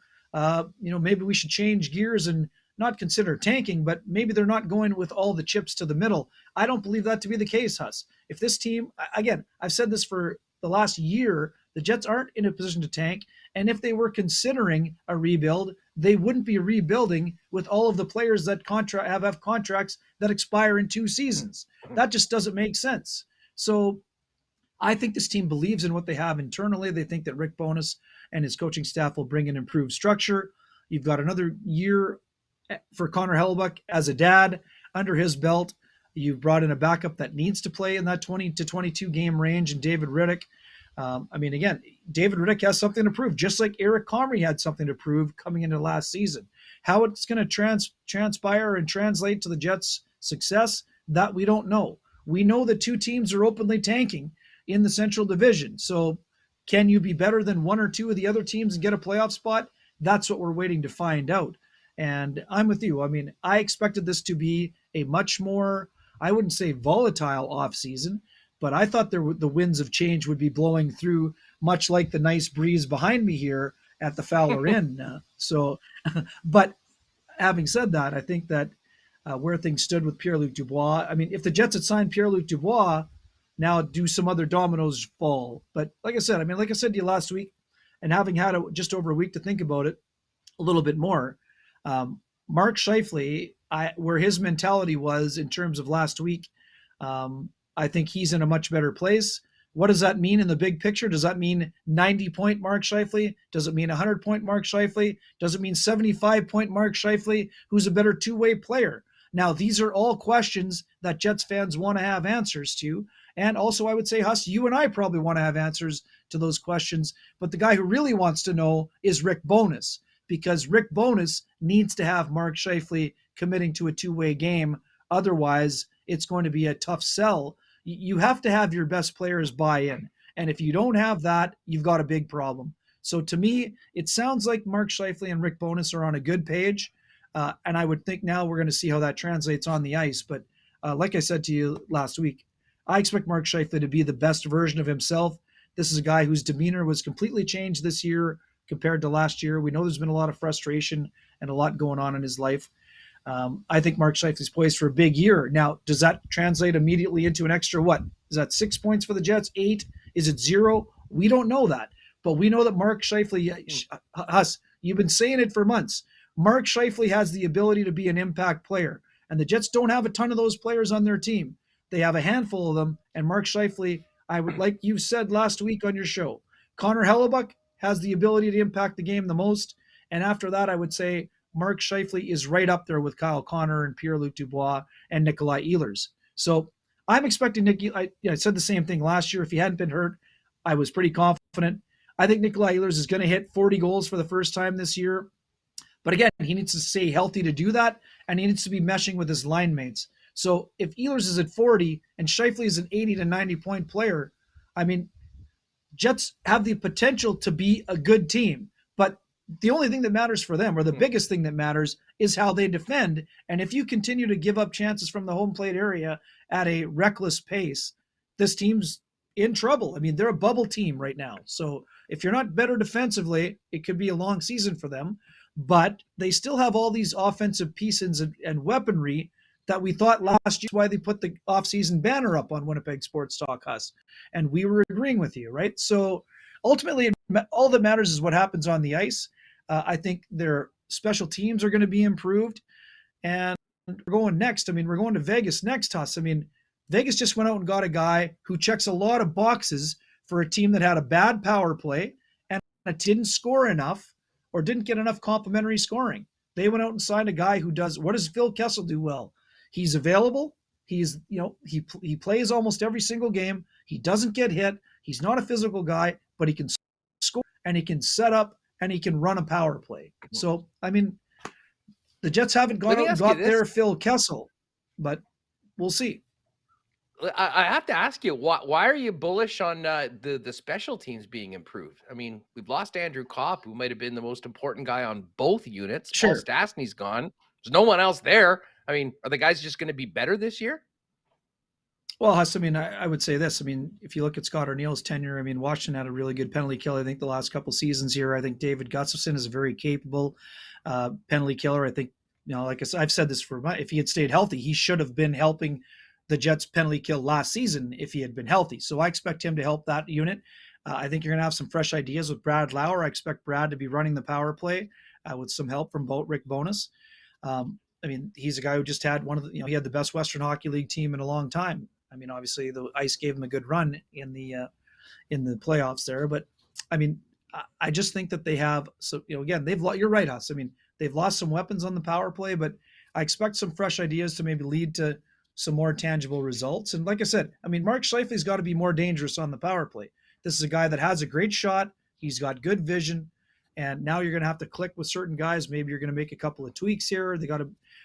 Maybe we should change gears and not consider tanking." But maybe they're not going with all the chips to the middle. I don't believe that to be the case, Huss. If this team, again, I've said this for the last year, the Jets aren't in a position to tank, and if they were considering a rebuild, they wouldn't be rebuilding with all of the players that have contracts that expire in 2 seasons. That just doesn't make sense. So I think this team believes in what they have internally. They think that Rick Bowness and his coaching staff will bring an improved structure. You've got another year for Connor Hellebuyck as a dad under his belt. You've brought in a backup that needs to play in that 20 to 22 game range, and David Riddick. Again, David Riddick has something to prove, just like Eric Comrie had something to prove coming into last season. How it's going to transpire and translate to the Jets' success, that we don't know. We know that two teams are openly tanking in the Central Division. So can you be better than one or two of the other teams and get a playoff spot? That's what we're waiting to find out. And I'm with you. I mean, I expected this to be a much more, I wouldn't say volatile offseason, but I thought the winds of change would be blowing through, much like the nice breeze behind me here at the Fowler Inn. But having said that, I think that where things stood with Pierre-Luc Dubois, I mean, if the Jets had signed Pierre-Luc Dubois, now do some other dominoes fall. But like I said to you last week, and having had just over a week to think about it a little bit more, Mark Scheifele, where his mentality was in terms of last week, I think he's in a much better place. What does that mean in the big picture? Does that mean 90-point Mark Scheifele? Does it mean 100-point Mark Scheifele? Does it mean 75-point Mark Scheifele, who's a better two-way player? Now, these are all questions that Jets fans want to have answers to. And also, I would say, Huss, you and I probably want to have answers to those questions. But the guy who really wants to know is Rick Bowness, because Rick Bowness needs to have Mark Scheifele committing to a two-way game. Otherwise, it's going to be a tough sell. You have to have your best players buy in. And if you don't have that, you've got a big problem. So to me, it sounds like Mark Scheifele and Rick Bowness are on a good page. And I would think now we're going to see how that translates on the ice. But like I said to you last week, I expect Mark Scheifele to be the best version of himself. This is a guy whose demeanor was completely changed this year compared to last year. We know there's been a lot of frustration and a lot going on in his life. I think Mark Scheifele's poised for a big year. Now, does that translate immediately into an extra what? Is that 6 points for the Jets? 8? Is it 0? We don't know that. But we know that Mark Scheifele, Huss, you've been saying it for months. Mark Scheifele has the ability to be an impact player. And the Jets don't have a ton of those players on their team. They have a handful of them. And Mark Scheifele, I would, like you said last week on your show, Connor Hellebuck has the ability to impact the game the most. And after that, I would say Mark Scheifele is right up there with Kyle Connor and Pierre-Luc Dubois and Nikolai Ehlers. So I'm expecting Nicky. I said the same thing last year. If he hadn't been hurt, I was pretty confident. I think Nikolai Ehlers is going to hit 40 goals for the first time this year. But again, he needs to stay healthy to do that, and he needs to be meshing with his line mates. So if Ehlers is at 40 and Scheifele is an 80 to 90-point player, I mean, Jets have the potential to be a good team. But the only thing that matters for them, or the biggest thing that matters, is how they defend. And if you continue to give up chances from the home plate area at a reckless pace, this team's in trouble. I mean, they're a bubble team right now. So if you're not better defensively, it could be a long season for them. But they still have all these offensive pieces and weaponry that we thought last year why they put the offseason banner up on Winnipeg Sports Talk Huss. And we were agreeing with you, right? So ultimately, all that matters is what happens on the ice. I think their special teams are going to be improved. And we're going next. I mean, we're going to Vegas next, Huss. I mean, Vegas just went out and got a guy who checks a lot of boxes for a team that had a bad power play and that didn't score enough or didn't get enough complimentary scoring. They went out and signed a guy who does, what does Phil Kessel do well? He's available. He's, he plays almost every single game. He doesn't get hit. He's not a physical guy, but he can score and he can set up and he can run a power play. So, I mean, the Jets haven't gone out and got their Phil Kessel, but we'll see. I have to ask you, why are you bullish on the special teams being improved? I mean, we've lost Andrew Kopp, who might have been the most important guy on both units. Sure. Paul Stastny's gone. There's no one else there. I mean, are the guys just going to be better this year? Well, Huss, I mean, I would say this. I mean, if you look at Scott O'Neill's tenure, I mean, Washington had a really good penalty kill, I think, the last couple seasons here. I think David Gustafson is a very capable penalty killer. I think, like I said, I've said this if he had stayed healthy, he should have been helping the Jets penalty kill last season if he had been healthy. So I expect him to help that unit. I think you're going to have some fresh ideas with Brad Lauer. I expect Brad to be running the power play with some help from Rick Bowness. I mean, he's a guy who just had he had the best Western Hockey League team in a long time. I mean, obviously the ice gave him a good run in the playoffs there, but I mean, I just think that they have, so, again, you're right, Huss. I mean, they've lost some weapons on the power play, but I expect some fresh ideas to maybe lead to some more tangible results. And like I said, I mean, Mark Scheifele's got to be more dangerous on the power play. This is a guy that has a great shot. He's got good vision. And now you're going to have to click with certain guys. Maybe you're going to make a couple of tweaks here.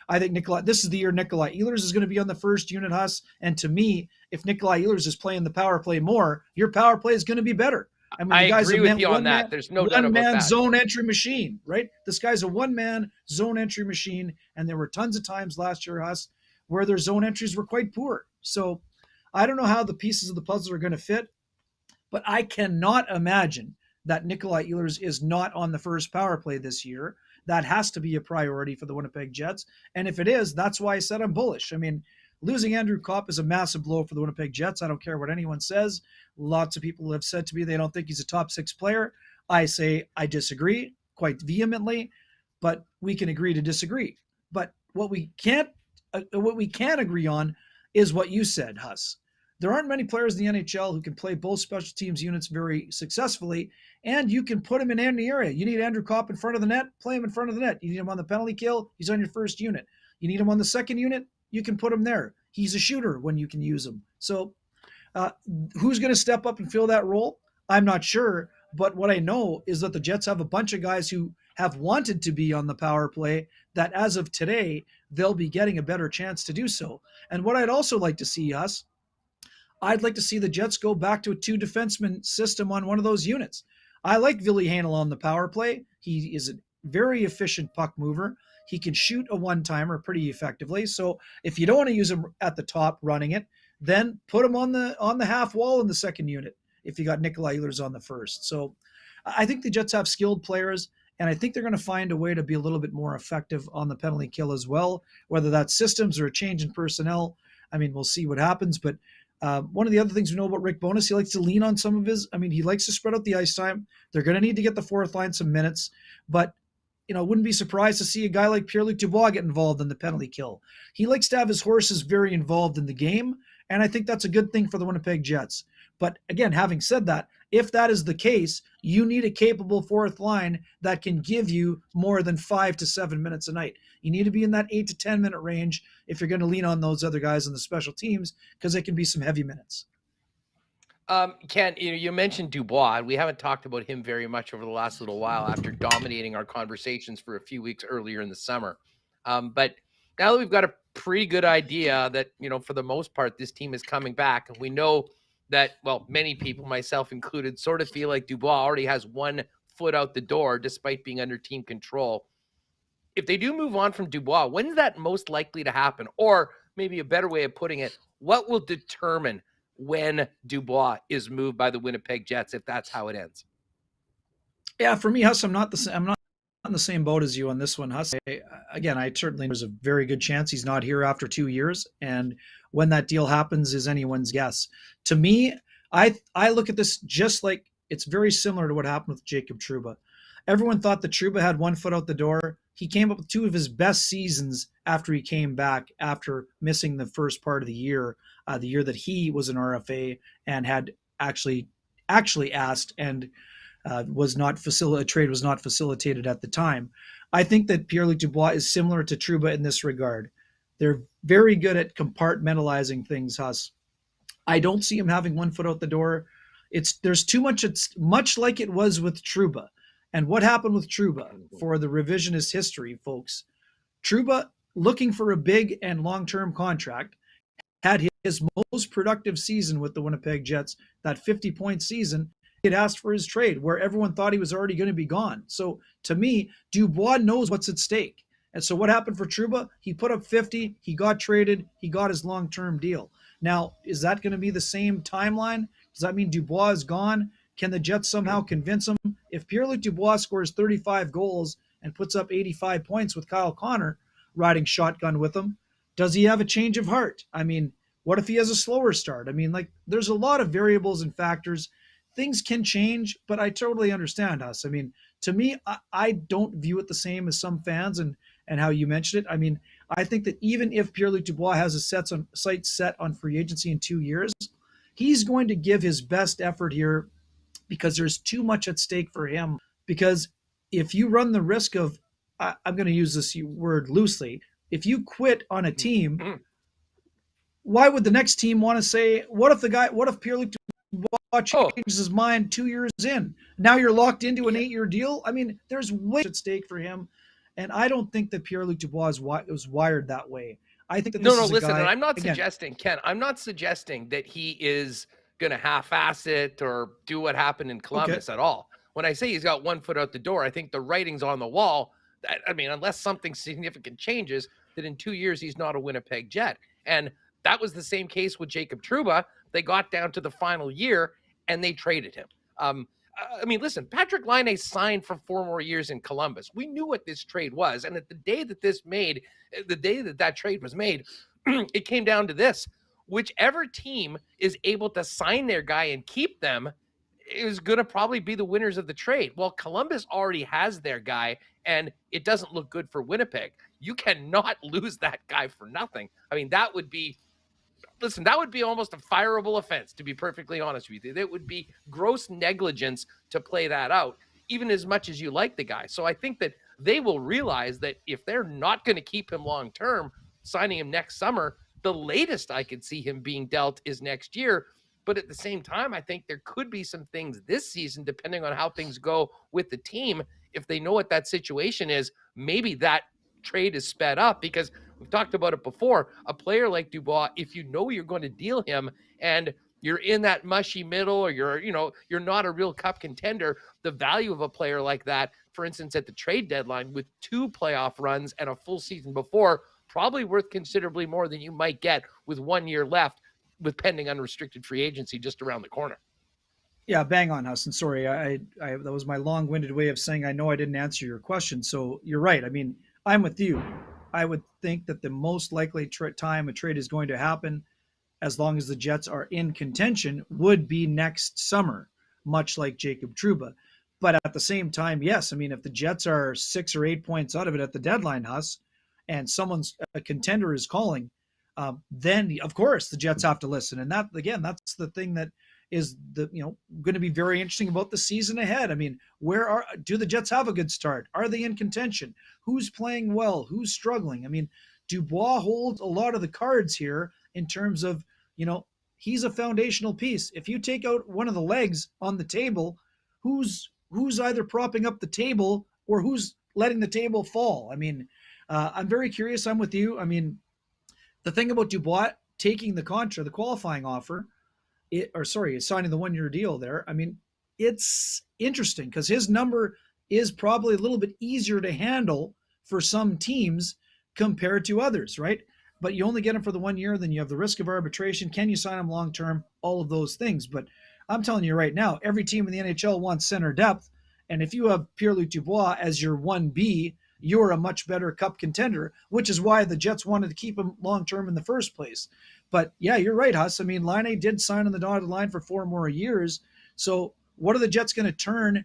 I think this is the year Nikolai Ehlers is going to be on the first unit, Huss. And to me, if Nikolai Ehlers is playing the power play more, your power play is going to be better. I mean, I the guy's agree with you on that. There's no doubt about one-man that. zone entry machine, right? This guy's a one-man zone entry machine, and there were tons of times last year, Huss, where their zone entries were quite poor. So I don't know how the pieces of the puzzle are going to fit, but I cannot imagine that Nikolai Ehlers is not on the first power play this year. That has to be a priority for the Winnipeg Jets. And if it is, that's why I said I'm bullish. I mean, losing Andrew Kopp is a massive blow for the Winnipeg Jets. I don't care what anyone says. Lots of people have said to me they don't think he's a top 6 player. I say I disagree quite vehemently, but we can agree to disagree. But what we can agree on is what you said, Huss. There aren't many players in the NHL who can play both special teams units very successfully, and you can put him in any area. You need Andrew Kopp in front of the net, play him in front of the net. You need him on the penalty kill, he's on your first unit. You need him on the second unit, you can put him there. He's a shooter when you can use him. So who's going to step up and fill that role? I'm not sure, but what I know is that the Jets have a bunch of guys who have wanted to be on the power play that as of today, they'll be getting a better chance to do so. And what I'd also like to see, us, I'd like to see the Jets go back to a 2 defenseman system on one of those units. I like Ville Heinola on the power play. He is a very efficient puck mover. He can shoot a one-timer pretty effectively. So if you don't want to use him at the top running it, then put him on the half wall in the second unit if you got Nikolai Ehlers on the first. So I think the Jets have skilled players, and I think they're going to find a way to be a little bit more effective on the penalty kill as well, whether that's systems or a change in personnel. I mean, we'll see what happens, but one of the other things we know about Rick Bowness, he likes to lean on some of he likes to spread out the ice time. They're going to need to get the fourth line some minutes, but wouldn't be surprised to see a guy like Pierre-Luc Dubois get involved in the penalty kill. He likes to have his horses very involved in the game, and I think that's a good thing for the Winnipeg Jets. But again, having said that, if that is the case, you need a capable fourth line that can give you more than 5 to 7 minutes a night. You need to be in that 8 to 10 minute range if you're going to lean on those other guys in the special teams, because they can be some heavy minutes. Ken, you mentioned Dubois. We haven't talked about him very much over the last little while after dominating our conversations for a few weeks earlier in the summer. But now that we've got a pretty good idea that, for the most part, this team is coming back, and we know that, well, many people, myself included, sort of feel like Dubois already has one foot out the door despite being under team control. If they do move on from Dubois, when's that most likely to happen? Or maybe a better way of putting it, what will determine when Dubois is moved by the Winnipeg Jets, if that's how it ends? Yeah, for me, Huss, I'm not in the same boat as you on this one, Huss. I certainly there's a very good chance he's not here after 2 years, and when that deal happens is anyone's guess. To me, I look at this just like it's very similar to what happened with Jacob Trouba. Everyone thought that Trouba had one foot out the door. He came up with 2 of his best seasons after he came back after missing the first part of the year that he was an RFA and had actually asked and a trade was not facilitated at the time. I think that Pierre-Luc Dubois is similar to Trouba in this regard. They're very good at compartmentalizing things, Huss. I don't see him having one foot out the door. There's too much. It's much like it was with Trouba. And what happened with Trouba, for the revisionist history, folks, Trouba, looking for a big and long-term contract, had his most productive season with the Winnipeg Jets, that 50-point season. He had asked for his trade where everyone thought he was already going to be gone. So to me, Dubois knows what's at stake. And so what happened for Trouba? He put up 50, he got traded, he got his long-term deal. Now, is that going to be the same timeline? Does that mean Dubois is gone? Can the Jets somehow convince him? If Pierre-Luc Dubois scores 35 goals and puts up 85 points with Kyle Connor riding shotgun with him, does he have a change of heart? I mean, what if he has a slower start? I mean, there's a lot of variables and factors. Things can change, but I totally understand us. I mean, to me, I don't view it the same as some fans and how you mentioned it. I mean, I think that even if Pierre-Luc Dubois has a sight set on free agency in 2 years, he's going to give his best effort here because there's too much at stake for him. Because if you run the risk of, I'm going to use this word loosely, if you quit on a team, why would the next team want to say, what if Pierre-Luc Dubois changes his mind 2 years in? Now you're locked into an 8-year deal? I mean, there's way at stake for him. And I don't think that Pierre-Luc Dubois was wired that way. I think that No, this no, is a listen, guy, and I'm not again, suggesting, Ken, I'm not suggesting that he is going to half-ass it or do what happened in Columbus at all. When I say he's got 1 foot out the door, I think the writing's on the wall. That, I mean, unless something significant changes, that in 2 years he's not a Winnipeg Jet. And that was the same case with Jacob Trouba. They got down to the final year and they traded him. I mean, listen, Patrik Laine signed for 4 more years in Columbus. We knew what this trade was. And at the day that that trade was made, it came down to this. Whichever team is able to sign their guy and keep them is going to probably be the winners of the trade. Well, Columbus already has their guy, and it doesn't look good for Winnipeg. You cannot lose that guy for nothing. I mean, that would be almost a fireable offense, to be perfectly honest with you. That would be gross negligence to play that out, even as much as you like the guy. So I think that they will realize that if they're not going to keep him long-term, signing him next summer, the latest I could see him being dealt is next year. But at the same time, I think there could be some things this season, depending on how things go with the team. If they know what that situation is, maybe that trade is sped up, because we've talked about it before. A player like Dubois, if you know you're going to deal him and you're in that mushy middle, or you're not a real cup contender, the value of a player like that, for instance, at the trade deadline with 2 playoff runs and a full season before, probably worth considerably more than you might get with 1 year left, with pending unrestricted free agency just around the corner. Yeah, bang on, Huston. Sorry, I that was my long-winded way of saying I know I didn't answer your question. So you're right. I mean, I'm with you. I would think that the most likely time a trade is going to happen, as long as the Jets are in contention, would be next summer, much like Jacob Trouba. But at the same time, yes, I mean, if the Jets are 6 or 8 points out of it at the deadline, Huss, and a contender is calling, then of course the Jets have to listen. And that, again, that's the thing that is going to be very interesting about the season ahead. I mean, do the Jets have a good start? Are they in contention? Who's playing well? Who's struggling? I mean, Dubois holds a lot of the cards here in terms of, he's a foundational piece. If you take out one of the legs on the table, who's either propping up the table or who's letting the table fall? I mean, I'm very curious. I'm with you. I mean, the thing about Dubois taking the qualifying offer, signing the 1 year deal there, I mean, it's interesting because his number is probably a little bit easier to handle for some teams compared to others, right? But you only get him for the 1 year, then you have the risk of arbitration. Can you sign him long-term? All of those things. But I'm telling you right now, every team in the NHL wants center depth. And if you have Pierre-Luc Dubois as your 1B, you're a much better cup contender, which is why the Jets wanted to keep him long-term in the first place. But yeah, you're right, Huss. I mean, Laine did sign on the dotted line for 4 more years. So what are the Jets going to turn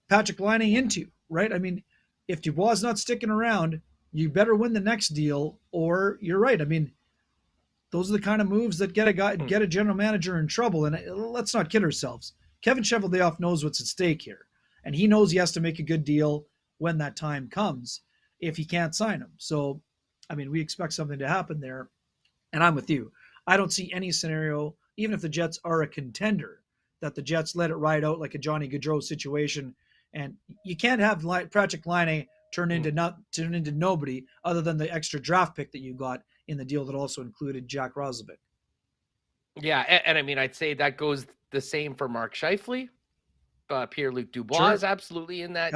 Patrik Laine into, right? I mean, if Dubois is not sticking around, you better win the next deal, or you're right. I mean, those are the kind of moves that get a general manager in trouble. And let's not kid ourselves. Kevin Cheveldayoff knows what's at stake here, and he knows he has to make a good deal when that time comes if he can't sign him. So, I mean, we expect something to happen there, and I'm with you. I don't see any scenario, even if the Jets are a contender, that the Jets let it ride out like a Johnny Gaudreau situation. And you can't have Patrik Laine turn into nobody other than the extra draft pick that you got in the deal that also included Jack Roslovic. Yeah, and I mean, I'd say that goes the same for Mark Scheifele. Pierre-Luc Dubois is absolutely in that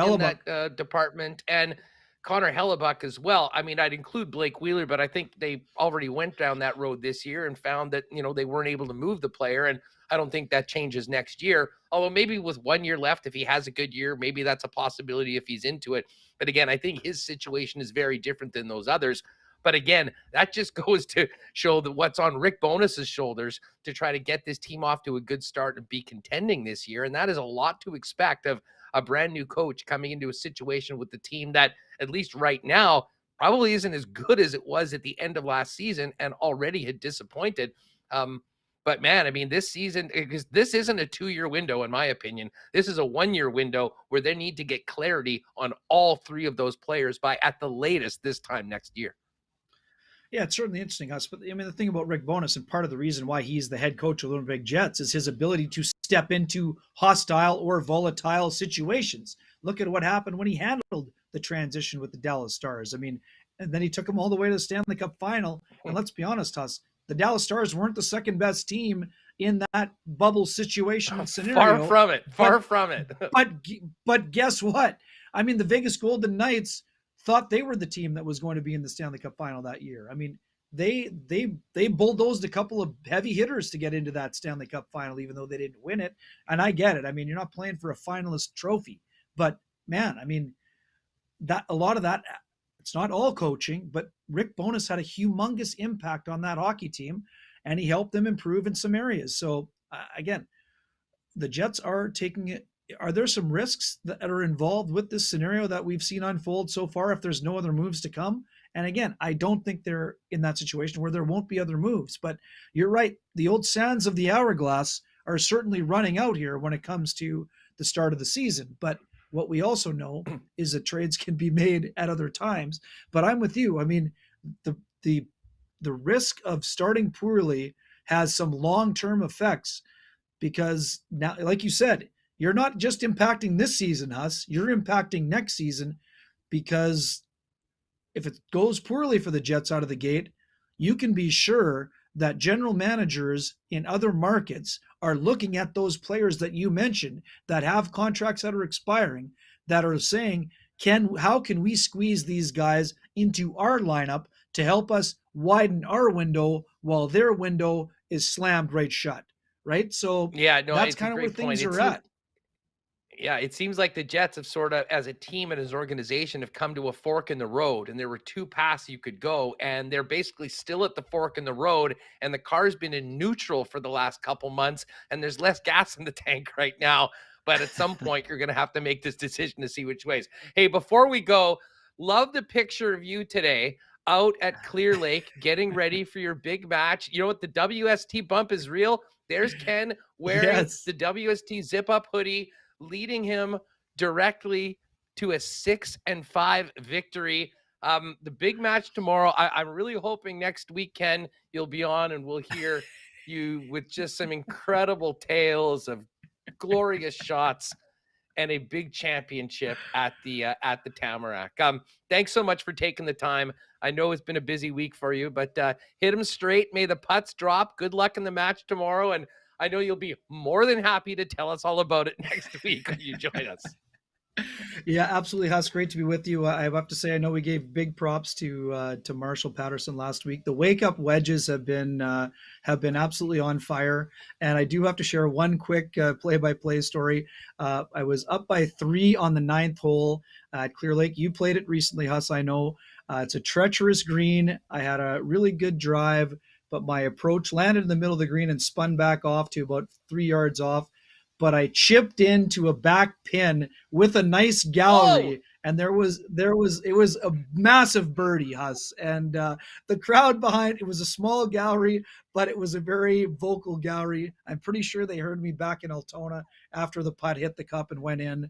department, and Connor Hellebuck as well. I mean, I'd include Blake Wheeler, but I think they already went down that road this year and found that, they weren't able to move the player, and I don't think that changes next year. Although maybe with 1 year left, if he has a good year, maybe that's a possibility if he's into it. But again, I think his situation is very different than those others. But again, that just goes to show that what's on Rick Bowness's shoulders to try to get this team off to a good start and be contending this year. And that is a lot to expect of a brand new coach coming into a situation with the team that, at least right now, probably isn't as good as it was at the end of last season and already had disappointed. But man, I mean, this season, because this isn't a 2 year window, in my opinion. This is a 1 year window where they need to get clarity on all 3 of those players by at the latest this time next year. Yeah, it's certainly interesting, Huss. But I mean, the thing about Rick Bowness, and part of the reason why he's the head coach of the Winnipeg Jets, is his ability to step into hostile or volatile situations. Look at what happened when he handled the transition with the Dallas Stars. I mean, and then he took them all the way to the Stanley Cup final. And let's be honest, Huss, the Dallas Stars weren't the second best team in that bubble situation and scenario. Far from it. Far from it. But guess what? I mean, the Vegas Golden Knights thought they were the team that was going to be in the Stanley Cup final that year. I mean, they bulldozed a couple of heavy hitters to get into that Stanley Cup final, even though they didn't win it. And I get it. I mean, you're not playing for a finalist trophy, but man, I mean, that a lot of that, it's not all coaching, but Rick Bowness had a humongous impact on that hockey team, and he helped them improve in some areas. So again, the Jets are taking it. Are there some risks that are involved with this scenario that we've seen unfold so far if there's no other moves to come? And again, I don't think they're in that situation where there won't be other moves, but you're right. The old sands of the hourglass are certainly running out here when it comes to the start of the season. But what we also know is that trades can be made at other times. But I'm with you. I mean, the risk of starting poorly has some long-term effects, because now, like you said, you're not just impacting this season, Huss, you're impacting next season, because if it goes poorly for the Jets out of the gate, you can be sure that general managers in other markets are looking at those players that you mentioned that have contracts that are expiring, that are saying, how can we squeeze these guys into our lineup to help us widen our window while their window is slammed right shut, right? So yeah, no, that's kind of where things are at. Yeah, it seems like the Jets have sort of, as a team and as an organization, have come to a fork in the road, and there were two paths you could go, and they're basically still at the fork in the road, and the car's been in neutral for the last couple months, and there's less gas in the tank right now. But at some point, you're going to have to make this decision to see which ways. Hey, before we go, love the picture of you today out at Clear Lake getting ready for your big match. You know what? The WST bump is real. There's Ken wearing the WST zip-up hoodie, leading him directly to a 6-5 victory. The big match tomorrow. I'm really hoping next week, Ken, you'll be on and we'll hear you with just some incredible tales of glorious shots and a big championship at the Tamarack. Thanks so much for taking the time. I know it's been a busy week for you, but hit them straight. May the putts drop. Good luck in the match tomorrow, and I know you'll be more than happy to tell us all about it next week when you join us. Yeah, absolutely, Huss. Great to be with you. I have to say, I know we gave big props to Marshall Paterson last week. The wake up wedges have been absolutely on fire, and I do have to share one quick play-by-play story. I was up by 3 on the 9th hole at Clear Lake. You played it recently, Huss. I know it's a treacherous green. I had a really good drive, but my approach landed in the middle of the green and spun back off to about 3 yards off. But I chipped into a back pin with a nice gallery, and it was a massive birdie, Huss. And the crowd behind, it was a small gallery, but it was a very vocal gallery. I'm pretty sure they heard me back in Altona after the putt hit the cup and went in.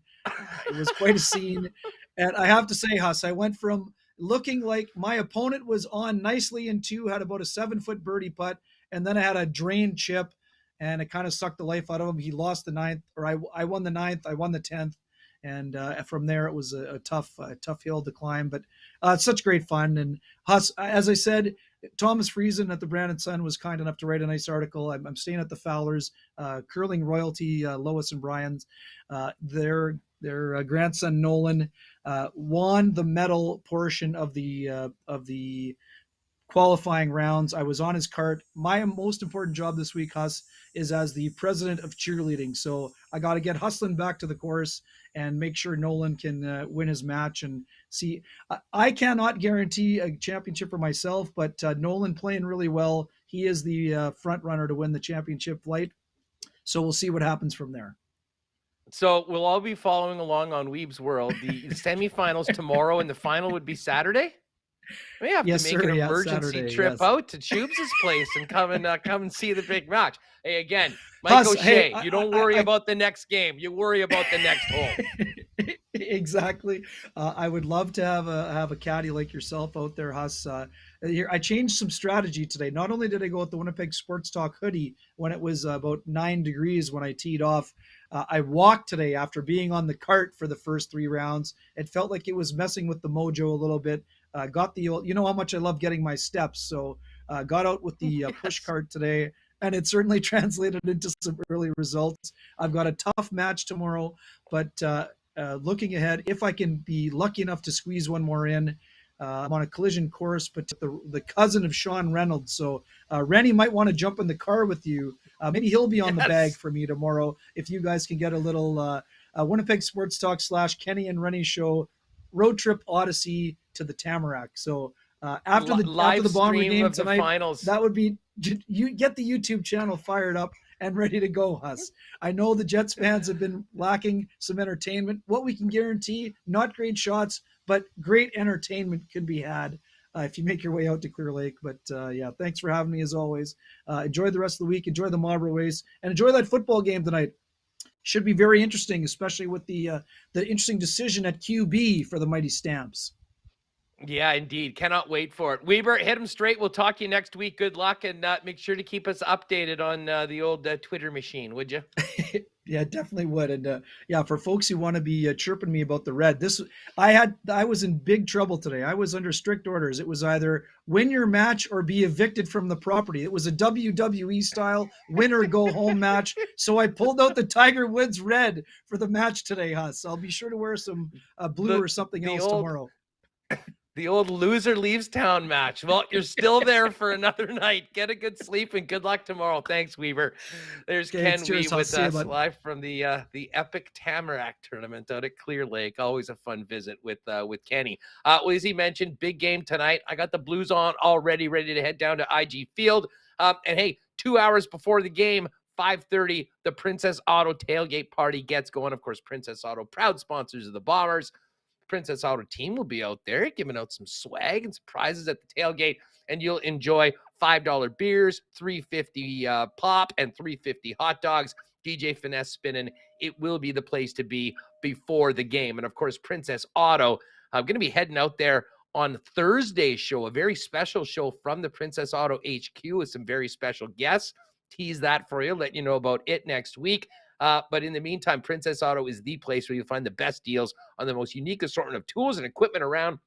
It was quite a scene. And I have to say, Huss, I went from looking like my opponent was on nicely in 2, had about a 7-foot birdie putt, and then I had a drained chip, and it kind of sucked the life out of him. He lost the 9th, or I won the 9th, I won the 10th. And from there, it was a tough hill to climb, but it's such great fun. And Huss, as I said, Thomas Friesen at the Brandon Sun was kind enough to write a nice article. I'm staying at the Fowlers, curling royalty, Lois and Brian's. Their grandson Nolan won the medal portion of the qualifying rounds. I was on his cart. My most important job this week, Huss, is as the president of cheerleading. So I got to get Hustlin back to the course and make sure Nolan can win his match. And see, I cannot guarantee a championship for myself, but Nolan playing really well. He is the front runner to win the championship flight. So we'll see what happens from there. So we'll all be following along on Weebe's World. The semifinals tomorrow, and the final would be Saturday. We have to make an emergency trip out to Chubes' place and come and see the big match. Hey, again, Mike O'Shea, you don't worry about the next game. You worry about the next hole. Exactly. I would love to have a caddy like yourself out there, Huss. Here, I changed some strategy today. Not only did I go with the Winnipeg Sports Talk hoodie when it was about 9 degrees when I teed off, I walked today after being on the cart for the first 3 rounds. It felt like it was messing with the mojo a little bit. Got the old, you know how much I love getting my steps. So got out with the push cart today, and it certainly translated into some early results. I've got a tough match tomorrow, but looking ahead, if I can be lucky enough to squeeze one more in, I'm on a collision course, but the cousin of Sean Reynolds. So Rennie might want to jump in the car with you. Maybe he'll be on the bag for me tomorrow. If you guys can get a little Winnipeg Sports Talk / Kenny and Rennie show road trip odyssey to the Tamarack. So after the Bomber game tonight, finals. That would be, you get the YouTube channel fired up and ready to go, Huss. I know the Jets fans have been lacking some entertainment. What we can guarantee, not great shots, but great entertainment can be had if you make your way out to Clear Lake. But yeah, thanks for having me as always. Enjoy the rest of the week. Enjoy the Marlboro race, and enjoy that football game tonight. Should be very interesting, especially with the interesting decision at QB for the Mighty Stamps. Yeah, indeed. Cannot wait for it. Wiebe, hit him straight. We'll talk to you next week. Good luck, and make sure to keep us updated on the old Twitter machine, would you? Yeah, definitely would. And yeah, for folks who want to be chirping me about the red, I was in big trouble today. I was under strict orders. It was either win your match or be evicted from the property. It was a WWE style win or go home match. So I pulled out the Tiger Woods red for the match today, Huss. I'll be sure to wear some blue or something else tomorrow. The old loser leaves town match. Well, you're still there for another night. Get a good sleep and good luck tomorrow. Thanks, Wiebe. There's Ken Wiebe with us live from the epic Tamarack tournament out at Clear Lake. Always a fun visit with Kenny. Well, as he mentioned, big game tonight. I got the Blues on already, ready to head down to IG Field. And hey, 2 hours before the game, 5:30, the Princess Auto tailgate party gets going. Of course, Princess Auto, proud sponsors of the Bombers. Princess Auto team will be out there giving out some swag and surprises at the tailgate, and you'll enjoy $5 beers, $3.50 pop, and $3.50 hot dogs. DJ Finesse spinning. It will be the place to be before the game. And of course, Princess Auto, I'm going to be heading out there on Thursday's show, a very special show from the Princess Auto HQ with some very special guests. Tease that for you, let you know about it next week. But in the meantime, Princess Auto is the place where you'll find the best deals on the most unique assortment of tools and equipment around.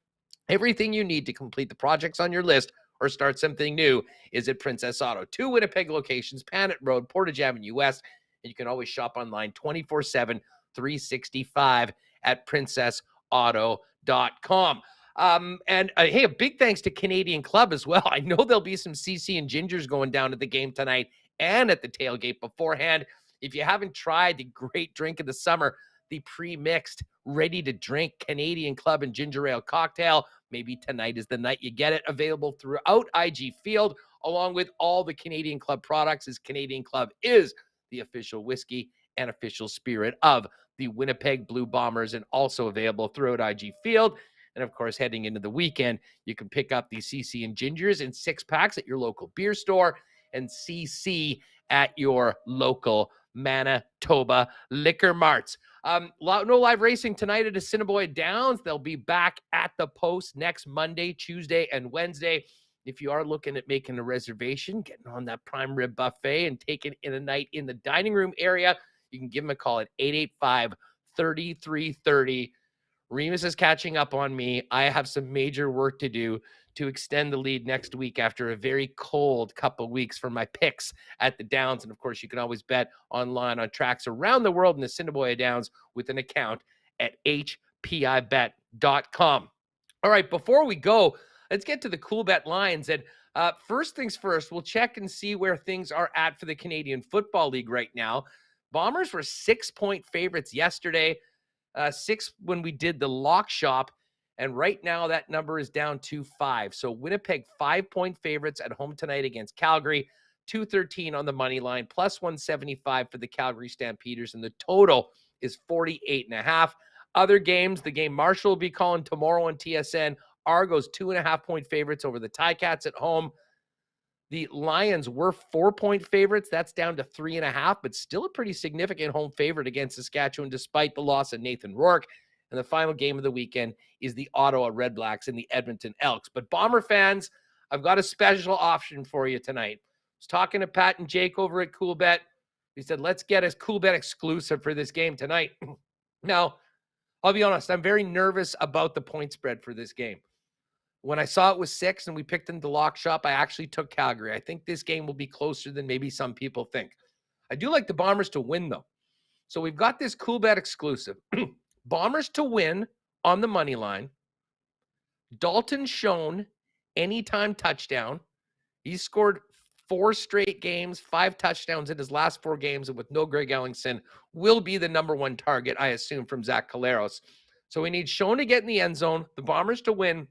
Everything you need to complete the projects on your list or start something new is at Princess Auto. 2 Winnipeg locations, Panet Road, Portage Avenue West, and you can always shop online 24/7, 365 at princessauto.com. And hey, a big thanks to Canadian Club as well. I know there'll be some CC and Gingers going down at the game tonight and at the tailgate beforehand. If you haven't tried the great drink of the summer, the pre-mixed, ready-to-drink Canadian Club and ginger ale cocktail, maybe tonight is the night you get it. Available throughout IG Field, along with all the Canadian Club products, as Canadian Club is the official whiskey and official spirit of the Winnipeg Blue Bombers, and also available throughout IG Field. And of course, heading into the weekend, you can pick up the CC and Gingers in 6-packs at your local beer store, and CC at your local Manitoba liquor marts. No live racing tonight at Assiniboia Downs. They'll be back at the post next Monday, Tuesday, and Wednesday. If you are looking at making a reservation, getting on that prime rib buffet and taking in a night in the dining room area, you can give them a call at 885-3330. Remus is catching up on me. I have some major work to do to extend the lead next week after a very cold couple of weeks for my picks at the Downs. And of course, you can always bet online on tracks around the world in the Assiniboia Downs with an account at hpibet.com. All right, before we go, let's get to the Cool Bet lines. And first things first, we'll check and see where things are at for the Canadian Football League right now. Bombers were 6-point favorites yesterday, 6 when we did the lock shop. And right now that number is down to 5. So Winnipeg 5-point favorites at home tonight against Calgary, 213 on the money line, plus 175 for the Calgary Stampeders. And the total is 48.5. Other games, the game Marshall will be calling tomorrow on TSN. Argos 2.5-point favorites over the Ticats at home. The Lions were 4-point favorites. That's down to 3.5, but still a pretty significant home favorite against Saskatchewan, despite the loss of Nathan Rourke. And the final game of the weekend is the Ottawa Redblacks and the Edmonton Elks. But Bomber fans, I've got a special option for you tonight. I was talking to Pat and Jake over at Cool Bet. He said, let's get a cool bet exclusive for this game tonight. Now, I'll be honest, I'm very nervous about the point spread for this game. When I saw it was 6 and we picked in the lock shop, I actually took Calgary. I think this game will be closer than maybe some people think. I do like the Bombers to win, though. So we've got this cool bet exclusive. Bombers to win on the money line. Dalton Schoen, anytime touchdown. He's scored 4 straight games, 5 touchdowns in his last 4 games, and with no Greg Ellingson, will be the number 1 target, I assume, from Zach Caleros. So we need Schoen to get in the end zone, the Bombers to win,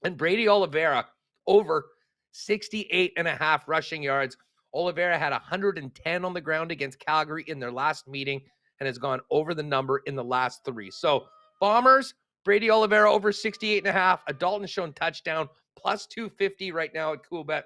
and Brady Oliveira over 68.5 rushing yards. Oliveira had 110 on the ground against Calgary in their last meeting and has gone over the number in the last 3. So Bombers, Brady Oliveira over 68.5, a Dalton Schoen touchdown, plus 250 right now at Coolbet.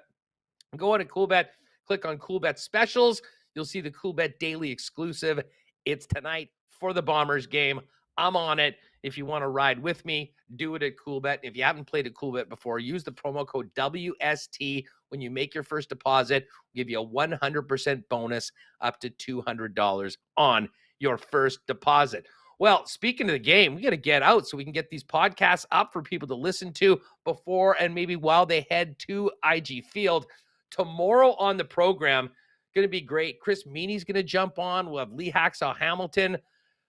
Go on to Coolbet, click on Coolbet Specials. You'll see the Coolbet Daily exclusive. It's tonight for the Bombers game. I'm on it. If you want to ride with me, do it at Coolbet. If you haven't played at Coolbet before, use the promo code WST when you make your first deposit. We'll give you a 100% bonus up to $200 on your first deposit. Well, speaking of the game, we got to get out so we can get these podcasts up for people to listen to before and maybe while they head to IG Field. Tomorrow on the program, going to be great. Chris Meany's going to jump on. We'll have Lee Hacksaw Hamilton,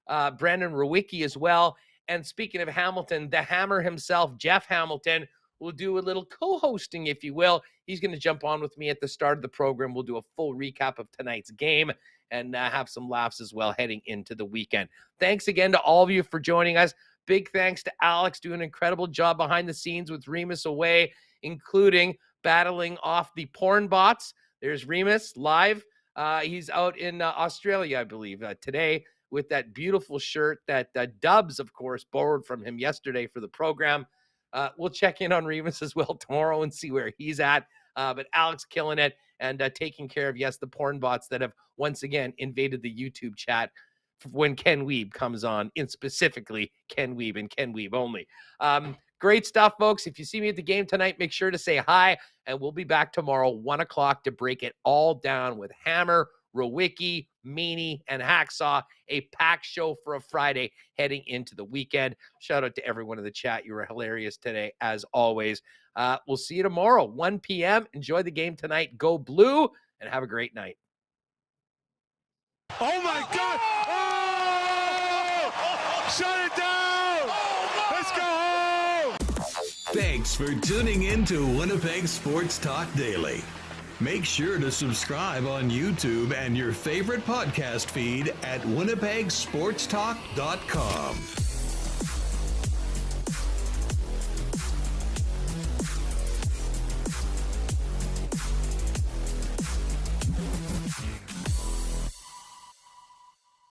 Brandon Rowicki as well. And speaking of Hamilton, the Hammer himself, Jeff Hamilton, will do a little co-hosting, if you will. He's going to jump on with me at the start of the program. We'll do a full recap of tonight's game and have some laughs as well heading into the weekend. Thanks again to all of you for joining us. Big thanks to Alex, doing an incredible job behind the scenes with Remus away, including battling off the porn bots. There's Remus live. He's out in Australia, I believe, today with that beautiful shirt that Dubs, of course, borrowed from him yesterday for the program. We'll check in on Remus as well tomorrow and see where he's at. But Alex killing it and taking care of, yes, the porn bots that have once again invaded the YouTube chat when Ken Wiebe comes on, and specifically Ken Wiebe and Ken Wiebe only. Great stuff, folks. If you see me at the game tonight, make sure to say hi, and we'll be back tomorrow, 1 o'clock, to break it all down with Hammer, Rowicki, Meany, and Hacksaw. A packed show for a Friday heading into the weekend. Shout out to everyone in the chat. You were hilarious today, as always. We'll see you tomorrow, 1 p.m. Enjoy the game tonight. Go Blue, and have a great night. Oh, my God. Oh! Shut it down. Let's go home. Thanks for tuning in to Winnipeg Sports Talk Daily. Make sure to subscribe on YouTube and your favorite podcast feed at winnipegsportstalk.com.